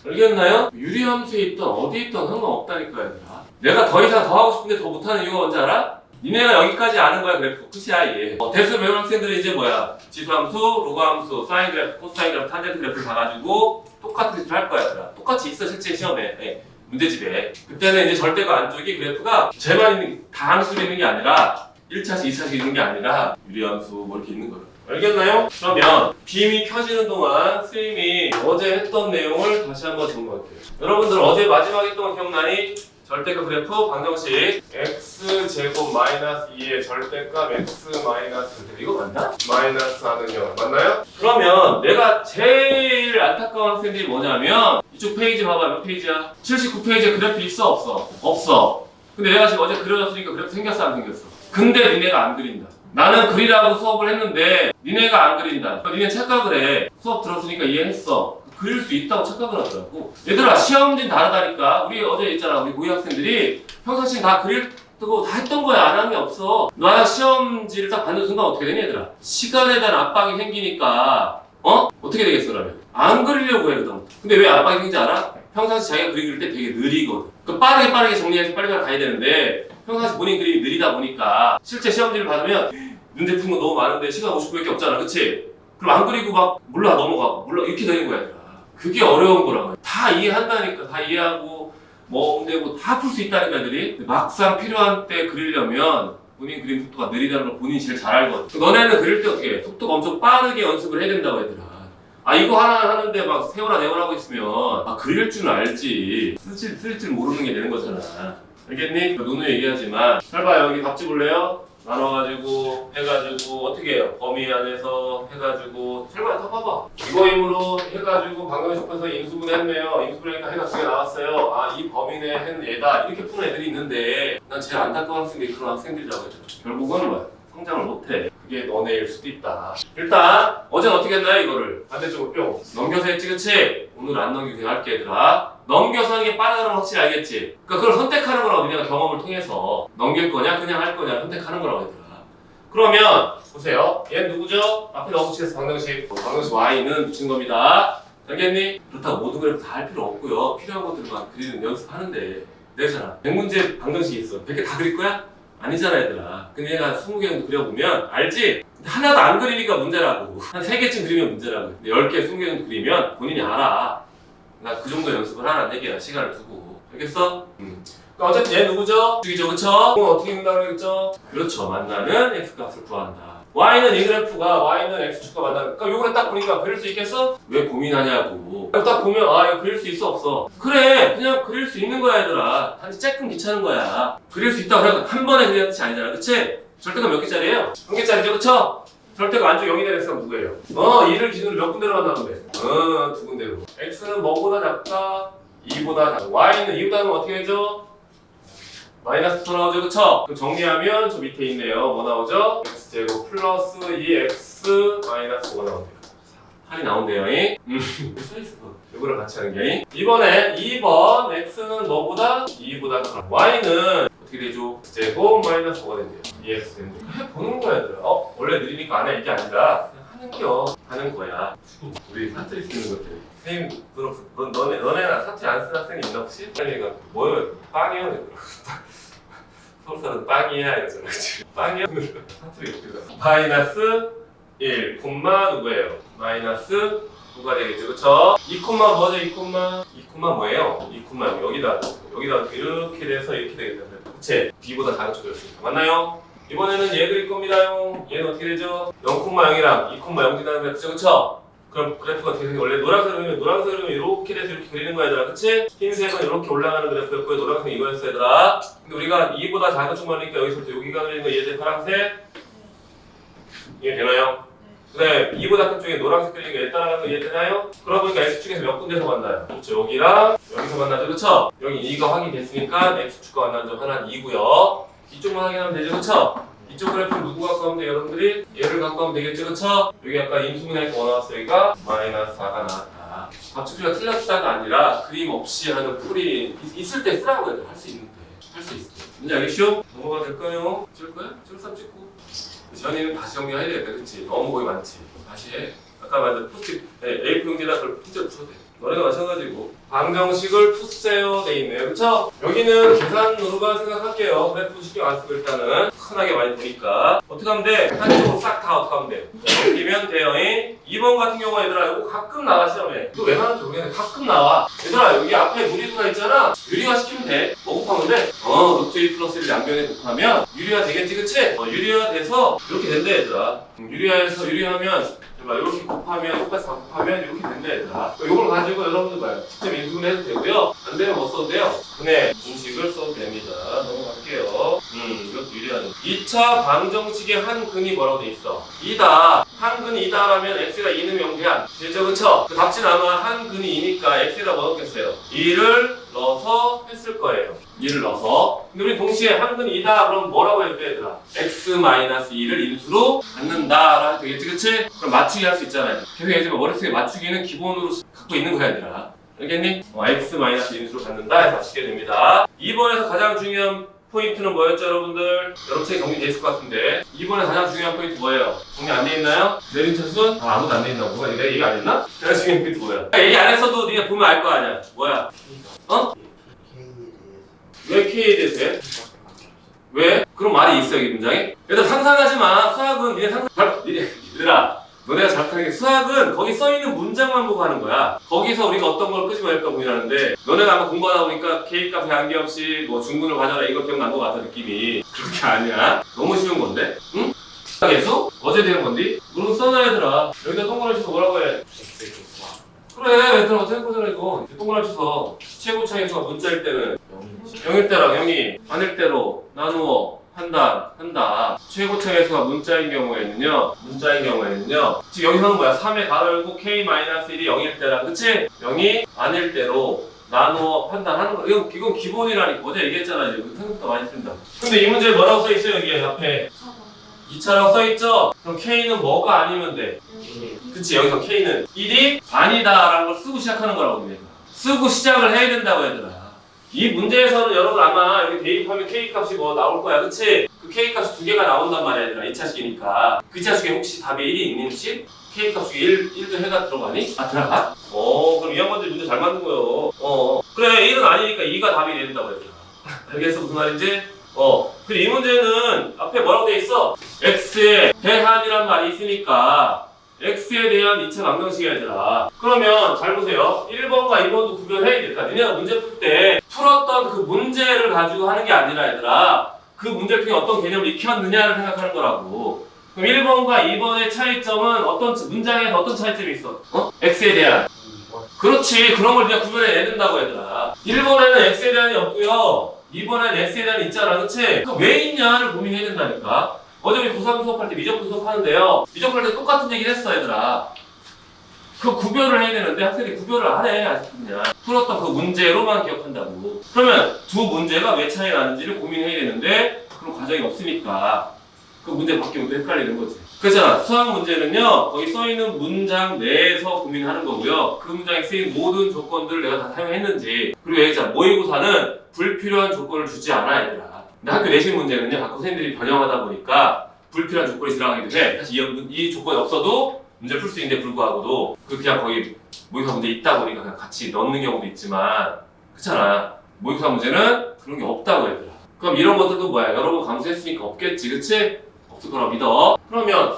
알겠나요? 유리함수에 있던 어디에 있던 상관없다니까 얘들아. 내가 더 이상 더 하고 싶은데 더 못하는 이유가 뭔지 알아? 니네가 여기까지 아는 거야 그래프 끝이야 이게. 대수 배운 학생들은 이제 뭐야? 지수함수, 로그함수, 사인 그래프, 코사인 그래프, 탄젠트 그래프를 봐가지고 똑같은 짓을 할 거야 얘들아. 똑같이 있어 실제 시험에. 문제집에. 그때는 이제 절대값 안쪽이 그래프가 쟤만 있는 다항수로 있는 게 아니라 1차식, 2차식 있는 게 아니라 유리함수 뭐 이렇게 있는 거예요. 알겠나요? 그러면 빔이 켜지는 동안 선생님이 어제 했던 내용을 다시 한번 정리할게요. 여러분들 어제 마지막 했던 거 기억나니? 절대값 그래프 방정식 x제곱 마이너스 2의 절대값 x 마이너스 이거 맞나? 마이너스 하는 0 맞나요? 그러면 내가 제일 안타까운 학생들이 뭐냐면 이쪽 이쪽 페이지 봐봐. 몇 페이지야? 79페이지에 그래프 있어 없어? 없어. 근데 내가 지금 어제 그려줬으니까 그래프 생겼어 안 생겼어? 근데 니네가 안 그린다. 나는 그리라고 수업을 했는데 니네가 안 그린다. 니네 착각을 해. 수업 들었으니까 이해했어. 그릴 수 있다고 착각을 하더라고. 얘들아 시험지는 다르다니까. 우리 어제 있잖아. 우리 고위 학생들이 평상시에 다 그릴 뜨고 다 했던 거야. 안 하는 게 없어. 너랑 시험지를 딱 받는 순간 어떻게 되니 얘들아? 시간에 대한 압박이 생기니까 어떻게 되겠어 그러면? 안 그리려고 해 그다음. 근데 왜 압박이 생기지 알아? 평상시 자기가 그릴 때 되게 느리거든. 그 빠르게 정리해서 빨리 가야 되는데 평상시 본인 그림이 느리다 보니까 실제 시험지를 받으면 문제 푼 거 너무 많은데 시간 50분밖에 없잖아. 그치? 그럼 안 그리고 막 몰라 넘어가고 몰라 이렇게 되는 거야 얘들아. 그게 어려운 거라고. 다 이해한다니까. 다 이해하고 뭐 근데 뭐 다 풀 수 있다니까 애들이. 막상 필요한 때 그리려면 본인 그림 속도가 느리다는 걸 본인이 제일 잘 알거든. 너네는 그릴 때 어떻게 해? 속도가 엄청 빠르게 연습을 해야 된다고 얘들아. 아 이거 하나 하는데 막 세워라 내워라 하고 있으면 그릴 줄 알지 쓸 줄 모르는 게 되는 거잖아. 알겠니? 누누이 얘기하지만 잘 봐요. 여기 밥 집을래요? 나눠가지고 해가지고 어떻게 해요? 범위 안에서 해가지고 잘 봐요. 다 봐봐. 이거 힘으로 해가지고 방정식에서 인수분해했네요. 인수분해니까 해가 2개 나왔어요. 아 이 범위 내에 한 얘다 이렇게 푸는 애들이 있는데 난 제일 안타까운 학생들이 그런 학생들이라고 했죠. 결국은 뭐야? 성장을 못해. 그게 너네일 수도 있다. 일단 어제는 어떻게 했나요? 이거를 반대쪽으로 뿅 넘겨서 했지 그치? 오늘 안 넘기고 그냥 할게 얘들아. 넘겨서 하는 게 빠르다는 건 확실히 알겠지? 그러니까 그걸 선택하는 거라고 니네가 경험을 통해서 넘길 거냐 그냥 할 거냐 선택하는 거라고 얘들아. 그러면 보세요. 얘는 누구죠? 앞에 넣어붙이겠어 방정식. 방정식 y는 붙인 겁니다. 알겠니? 그렇다고 모든 그래프 다 할 필요 없고요. 필요한 것들만 그리는 연습하는데 내잖아. 100문제 방정식이 있어. 100개 다 그릴 거야? 아니잖아 얘들아. 근데 얘가 20개 정도 그려보면 알지? 근데 하나도 안 그리니까 문제라고. 한 3개쯤 그리면 문제라고. 근데 10개, 20개 정도 그리면 본인이 알아. 나 그 정도 연습을 하라는 얘기야. 시간을 두고. 알겠어? 그러니까 어쨌든 얘 누구죠? 죽이죠 그쵸? 그럼 어떻게 읽는다고 그랬죠? 그렇죠. 만나는 x값을 구한다. y는 이 그래프가 y는 x축과 만나는 그러니까 요거를 딱 보니까 그릴 수 있겠어? 왜 고민하냐고. 딱 보면 이거 그릴 수 있어 없어? 그래 그냥 그릴 수 있는 거야 얘들아. 단지 조금 귀찮은 거야. 그릴 수 있다고 해서 한 번에 그리는 뜻이 아니잖아. 그치? 절대가 몇 개짜리예요? 1개짜리죠 그쵸? 절대가 안쪽 0이 되는 x가 누구예요? 2를 기준으로 몇 군데로 만나는데? 2군데로. x는 뭐보다 작다? 2보다 작다. y는 2보다 작으면 어떻게 되죠? 마이너스 2 나오죠 그쵸? 그럼 정리하면 저 밑에 있네요. 뭐 나오죠? x제곱 플러스 2x 마이너스 5가 나온대요. 8이 나온대요. 써있어. 이거를 같이 하는 게. 이번에 2번 x는 뭐보다? 2보다 작다. y는 어떻게 되죠? x제곱 마이너스 5가 된대요. 2x 된대요. 해보는 거야 얘들아. 원래 느리니까 안 해 이게 아니라 그냥 하는 거야. 우리 사투리 쓰는 것들. 선생님 너네나 사투리 안 쓰는 학생이 있나 혹시? 아니가 뭐예요? 빵이요? 서울 사람 빵이야 이러잖아. 빵이야? 사투리 어떻게 마이너스 1 콤마 누구예요? 마이너스 9가 되겠죠 그쵸? 2 콤마 뭐죠? 2 콤마 뭐예요? 2 콤마 여기다 이렇게 돼서 이렇게 되겠다. 그치? b보다 작은 쪽이었으니까 맞나요? 이번에는 얘 그릴 겁니다요. 얘는 어떻게 되죠? 0,0이랑 2,0 지나는 그래프죠 그쵸? 그럼 그래프가 어떻게 되는지 원래 노란색으로 이렇게 돼서 이렇게 그리는 거야 얘들아. 그치? 흰색은 이렇게 올라가는 그래프였고요. 노란색은 이거였어 얘들아. 근데 우리가 2보다 작은 쪽만이니까 여기서부터 여기가 그리는 거 이해돼? 파란색? 이해되나요? 네, 2보다 큰 쪽에 노란색 그리는 거 얘 따라가는 거 이해되나요? 그러고 보니까 X축에서 몇 군데서 만나요? 그렇죠. 여기랑 여기서 만나죠 그쵸? 여기 2가 확인됐으니까 X축과 만나는 점 하나는 2고요. 이쪽만 확인하면 되죠 그쵸? 이쪽 그래프는 누구 갖고 하면 돼요 여러분들이? 얘를 갖고 하면 되겠죠 그쵸? 여기 아까 인수분해할 거 나왔어 여기가 마이너스 4가 나왔다. 합축비가 틀렸다가 아니라 그림 없이 하는 풀이 있을 때 쓰라고 해도 할 수 있는데 할 수 있어. 문제 알겠죠? 넘어가 될까요? 찍을 거야? 찍을 사람 찍고 지현이는 다시 정리해야 되겠다 그치? 너무 거기 많지. 다시 해. 아까 말한 포스트 A4 용지에다 그걸 푼대로 풀어도 돼. 너네가 마찬가지고 방정식을 푸세요 돼 있네요 그쵸? 여기는 계산으로만 생각할게요. 그래프 신경 안 쓰고 일단은 흔하게 많이 보니까 어떻게 하면 돼? 한쪽으로 싹 다 어떻게 하면 돼? 넘기면 돼요. 2번 같은 경우 얘들아 이거 가끔 나와 시험에. 이거 왜 나오는지 모르겠는데 가끔 나와. 얘들아 여기 앞에 무리수가 있잖아. 유리화 시키면 돼. 뭐 곱하면 돼? 루트 2 플러스 1 양변에 곱하면 유리화 되겠지 그치? 유리화 돼서 이렇게 된대 얘들아. 유리하면 이렇게 곱하면 똑같이 다 곱하면 이렇게 된다 얘들아. 이걸 가지고 여러분들 봐요. 직접 인수분해 해도 되고요. 안 되면 뭐 써도 돼요? 분해 공식을 써도 됩니다. 넘어갈게요. 이것도 유리하네. 2차 방정식의 한 근이 뭐라고 돼 있어? 2다. 한 근이 2다라면 x가 2는 0 돼야 되죠, 그쵸? 그 답지는 아마 한 근이 2니까 x에다 뭐 넣겠어요? 2를 넣어서 했을 거예요. 2를 넣어서. 근데 우리 동시에 한 근이 2다 그럼 뭐라고 해야 돼, 얘들아? x-2를 인수로 갖는다라 되겠지, 그치? 그럼 맞추기 할 수 있잖아요. 계속 얘기하지만 머릿속에 맞추기는 기본으로 갖고 있는 거야, 얘들아. 알겠니? x-인수로 갖는다 해서 맞추게 됩니다. 2번에서 가장 중요한 포인트는 뭐였죠, 여러분들? 여러분 책 정리돼 있을 것 같은데 2번에 가장 중요한 포인트 뭐예요? 정리 안 돼 있나요? 내림차순? 아무도 안 돼 있나? 누가 내가 얘기 안 했나? 가장 중요한 포인트 뭐야? 얘기 안 했어도 니가 보면 알 거 아니야. 뭐야? 어? K에 대해서 왜 K에 대해서 해? 왜? 그런 말이 있어, 이 문장에? 얘들아 상상하지 마. 수학은 니네 얘들아 너네가 잘못하는 게 수학은 거기 써있는 문장만 보고 하는 거야. 거기서 우리가 어떤 걸 끄집어낼까 고민하는데 너네가 아마 공부하다 보니까 K값에 관계없이 뭐 중근을 가져라 이거 기억난 것 같아 느낌이. 그렇게 아니야. 너무 쉬운 건데? 응? 계속? 어제 되는 건데? 그런 거 써놔 얘들아. 여기다 동그라미 쳐서 뭐라고 해? 그래 얘들아 어떻게 해보자 이거. 동그라미 쳐서 최고차의 수가 문자일 때는 0일 때랑 0이 아닐 때로 나누어 한다. 최고차의 수가 문자인 경우에는요. 지금 여기서는 뭐야? 3에 가열고 k-1이 0일 때랑 그치? 0이 아닐 때로 나누어 판단하는 거. 이건 기본이라니까. 어제 얘기했잖아. 이거 생각보다 많이 쓴다. 근데 이 문제에 뭐라고 써있어요? 여기 앞에 2차라고 써있죠? 그럼 k는 뭐가 아니면 돼? 그치? 여기서 k는 1이 아니다라는 걸 쓰고 시작하는 거라고. 쓰고 시작을 해야 된다고 얘들아. 이 문제에서는 여러분 아마 여기 대입하면 K값이 뭐 나올 거야, 그치? 그 K값이 두 개가 나온단 말이야, 얘들아. 2차식이니까. 그 2차식에 혹시 답에 1이 있니, 혹시? K값 중에 1도 해가 들어가니? 아, 들어가? 그럼 2학번들 문제 잘 만든 거요. 그래, 1은 아니니까 2가 답이 된다고, 얘들아. 알겠어, 무슨 말인지? 그리고 이 문제는 앞에 뭐라고 돼 있어? X에 대한이란 말이 있으니까 X에 대한 2차 방정식이야 얘들아. 그러면 잘 보세요. 1번과 2번도 구별해야 돼. 그러니까 니네가 문제 풀 때 풀었던 그 문제를 가지고 하는 게 아니라 얘들아 그 문제를 통해 어떤 개념을 익혔느냐를 생각하는 거라고. 그럼 1번과 2번의 차이점은 어떤 문장에서 어떤 차이점이 있어? X에 대한. 그렇지. 그런 걸 그냥 구별해야 된다고 얘들아. 1번에는 X에 대한이 없고요. 2번에는 X에 대한이 있잖아. 그치? 그럼 왜 있냐를 고민해야 된다니까. 어제 우리 고3 수업할 때 미적분 수업하는데요. 미적분 할 때 똑같은 얘기를 했어 얘들아. 그 구별을 해야 되는데 학생들이 구별을 안 해 아직도 그냥. 풀었던 그 문제로만 기억한다고. 그러면 두 문제가 왜 차이 나는지를 고민해야 되는데 그런 과정이 없으니까 그 문제 바뀌면 또 헷갈리는 거지. 그렇잖아. 수학 문제는요. 거기 써있는 문장 내에서 고민하는 거고요. 그 문장에 쓰인 모든 조건들을 내가 다 사용했는지. 그리고 얘기자 모의고사는 불필요한 조건을 주지 않아 얘들아. 근데 학교 내신 문제는요, 자꾸 선생님들이 변형하다 보니까 불필요한 조건이 들어가기도 해. 사실 이 조건이 없어도 문제를 풀 수 있는데 불구하고도 그냥 거기 모의고사 문제 있다 보니까 그냥 같이 넣는 경우도 있지만 그렇잖아. 모의고사 문제는 그런 게 없다고 얘들아. 그럼 이런 것들도 뭐야? 여러 번 감수했으니까 없겠지, 그치? 없을 거라 믿어. 그러면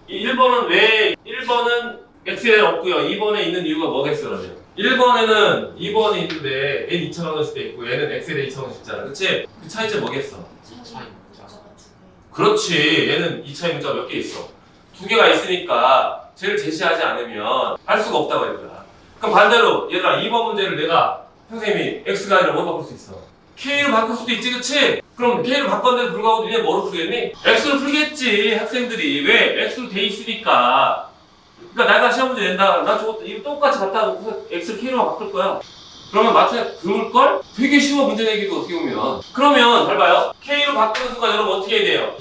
이 1번은 왜 1번은 X에 없고요. 2번에 있는 이유가 뭐겠어 그러면? 1번에는 2번이 있는데 n 2차 방정식도 있고 얘는 x에 대해 2차 방정식 있잖아. 그치? 그 차이점 뭐겠어? 그렇지. 얘는 2차의 문자가 몇 개 있어? 두 개가 있으니까 쟤를 제시하지 않으면 할 수가 없다고 얘들아. 그럼 반대로 얘들아 2번 문제를 내가 선생님이 x가 아니라 뭐 바꿀 수 있어? k로 바꿀 수도 있지, 그치? 그럼 k로 바꿨는데도 불구하고 니네 뭐로 풀겠니? x로 풀겠지 학생들이. 왜? x로 돼 있으니까. 그러니까 내가 시험 문제 낸다. 나 저것도 이거 똑같이 갖다 놓고 x를 k로 바꿀 거야. 그러면 맞춰야 드물걸? 되게 쉬워 문제 내기도 어떻게 보면. 그러면 잘 봐요. k로 바꾸는 순간 여러분 어떻게 해야 돼요?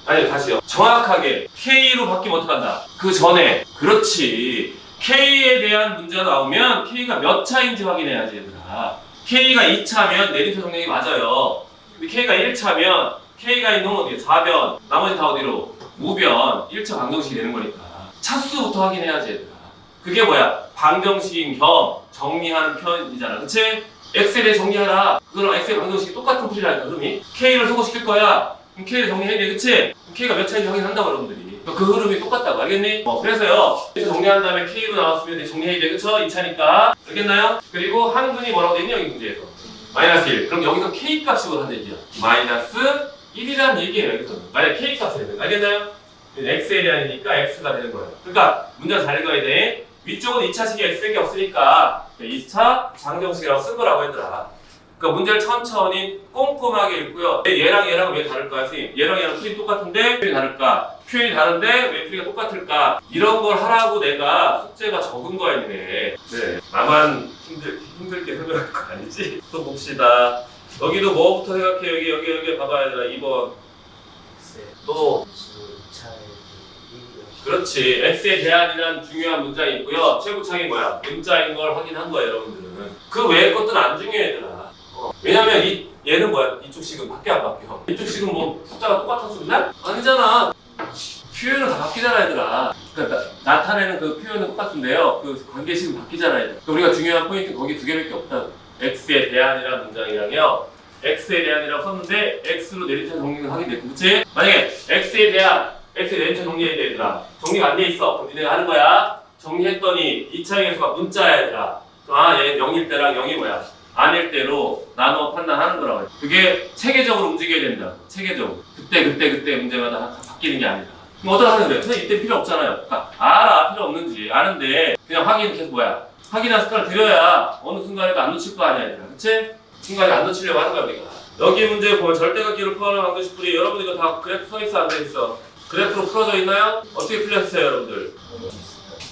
아니 다시요. 정확하게 k로 바뀌면 어떡한다? 그 전에. 그렇지. k에 대한 문제가 나오면 k가 몇 차인지 확인해야지 얘들아. k가 2차면 내림차 정량이 맞아요. 근데 k가 1차면 k가 있는 건 어디에? 4변. 나머지 다 어디로? 우변. 1차 방정식이 되는 거니까. 차수부터 확인해야지 얘들아. 그게 뭐야? 방정식인 겸 정리하는 편이잖아. 그치? x에 대해 정리하라. 그거랑 x의 방정식이 똑같은 풀이라니까. 그럼이 k를 소거시킬 거야. 그럼 k를 정리해야 돼. 그치? k가 몇 차인지 확인한다고 여러분들이. 그 흐름이 똑같다고. 알겠니? 그래서요. 정리한 다음에 k로 나왔으면 정리해야 돼. 그쵸? 2차니까. 알겠나요? 그리고 한근이 뭐라고 돼 있니? 여기 문제에서. 마이너스 1. 그럼 여기서 k 값이고 하는 얘기야. 마이너스 1이라는 얘기예요. 여기서는. 만약 k 값을 해야 돼. 알겠나요? x에 대한이니까 x가 되는 거예요. 그러니까 문제를 잘 읽어야 돼. 위쪽은 2차식이 x밖에 없으니까 2차 방정식이라고 쓴 거라고 얘들아. 그러니까 문제를 천천히 꼼꼼하게 읽고요. 얘랑 얘랑 왜 다를까? 선생님, 얘랑 얘랑 풀이 똑같은데 표현이 다를까? 표현이 다른데 왜 풀이가 똑같을까? 이런 걸 하라고 내가 숙제가 적은 거야, 니네. 네. 나만 힘들게 설명할 거 아니지? 또 봅시다. 여기도 뭐부터 생각해? 여기 봐봐야 되나? 2번. 또. 그렇지. X에 대한이란 중요한 문장이 있고요. 최고창이 뭐야? 문자인 걸 확인한 거야, 여러분들은. 그 외의 것들은 안 중요해, 얘들아. 왜냐면 얘는 뭐야? 이쪽 식은 바뀌어 안 바뀌어? 이쪽 식은 뭐 숫자가 똑같았어 맨날? 아니잖아. 표현은 다 바뀌잖아, 얘들아. 그러니까 나타내는 그 표현은 똑같은데요. 그 관계식은 바뀌잖아, 얘들아. 그러니까 우리가 중요한 포인트는 거기 두 개밖에 없다고. X에 대한이란 문장이랑요. X에 대한이라고 썼는데 X로 내리차 정리가 확인됐고, 그치? 만약에 X에 대한 X에 내리차 정리해야 돼, 얘들아. 정리가 안 돼 있어. 그럼 니네가 하는 거야. 정리했더니 2차의 개수가 문자야, 얘들아. 얘 0일 때랑 0이 뭐야? 아닐 때로 나눠 판단하는 거라고. 그게 체계적으로 움직여야 된다. 체계적으로. 그때 문제마다 바뀌는 게 아니다. 그럼 어떻게 하는 거예요? 선생님 이때 필요 없잖아요. 그러니까 알아, 필요 없는지. 아는데 그냥 확인 계속 뭐야? 확인한 습관을 들여야 어느 순간에도 안 놓칠 거 아니야, 얘들아. 그치? 순간에 안 놓치려고 하는 거야, 우리가. 여기 문제 보면 절대각기를 풀어내는 방정식풀이. 여러분 이거 다 그래프 써있어, 안 돼있어? 그래프로 풀어져 있나요? 어떻게 풀렸어요, 여러분들?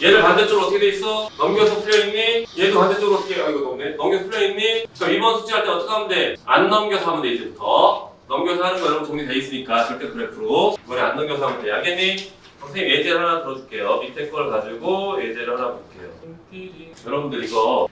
얘를 반대쪽으로 어떻게 돼 있어? 넘겨서 풀려있니? 얘도 반대쪽으로 어떻게, 이거 넘네? 넘겨서 풀려있니? 그럼 이번 숙제할 때 어떻게 하면 돼? 안 넘겨서 하면 돼, 이제부터. 넘겨서 하는 거 여러분 정리돼 있으니까 절대 그래프로. 이번에 안 넘겨서 하면 돼. 알겠니? 선생님 예제를 하나 들어줄게요. 밑에 걸 가지고 예제를 하나 볼게요. 여러분들 이거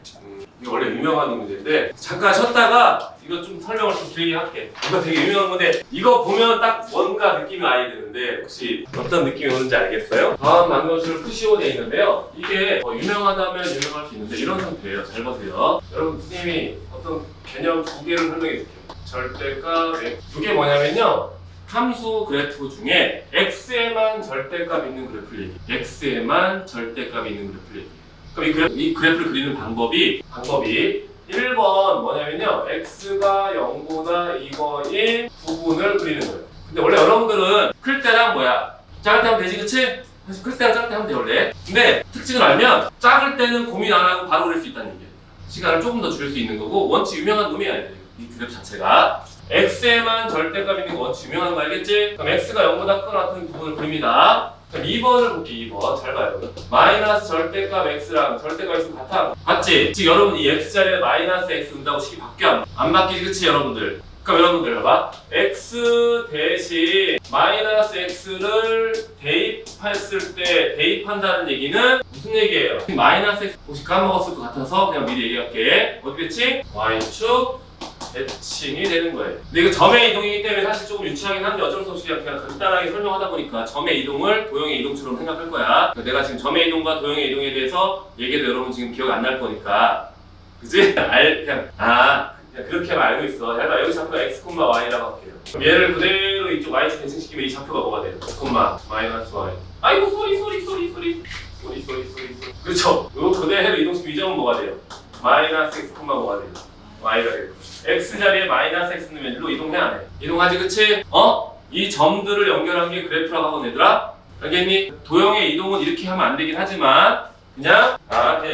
원래 유명한 문제인데 잠깐 쉬었다가 이거 좀 설명을 좀 길게 할게. 이거 되게 유명한 건데 이거 보면 딱 뭔가 느낌이 와야 되는데 혹시 어떤 느낌이 오는지 알겠어요? 다음 방정식을 푸시오 돼 있는데요. 이게 유명하다면 유명할 수 있는데 이런 상태예요. 잘 보세요. 여러분 선생님이 어떤 개념 두 개를 설명해 줄게요. 절대값 그게 뭐냐면요. 함수 그래프 중에 x에만 절대값 있는 그래프를 얘기해요. x에만 절대값이 있는 그래프를 얘기해요. 그럼 이 그래프를 그리는 방법이 1번 뭐냐면요. x가 0보다 2번인 부분을 그리는 거예요. 근데 원래 여러분들은 클 때랑 뭐야? 작을 때 하면 되지, 그치? 사실 클 때랑 작을 때 하면 돼, 원래. 근데 특징을 알면 작을 때는 고민 안 하고 바로 그릴 수 있다는 얘기예요. 시간을 조금 더 줄일 수 있는 거고 원체 유명한 놈이야, 이 그래프 자체가. x에만 절대값 있는 거 원체 유명한 거 알겠지? 그럼 x가 0보다 크거나 같은 부분을 그립니다. 그럼 2번을 볼게요. 2번 잘 봐요. 마이너스 절대값 x랑 절대값 x는 같아. 맞지? 지금 여러분 이 x자리에 마이너스 x 넣는다고 식이 바뀌어 안 바뀌지, 그치 여러분들? 그럼 여러분들 봐봐. x 대신 마이너스 x를 대입했을 때 대입한다는 얘기는 무슨 얘기예요? 마이너스 x 혹시 까먹었을 것 같아서 그냥 미리 얘기할게. 어떻게 됐지? y축 대칭이 되는 거예요. 근데 이거 점의 이동이기 때문에 사실 조금 유치하긴 한데 어쩔 수 없이 그냥 간단하게 설명하다 보니까 점의 이동을 도형의 이동처럼 생각할 거야. 내가 지금 점의 이동과 도형의 이동에 대해서 얘기해도 여러분 지금 기억 안 날 거니까, 그지? 그냥 그렇게만 알고 있어. 잘 봐. 여기 좌표가 x, y라고 할게요. 그럼 얘를 그대로 이쪽 y축 대칭시키면 이 좌표가 뭐가 돼요? x, 마이너스 y. 아이고 소리. 그렇죠? 이거 그대로 이동시키면 이 점은 뭐가 돼요? 마이너스 x, 뭐가 돼요? y가 돼요. x 자리에 마이너스 x 넣으면 일로 이동해 안 해? 이동하지, 그치? 이 점들을 연결한 게 그래프라고 하거든, 얘들아. 알겠니? 도형의 이동은 이렇게 하면 안 되긴 하지만 그냥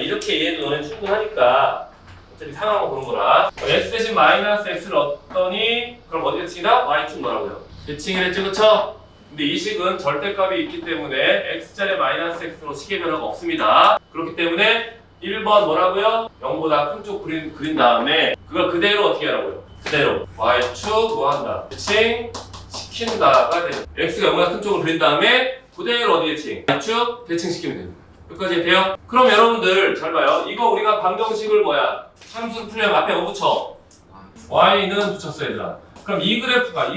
이렇게 이해해도 너는 충분하니까 어차피 상황을 보는 거라. x 대신 마이너스 x를 얻더니 그럼 어디 대칭이다? y축 뭐라고요? 대칭을 했죠, 그쵸? 근데 이 식은 절대값이 있기 때문에 x자리에 마이너스 x로 식의 변화가 없습니다. 그렇기 때문에 1번 뭐라고요? 0보다 큰 쪽 그린 다음에 그걸 그대로 어떻게 하라고요? 그대로 y축 뭐 한다? 대칭 시킨다가 돼요. x가 0보다 큰 쪽을 그린 다음에 그대로 어디 대칭? y축 대칭 시키면 됩니다. 여기까지 돼요? 그럼 여러분들 잘 봐요. 이거 우리가 방정식을 함수를 풀려면 앞에 뭐 붙여? y는 붙였어, 얘들아. 그럼 이 그래프가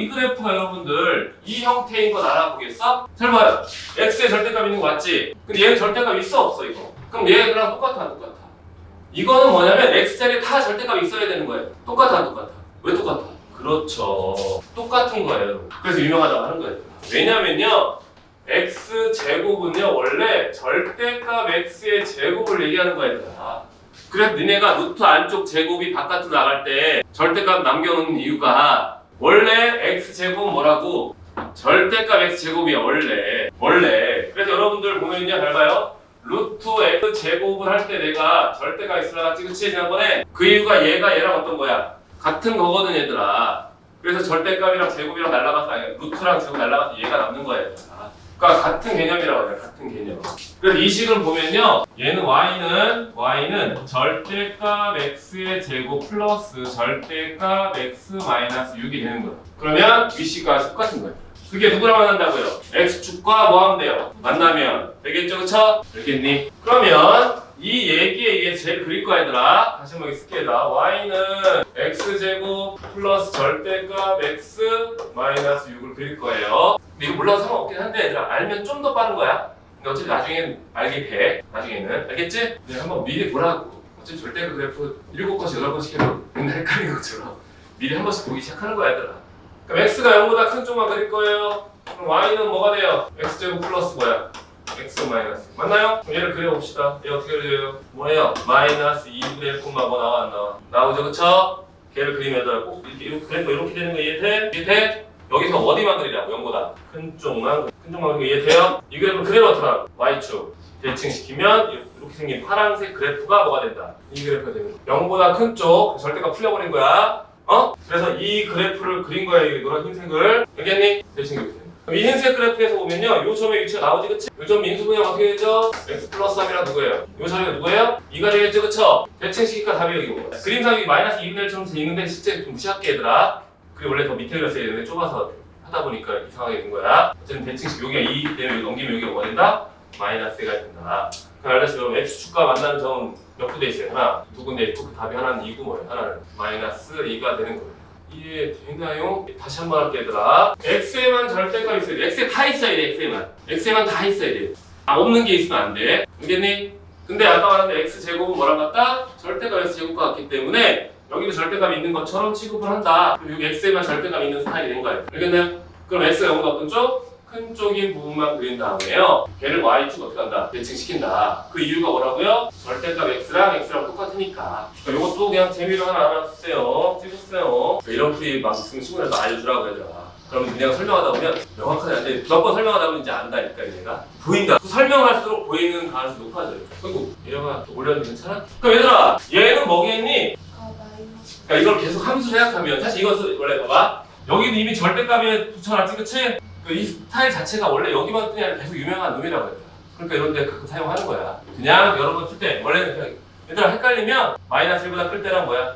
여러분들 이 형태인 건 알아보겠어? 잘 봐요. x의 절대값 있는 거 맞지? 근데 얘는 절대값 있어 없어 이거? 그럼 얘랑 똑같아 안 똑같아? 이거는 뭐냐면 x자리에 다 절대값 있어야 되는 거예요. 똑같아 안 똑같아? 왜 똑같아? 그렇죠. 똑같은 거예요. 그래서 유명하다고 하는 거예요. 왜냐면요. x제곱은요 원래 절대값 x의 제곱을 얘기하는 거야, 얘들아. 그래서 니네가 루트 안쪽 제곱이 바깥으로 나갈 때 절대값 남겨놓는 이유가 원래 x제곱은 뭐라고? 절대값 x제곱이야, 원래. 그래서 여러분들 보면요, 잘 봐요. 루트 x제곱을 할 때 내가 절대값 x라 갔지, 그치? 지난번에 그 이유가 얘가 얘랑 어떤 거야? 같은 거거든 얘들아. 그래서 절대값이랑 제곱이랑 날라가서 아니 루트랑 제곱 날라가서 얘가 남는 거야 얘들아. 그러니까 같은 개념이라고 해요. 같은 개념. 그래서 이 식을 보면요. 얘는 y는 절대값 x의 제곱 플러스 절대값 x 마이너스 6이 되는 거예요. 그러면 위식과 똑같은 거예요. 그게 누구랑 만난다고요? x축과 뭐 하면 돼요? 만나면 되겠죠, 그쵸? 알겠니? 그러면 이 얘기에 이게 제일 그릴 거야 얘들아. 다시 한번 쓸게 얘들아. y는 x제곱 플러스 절대값 x 마이너스 6을 그릴 거예요. 근데 이거 물론 상관없긴 한데 얘들아 알면 좀 더 빠른 거야. 근데 어차피 나중엔 알게 돼. 나중에는 알겠지? 네, 한번 미리 보라고. 어차피 절대값 그래프 7번씩 8번씩 해도 맨날 헷갈리는 것처럼 미리 한 번씩 보기 시작하는 거야 얘들아. 그럼 x가 0보다 큰 쪽만 그릴 거예요. 그럼 y는 뭐가 돼요? x제곱 플러스 뭐야? x 마이너스 맞나요? 그럼 얘를 그려봅시다. 얘 어떻게 그려요? 뭐예요? 마이너스 2분의 1콤마 뭐 나와 안 나와? 나오죠 그쵸? 걔를 그리면 꼭 이렇게 되는 거 이해돼? 이해돼? 여기서 어디만 그리라고? 0보다 큰 쪽만 그리고 이해돼요? 이 그래프 그대로 어떡하라고? y축 대칭시키면 이렇게 생긴 파란색 그래프가 뭐가 된다? 이 그래프가 되는 거야. 0보다 큰 쪽 절대값 풀려버린 거야. 그래서 이 그래프를 그린 거야. 이 노란 흰색을 알겠니? 대칭 이렇게 되는 거야. 이 흰색 그래프에서 보면요 요 점의 위치가 나오지 그치? 요 점 인수분해 어떻게 되죠? x 플러스 3이랑 누구예요? 요 자리가 누구예요? 2가 되겠죠 그쵸? 대칭시키니까 답이 여기 온 거야. 그림상 여기 마이너스 2분의 1처럼 돼 있는데 실제 좀 무시할게 얘들아. 그게 원래 더 밑에 그렸어야 되는데 좁아서 하다 보니까 이상하게 된 거야. 어쨌든 대칭식 여기가 2 때문에 넘기면 여기가 뭐가 된다? 마이너스가 된다. 그럼 알다시피 여러분 x축과 만나는 점은 몇 군데 있어요? 하나, 두 군데 있고 그 답이 하나는 2고 뭐예요? 하나는 마이너스 2가 되는 거예요. 이해되나요? 다시 한번 할게 얘들아. x에만 절대값 있어야 돼. x에 다 있어야 돼. x에만 다 있어야 돼. 없는 게 있으면 안 돼. 알겠니? 근데 아까 말한 x제곱은 뭐랑 같다? 절대값 x제곱과 같기 때문에 여기도 절대값이 있는 것처럼 취급을 한다. 그럼 여기 x에만 절대값이 있는 스타일이 된 거예요. 알겠나요? 그럼 x가 0보다 어떤 쪽? 큰 쪽인 부분만 그린 다음에요. 걔를 y축 어떻게 한다? 대칭시킨다. 그 이유가 뭐라고요? 절대값 x랑 똑같으니까. 그러니까 이것도 그냥 재미로 하나 알아주세요. 찍었어요. 이런 풀이 막 있으면 친구들한테 알려주라고 얘들아. 그러면 그냥 설명하다 보면 명확하게 안 돼. 몇 번 설명하다 보면 이제 안다니까 얘가. 보인다. 설명할수록 보이는 가능성이 높아져요. 그리고 얘가 올렸는데 괜찮아? 그럼 얘들아 얘는 뭐겠니? 그러니까 이걸 계속 함수 생각하면 사실 이것은 원래 봐봐. 여기는 이미 절대값에 붙여놨지 그치? 이 스타일 자체가 원래 여기만 뜨냐 계속 유명한 놈이라고 했잖아. 그러니까 이런 데 가끔 사용하는 거야. 그냥 여러 번 풀 때 원래는 그냥 얘들아 헷갈리면 마이너스 1보다 클 때랑 뭐야?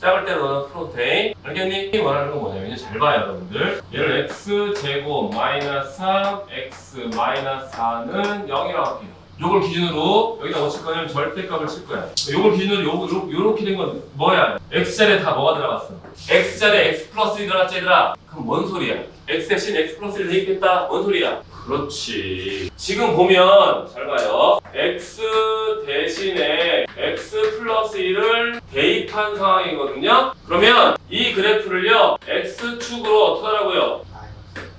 작을 때로 넣어서 풀어도 돼. 알겠니? 말하는 건 뭐냐면 잘 봐요 여러분들. 얘를 x제곱 마이너스 3 x 마이너스 4는 0이라고 할게요. 요걸 기준으로 여기다 뭐 칠 거냐면 절대값을 칠 거야. 요걸 기준으로 요렇게 된 건 뭐야? x자리에 다 뭐가 들어갔어? x자리에 x 플러스 1 들어갔지 얘들아? 그럼 뭔 소리야? x 대신 x 플러스 1 대입했다? 뭔 소리야? 그렇지. 지금 보면 잘 봐요. x 대신에 x 플러스 1을 대입한 상황이거든요. 그러면 이 그래프를요 x축으로 어떻게 하라고요?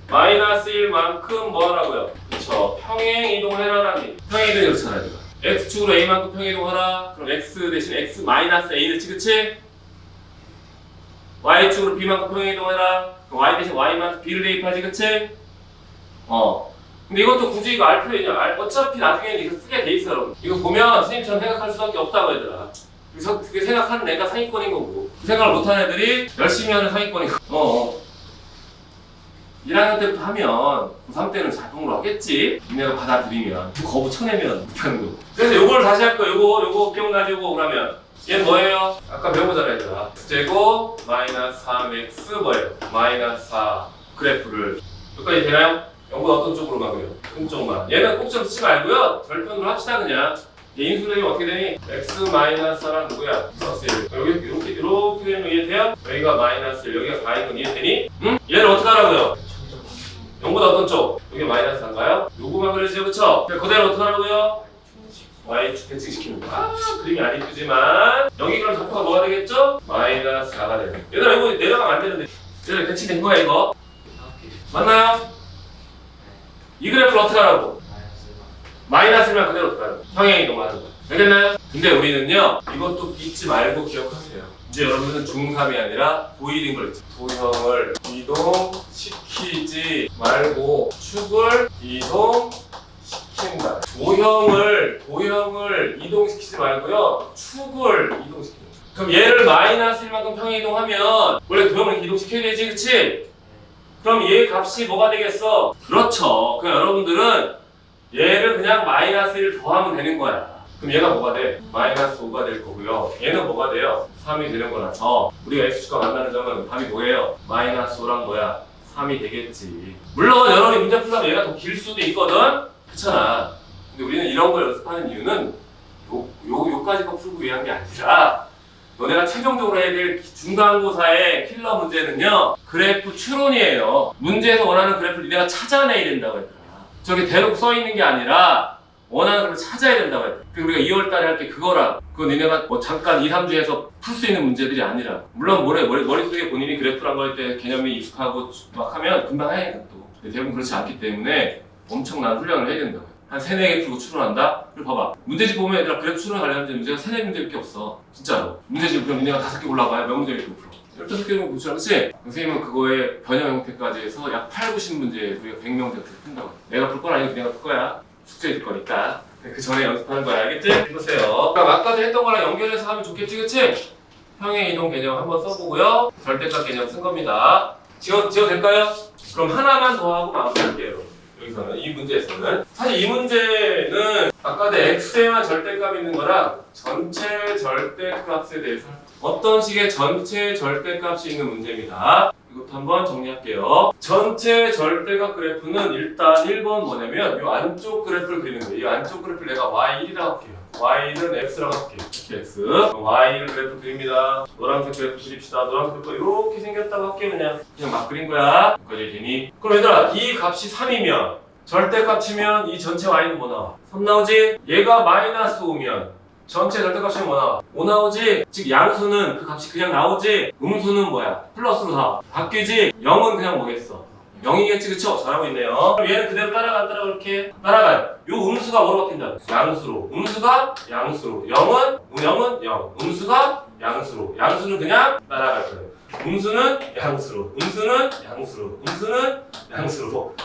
마이너스 1만큼 뭐 하라고요? 그쵸. 평행 이동해라라는 얘기. 평행 이동이 그렇잖아요. x축으로 a만큼 평행 이동하라. 그럼 x 대신 x 마이너스 a를 찍지? y축으로 b만큼 평행 이동해라. 그럼 y 대신 y만큼 b를 대입하지, 그치? 근데 이것도 굳이 이거 알 필요 있냐? 어차피 나중에는 이거 쓰게 돼 있어, 여러분. 이거 보면 선생님처럼 생각할 수밖에 없다고 얘들아. 그래서 그게 생각하는 애가 상위권인 거고, 그 생각을 못하는 애들이 열심히 하는 상위권인 거고. 1학년 때부터 하면 고3 때는 자동으로 하겠지? 니네가 받아들이면 거부 쳐내면 못하는 거고. 그래서 요걸 다시 할 거야. 요거 기억나지고 그러면 얘는 뭐예요? 아까 배워보잖아 얘들아. x제곱 마이너스 3x 뭐예요? 마이너스 4 그래프를 여기까지 되나요? 0보다 어떤 쪽으로 가고요? 큰 쪽만. 얘는 꼭좀 쓰지 말고요. 절편으로 합시다 그냥. 얘 인수분해가 어떻게 되니? x 마이너스 4랑 누구야? 플러스 1. 여기 이렇게 되는 거 이해돼요? 여기가 마이너스 1, 여기가 4인 건 이해되니? 응? 얘를 어떻게 하라고요? 0보다 어떤 쪽? 여기 마이너스 4인가요? 요거만 그려지죠, 그쵸? 그대로 어떻게 하라고요? y축 대칭시키는 거. 그림이 안 이쁘지만 여기 그럼 좌표가 뭐가 되겠죠? 마이너스 4가 되네. 얘들아 이거 내려가면 안 되는데. 얘들아 대칭된 거야 이거? 맞나요? 이 그래프를 어떻게 하라고? 마이너스 1만 그대로 어떻게 하라고? 평행 이동하는 거. 알겠나요? 근데 우리는요 이것도 잊지 말고 기억하세요. 이제 여러분은 중3이 아니라 고1인 걸 있죠. 도형을 이동시키지 말고 축을 이동시킨다. 도형을 이동시키지 말고요 축을 이동시키는 거예요. 그럼 얘를 마이너스 1만큼 평행이동하면 원래 도형을 이렇게 이동시켜야 되지, 그치? 그럼 얘 값이 뭐가 되겠어? 그렇죠. 그럼 여러분들은 얘를 그냥 마이너스 1 더하면 되는 거야. 그럼 얘가 뭐가 돼? 마이너스 5가 될 거고요. 얘는 뭐가 돼요? 3이 되는 거라서 우리가 x축과 만나는 점은 답이 뭐예요? 마이너스 5랑 뭐야? 3이 되겠지. 물론 여러분이 문제 풀려면 얘가 더 길 수도 있거든? 그렇잖아. 근데 우리는 이런 걸 연습하는 이유는 요까지 거 풀고 위한 게 아니라 너네가 최종적으로 해야 될 중간고사의 킬러 문제는요, 그래프 추론이에요. 문제에서 원하는 그래프를 니네가 찾아내야 된다고 했더라. 저게 대놓고 써 있는 게 아니라 원하는 그래프를 찾아야 된다고 했더라. 우리가 2월 달에 할 게 그거라. 그거 니네가 뭐 잠깐 2, 3주에서 풀 수 있는 문제들이 아니라. 물론 머릿속에 본인이 그래프란 거 할 때 개념이 익숙하고 막 하면 금방 하니까 또. 근데 대부분 그렇지 않기 때문에 엄청난 훈련을 해야 된다고. 한 3, 4개 풀고 추론한다? 그리고 봐봐. 문제집 보면 얘들아 그래프 추론 관련된 문제가 3, 4문제밖에 없어. 진짜로. 문제집 그럼 니네가 5개 올라가야 몇 문제 이렇게 풀어. 15개면 고치라, 그치? 선생님은 그거에 변형 형태까지 해서 약 8, 90문제 우리가 100명대 푼다고. 내가 풀 건 아니고 내가 풀 거야. 숙제 줄 거니까. 그 전에 연습하는 거야, 알겠지? 해보세요. 그럼 아까도 했던 거랑 연결해서 하면 좋겠지, 그치? 평행이동 개념 한번 써보고요. 절대값 개념 쓴 겁니다. 지워도 될까요? 그럼 하나만 더 하고 마무리할게요. 여기서는 이 문제에서는 사실 이 문제는 아까 내 x에만 절대값 있는 거랑 전체 절대값에 대해서 어떤 식의 전체 절대값이 있는 문제입니다. 이것도 한번 정리할게요. 전체 절대값 그래프는 일단 1번 뭐냐면 이 안쪽 그래프를 그리는 거예요. 이 안쪽 그래프를 내가 y1이라고 할게요. y는 x라고 할게요. 이렇게 x. y를 그래프 그립니다. 노란색 그래프 그립시다. 노란색 그래프 이렇게 생겼다고 할게요. 그냥 막 그린 거야. 여기까지 되니? 그럼 얘들아 이 값이 3이면 절대값이면 이 전체 y는 뭐 나와? 3 나오지? 얘가 마이너스 5면 전체 절대값이면 뭐 나와? 5 나오지? 즉 양수는 그 값이 그냥 나오지? 음수는 뭐야? 플러스로 나와. 바뀌지? 0은 그냥 뭐겠어? 0이겠지, 그쵸? 잘하고 있네요. 그럼 얘는 그대로 따라가 이렇게 따라가요. 요 음수가 뭐로 바뀐다? 양수로. 음수가 양수로. 0은 0. 음수가 양수로. 양수는 그냥 따라갈 거예요. 음수는 양수로. 음수는 양수로. 음수는 양수로.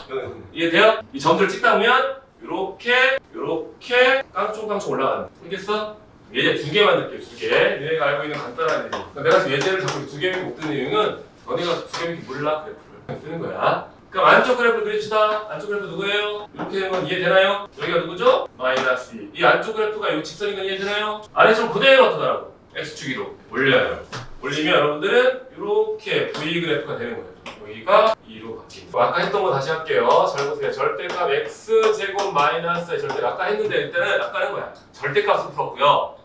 이해돼요? 이 점들을 찍다 보면 요렇게 깡총깡총 올라가는. 알겠어? 예제 2개 만들게요. 2개. 얘네가 알고 있는 간단한 예제. 내가 지금 예제를 자꾸 2개밖에 못 듣는 이유는 너네가 2개밖에 몰라 그래프를 쓰는 거야. 그럼 안쪽 그래프 그립시다. 안쪽 그래프 누구예요? 이렇게 되는 건 이해되나요? 여기가 누구죠? 마이너스 2. 이 안쪽 그래프가 이 직선인 건 이해되나요? 아래처럼 그대로 어떠더라고? x축으로 올려요. 올리면 여러분들은 이렇게 v 그래프가 되는 거예요. 여기가 2로 바뀝니다. 아까 했던 거 다시 할게요. 잘 보세요. 절대값 x제곱 마이너스의 절대값 아까 했는데 일단은 아까는 뭐야? 절대값을 풀었고요.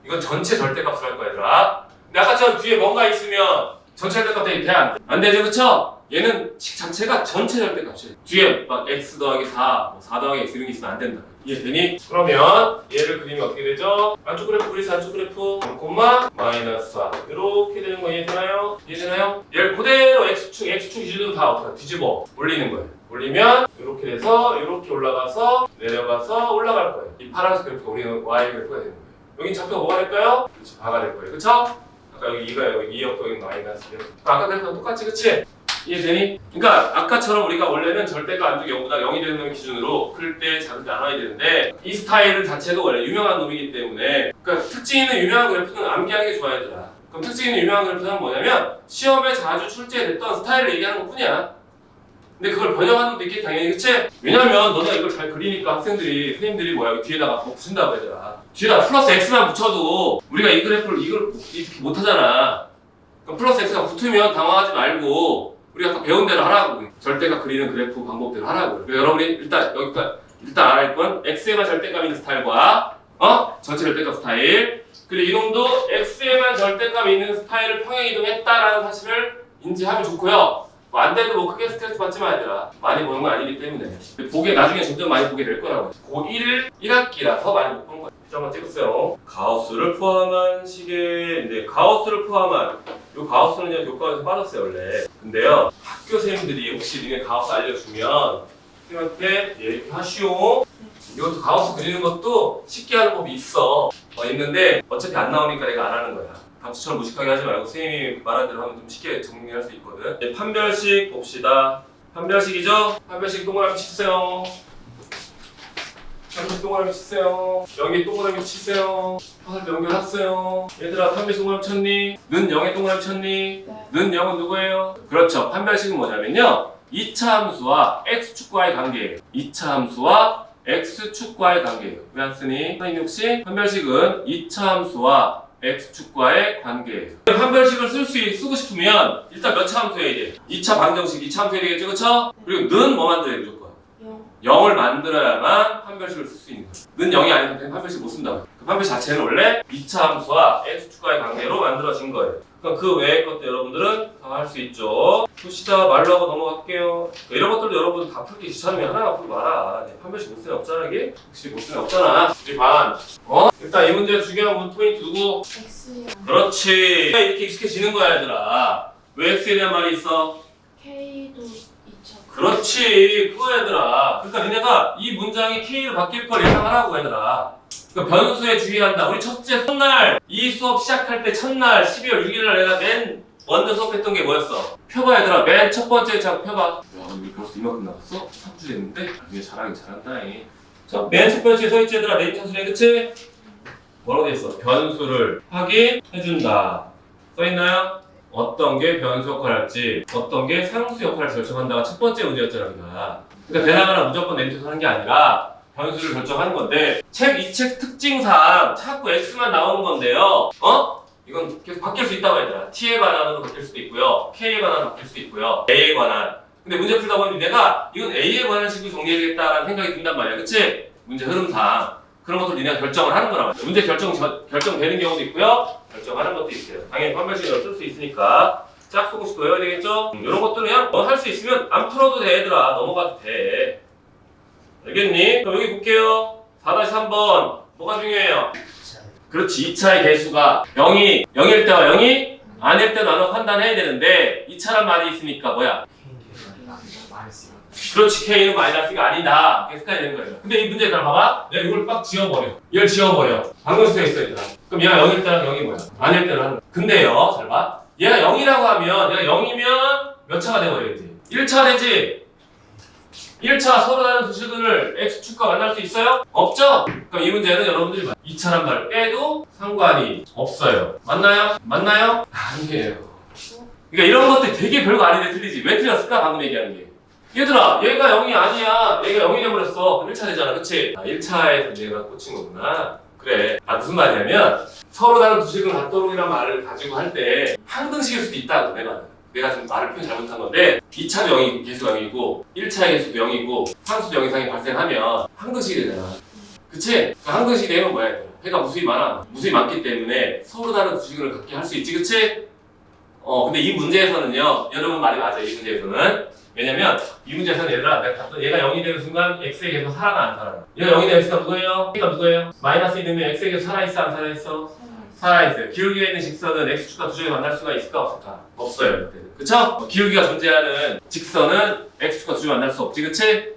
이건 전체 절대값을 할 거야, 얘들아. 근데 아까처럼 뒤에 뭔가 있으면 전체 절대값 되게 안 되죠, 그쵸? 얘는 식 자체가 전체 절대값이에요. 뒤에 막 x 더하기 4, 4 더하기 x 이런 게 있으면 안 된다. 이해되니? 그러면 얘를 그리면 어떻게 되죠? 안쪽 그래프 그리세요. 안쪽 그래프 0, 마이너스 4 이렇게 되는 거 이해되나요? 이해되나요? 얘를 그대로 x축 기준으로 다 어떻게 뒤집어 올리는 거예요. 올리면 이렇게 돼서 이렇게 올라가서 내려가서 올라갈 거예요. 이 파란색 그래프가 우리는 y 그래프가 되는 거예요. 여긴 좌표가 뭐가 될까요? 그렇지, 바가 될 거예요. 그쵸? 아까 여기 2가 여기 2였고 여기 마이너스 1. 아까 그래프랑 똑같지, 그치? 이해되니? 그러니까 아까처럼 우리가 원래는 절대가 안쪽이 0보다 0이 되는 놈 기준으로 클 때 작을 때 나눠야 되는데 이 스타일 자체도 원래 유명한 놈이기 때문에 그러니까 특징 있는 유명한 그래프는 암기하는 게 좋아야 되더라. 그럼 특징 있는 유명한 그래프는 뭐냐면 시험에 자주 출제됐던 스타일을 얘기하는 것 뿐이야. 근데 그걸 번역하는 것도 있겠지 당연히, 그치? 왜냐면 너네가 이걸 잘 그리니까 학생들이 선생님들이 뭐야 여기 뒤에다가 뭐 붙인다고 얘들아. 뒤에다 플러스 x만 붙여도 우리가 이 그래프를 이걸 이렇게 못하잖아. 그럼 플러스 x가 붙으면 당황하지 말고 우리가 아까 배운 대로 하라고. 절대값 그리는 그래프 방법대로 하라고. 그래서 여러분이 일단 여기까지 일단 알아야 할 건 x에만 절대값 있는 스타일과 전체 절대값 스타일, 그리고 이놈도 x에만 절대값 있는 스타일을 평행이동했다라는 사실을 인지하면 좋고요. 뭐 안 돼도 뭐 크게 스트레스 받지 마 얘들아. 많이 보는 건 아니기 때문에. 보게 나중에 점점 많이 보게 될 거라고. 고1 1학기라서 많이 못 본 거야. 한번 찍었어요. 가우스를 포함한 시계인데 가우스를 포함한 요 가우스는요 교과에서 빠졌어요 원래. 근데요 학교 선생님들이 혹시 니네 가우스 알려주면 선생님한테 이렇게 하시오. 이것도 가우스 그리는 것도 쉽게 하는 법이 있는데 어차피 안 나오니까 내가 안 하는 거야. 감수처럼 무식하게 하지 말고 선생님이 말한 대로 하면 좀 쉽게 정리할 수 있거든. 이제 판별식 봅시다. 판별식이죠? 판별식 동그라미 치세요. 3배 동그라미 치세요. 여기 동그라미 치세요. 화살 연결했어요. 얘들아 3배 동그라미 쳤니? 는 0의 동그라미 쳤니? 는 0은 누구예요? 그렇죠. 판별식은 뭐냐면요. 2차 함수와 x축과의 관계예요. 2차 함수와 x축과의 관계예요. 왜 안 쓰니? 선생님 혹시 판별식은 2차 함수와 x축과의 관계예요. 판별식을 쓰고 싶으면 일단 몇 차 함수해야 돼? 2차 방정식 2차 함수해야 되겠죠? 그쵸? 그리고 는 뭐 만들어야 돼 무조건? 0을 만들어야만 판별식을 쓸 수 있는 거예요. 는 0이 아니면 그냥 판별식 못 쓴다고. 그 판별식 자체는 원래 2차 함수와 x축과의 관계로 만들어진 거예요. 그럼 그 외의 것도 여러분들은 다 할 수 있죠. 봅시다. 말로 하고 넘어갈게요. 이런 것들도 여러분 다 풀기 귀찮으면 하나가 풀고 말아. 판별식 못 쓰는 없잖아 이게? 혹시 못 쓰는 없잖아. 우리 반. 일단 이 문제 중요한 포인트 누구? X요. 그렇지. 이렇게 익숙해지는 거야 얘들아. 왜 X에 대한 말이 있어? K도 2차. 그렇지. 그거 얘들아. 그러니까 니네가 이 문장이 K로 바뀔 걸 예상하라고 얘들아. 그러니까 변수에 주의한다. 우리 첫날 이 수업 시작할 때 첫날 12월 6일 날 내가 맨 먼저 수업했던 게 뭐였어? 펴봐 얘들아. 맨 첫 번째 장 펴봐. 야 우리 벌써 이만큼 나왔어? 3주 됐는데? 얘 잘하긴 잘한다. 자, 맨 첫 번째 서있지 얘들아. 메인 차수네 그치? 뭐라고 돼 있어? 변수를 확인해준다. 써있나요? 어떤 게 변수 역할을 할지, 어떤 게 상수 역할을 결정한다가 첫 번째 문제였잖아, 우리가. 그러니까 대나가나 무조건 내리쳐서 하는 게 아니라 변수를 결정하는 건데, 이 책 특징상 자꾸 x만 나오는 건데요. 이건 계속 바뀔 수 있다고 얘들아. t에 관한으로 바뀔 수도 있고요, k에 관한 바뀔 수도 있고요, a에 관한. 근데 문제 풀다 보니 내가 이건 a에 관한 식으로 정리해야겠다라는 생각이 든단 말이야, 그치? 문제 흐름상. 그런 것도 니네가 결정을 하는 거란 말이야. 문제 결정되는 경우도 있고요, 결정하는 것도 있어요. 당연히 판별식을 쓸 수 있으니까 짝수공식도 외워야 되겠죠? 이런 것들은 그냥 할 수 있으면 안 풀어도 돼 얘들아. 넘어가도 돼. 알겠니? 그럼 여기 볼게요. 4-3번 뭐가 중요해요? 그렇지. 2차의 개수가 0일 때와 0이 아닐 때 나눠 판단해야 되는데 2차란 말이 있으니까 뭐야? 마이너스 그렇지. K는 마이너스가 아니다. 계속해야 되는 거예요. 근데 이 문제 잘 봐봐. 내가 이걸 빡 지워버려. 이걸 지워버려. 방정식에 있어 얘들아. 그럼 얘가 0일 때랑 0이 뭐야? 아닐 때는 하는 거야. 근데요, 잘 봐. 얘가 0이라고 하면 얘가 0이면 몇 차가 돼버려야지? 1차 되지? 1차 서로 다른 두 식을 x축과 만날 수 있어요? 없죠? 그럼 이 문제는 여러분들이 2차란 말을 빼도 상관이 없어요. 맞나요? 맞나요? 아니에요. 그러니까 이런 것들이 되게 별거 아닌데 틀리지. 왜 틀렸을까? 방금 얘기하는 게. 얘들아, 얘가 0이 아니야. 얘가 0이 돼버렸어. 그럼 1차 되잖아. 그치? 1차에서 얘가 꽂힌 거구나. 그래. 무슨 말이냐면 서로 다른 두 식을 같도록이라는 말을 가지고 할 때 항등식일 수도 있다고 내가 지금 말을 표현 잘못한 건데 2차도 0이 개수가 0이고 1차의 개수도 0이고 상수도 0 이상이 발생하면 항등식이 되잖아. 그치? 그러니까 항등식이 되면 뭐야? 해가 무수히 많아. 무수히 많기 때문에 서로 다른 두 식을 갖게 할 수 있지. 그치? 근데 이 문제에서는요, 여러분 말이 맞아요. 이 문제에서는. 왜냐면 이 문제에서는 얘들아, 내가 봤던 얘가 0이 되는 순간 x의 개수 살아나 안 살아나? 얘가 0이 되는 순간 누구예요? 얘가 누구예요? 마이너스 1 되면 x의 개수 살아있어 안 살아있어? 살아있어요. 기울기가 있는 직선은 x축과 두 점에 만날 수가 있을까 없을까? 없어요. 그때는. 그쵸? 기울기가 존재하는 직선은 x축과 두 점에 만날 수 없지. 그치?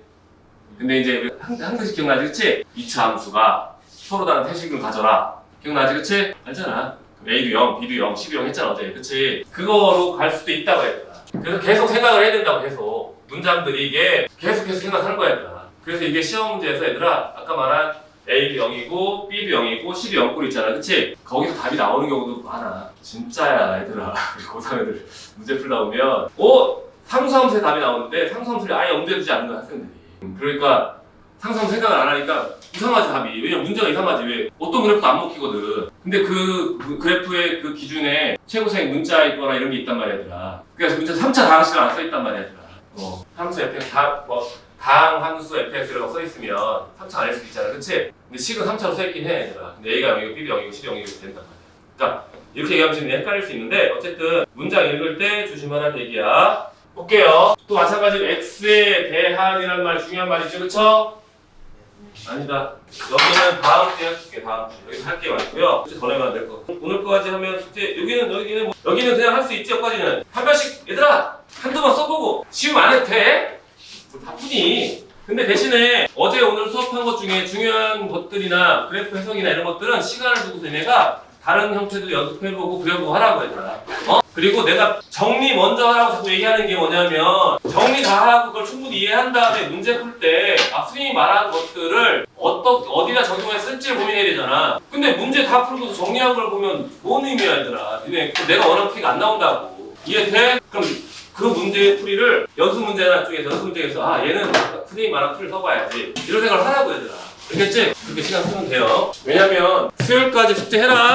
근데 이제 항등식 기억나지? 그치? 2차 함수가 서로 다른 태식을 가져라. 기억나지? 그치? 알잖아. a도 0, b도 0, c도 0 했잖아 어제. 그치? 그거로 갈 수도 있다고 했잖아. 그래서 계속 생각을 해야 된다고. 계속 문장들이 이게 계속 생각하는 거야 얘들아. 그래서 이게 시험 문제에서 얘들아 아까 말한 A도 0이고 B도 0이고 C도 0꼴 있잖아. 그치? 거기서 답이 나오는 경우도 많아. 진짜야 얘들아. 고3 애들 문제 풀다 보면 상수함수의 답이 나오는데 상수함수를 아예 염두에 두지 않는 거야 학생들이. 그러니까 상수함수 생각을 안 하니까 이상하지 답이. 왜냐면 문제가 이상하지. 왜? 어떤 그래프도 안 먹히거든. 근데 그 그래프의 그 기준에 최고차익 문자 있거나 이런 게 있단 말이야 얘들아. 그래서 문자 3차 다항식을 안 써있단 말이야 얘들아. 함수 fx 다항 함수 fx라고 써있으면 3차 아닐 수도 있잖아. 그치? 근데 식은 3차로 써있긴 해 얘들아. 근데 A가 0이고 B도 0이고 C도 0이고 된단 말이야. 자, 이렇게 얘기하면 지금 헷갈릴 수 있는데 어쨌든 문장 읽을 때 조심하라는 얘기야. 볼게요. 또 마찬가지로 x에 대한이라는 말 중요한 말이죠. 그쵸? 아니다. 여기는 다음 주에 해줄게. 다음 주. 여기서 할 게 많고요. 숙제 더 내면 안 될 거. 오늘 거까지 하면 숙제 여기는 그냥 할 수 있지. 여기까지는 한 번씩 얘들아 한두 번 써보고 시험 안 해도 돼. 바쁘니. 근데 대신에 어제 오늘 수업한 것 중에 중요한 것들이나 그래프 해석이나 이런 것들은 시간을 두고서 얘네가 다른 형태도 연습해보고 그려보고 하라고 얘들아. 그리고 내가 정리 먼저 하라고 자꾸 얘기하는 게 뭐냐면 정리 다 하고 그걸 충분히 이해한 다음에 문제 풀 때 선생님이 말한 것들을 어디다 적용해 쓸지 고민해야 되잖아. 근데 문제 다 풀고서 정리한 걸 보면 뭔 의미야 얘들아. 니네 내가 원하는 티가 안 나온다고. 이해돼? 그럼 그 문제의 풀이를 연습 문제나 쪽에서 연습 문제에서 얘는 선생님이 말한 풀을 써봐야지 이런 생각을 하라고 얘들아. 알겠지? 그렇게 시간 쓰면 돼요. 왜냐면 수요일까지 숙제해라.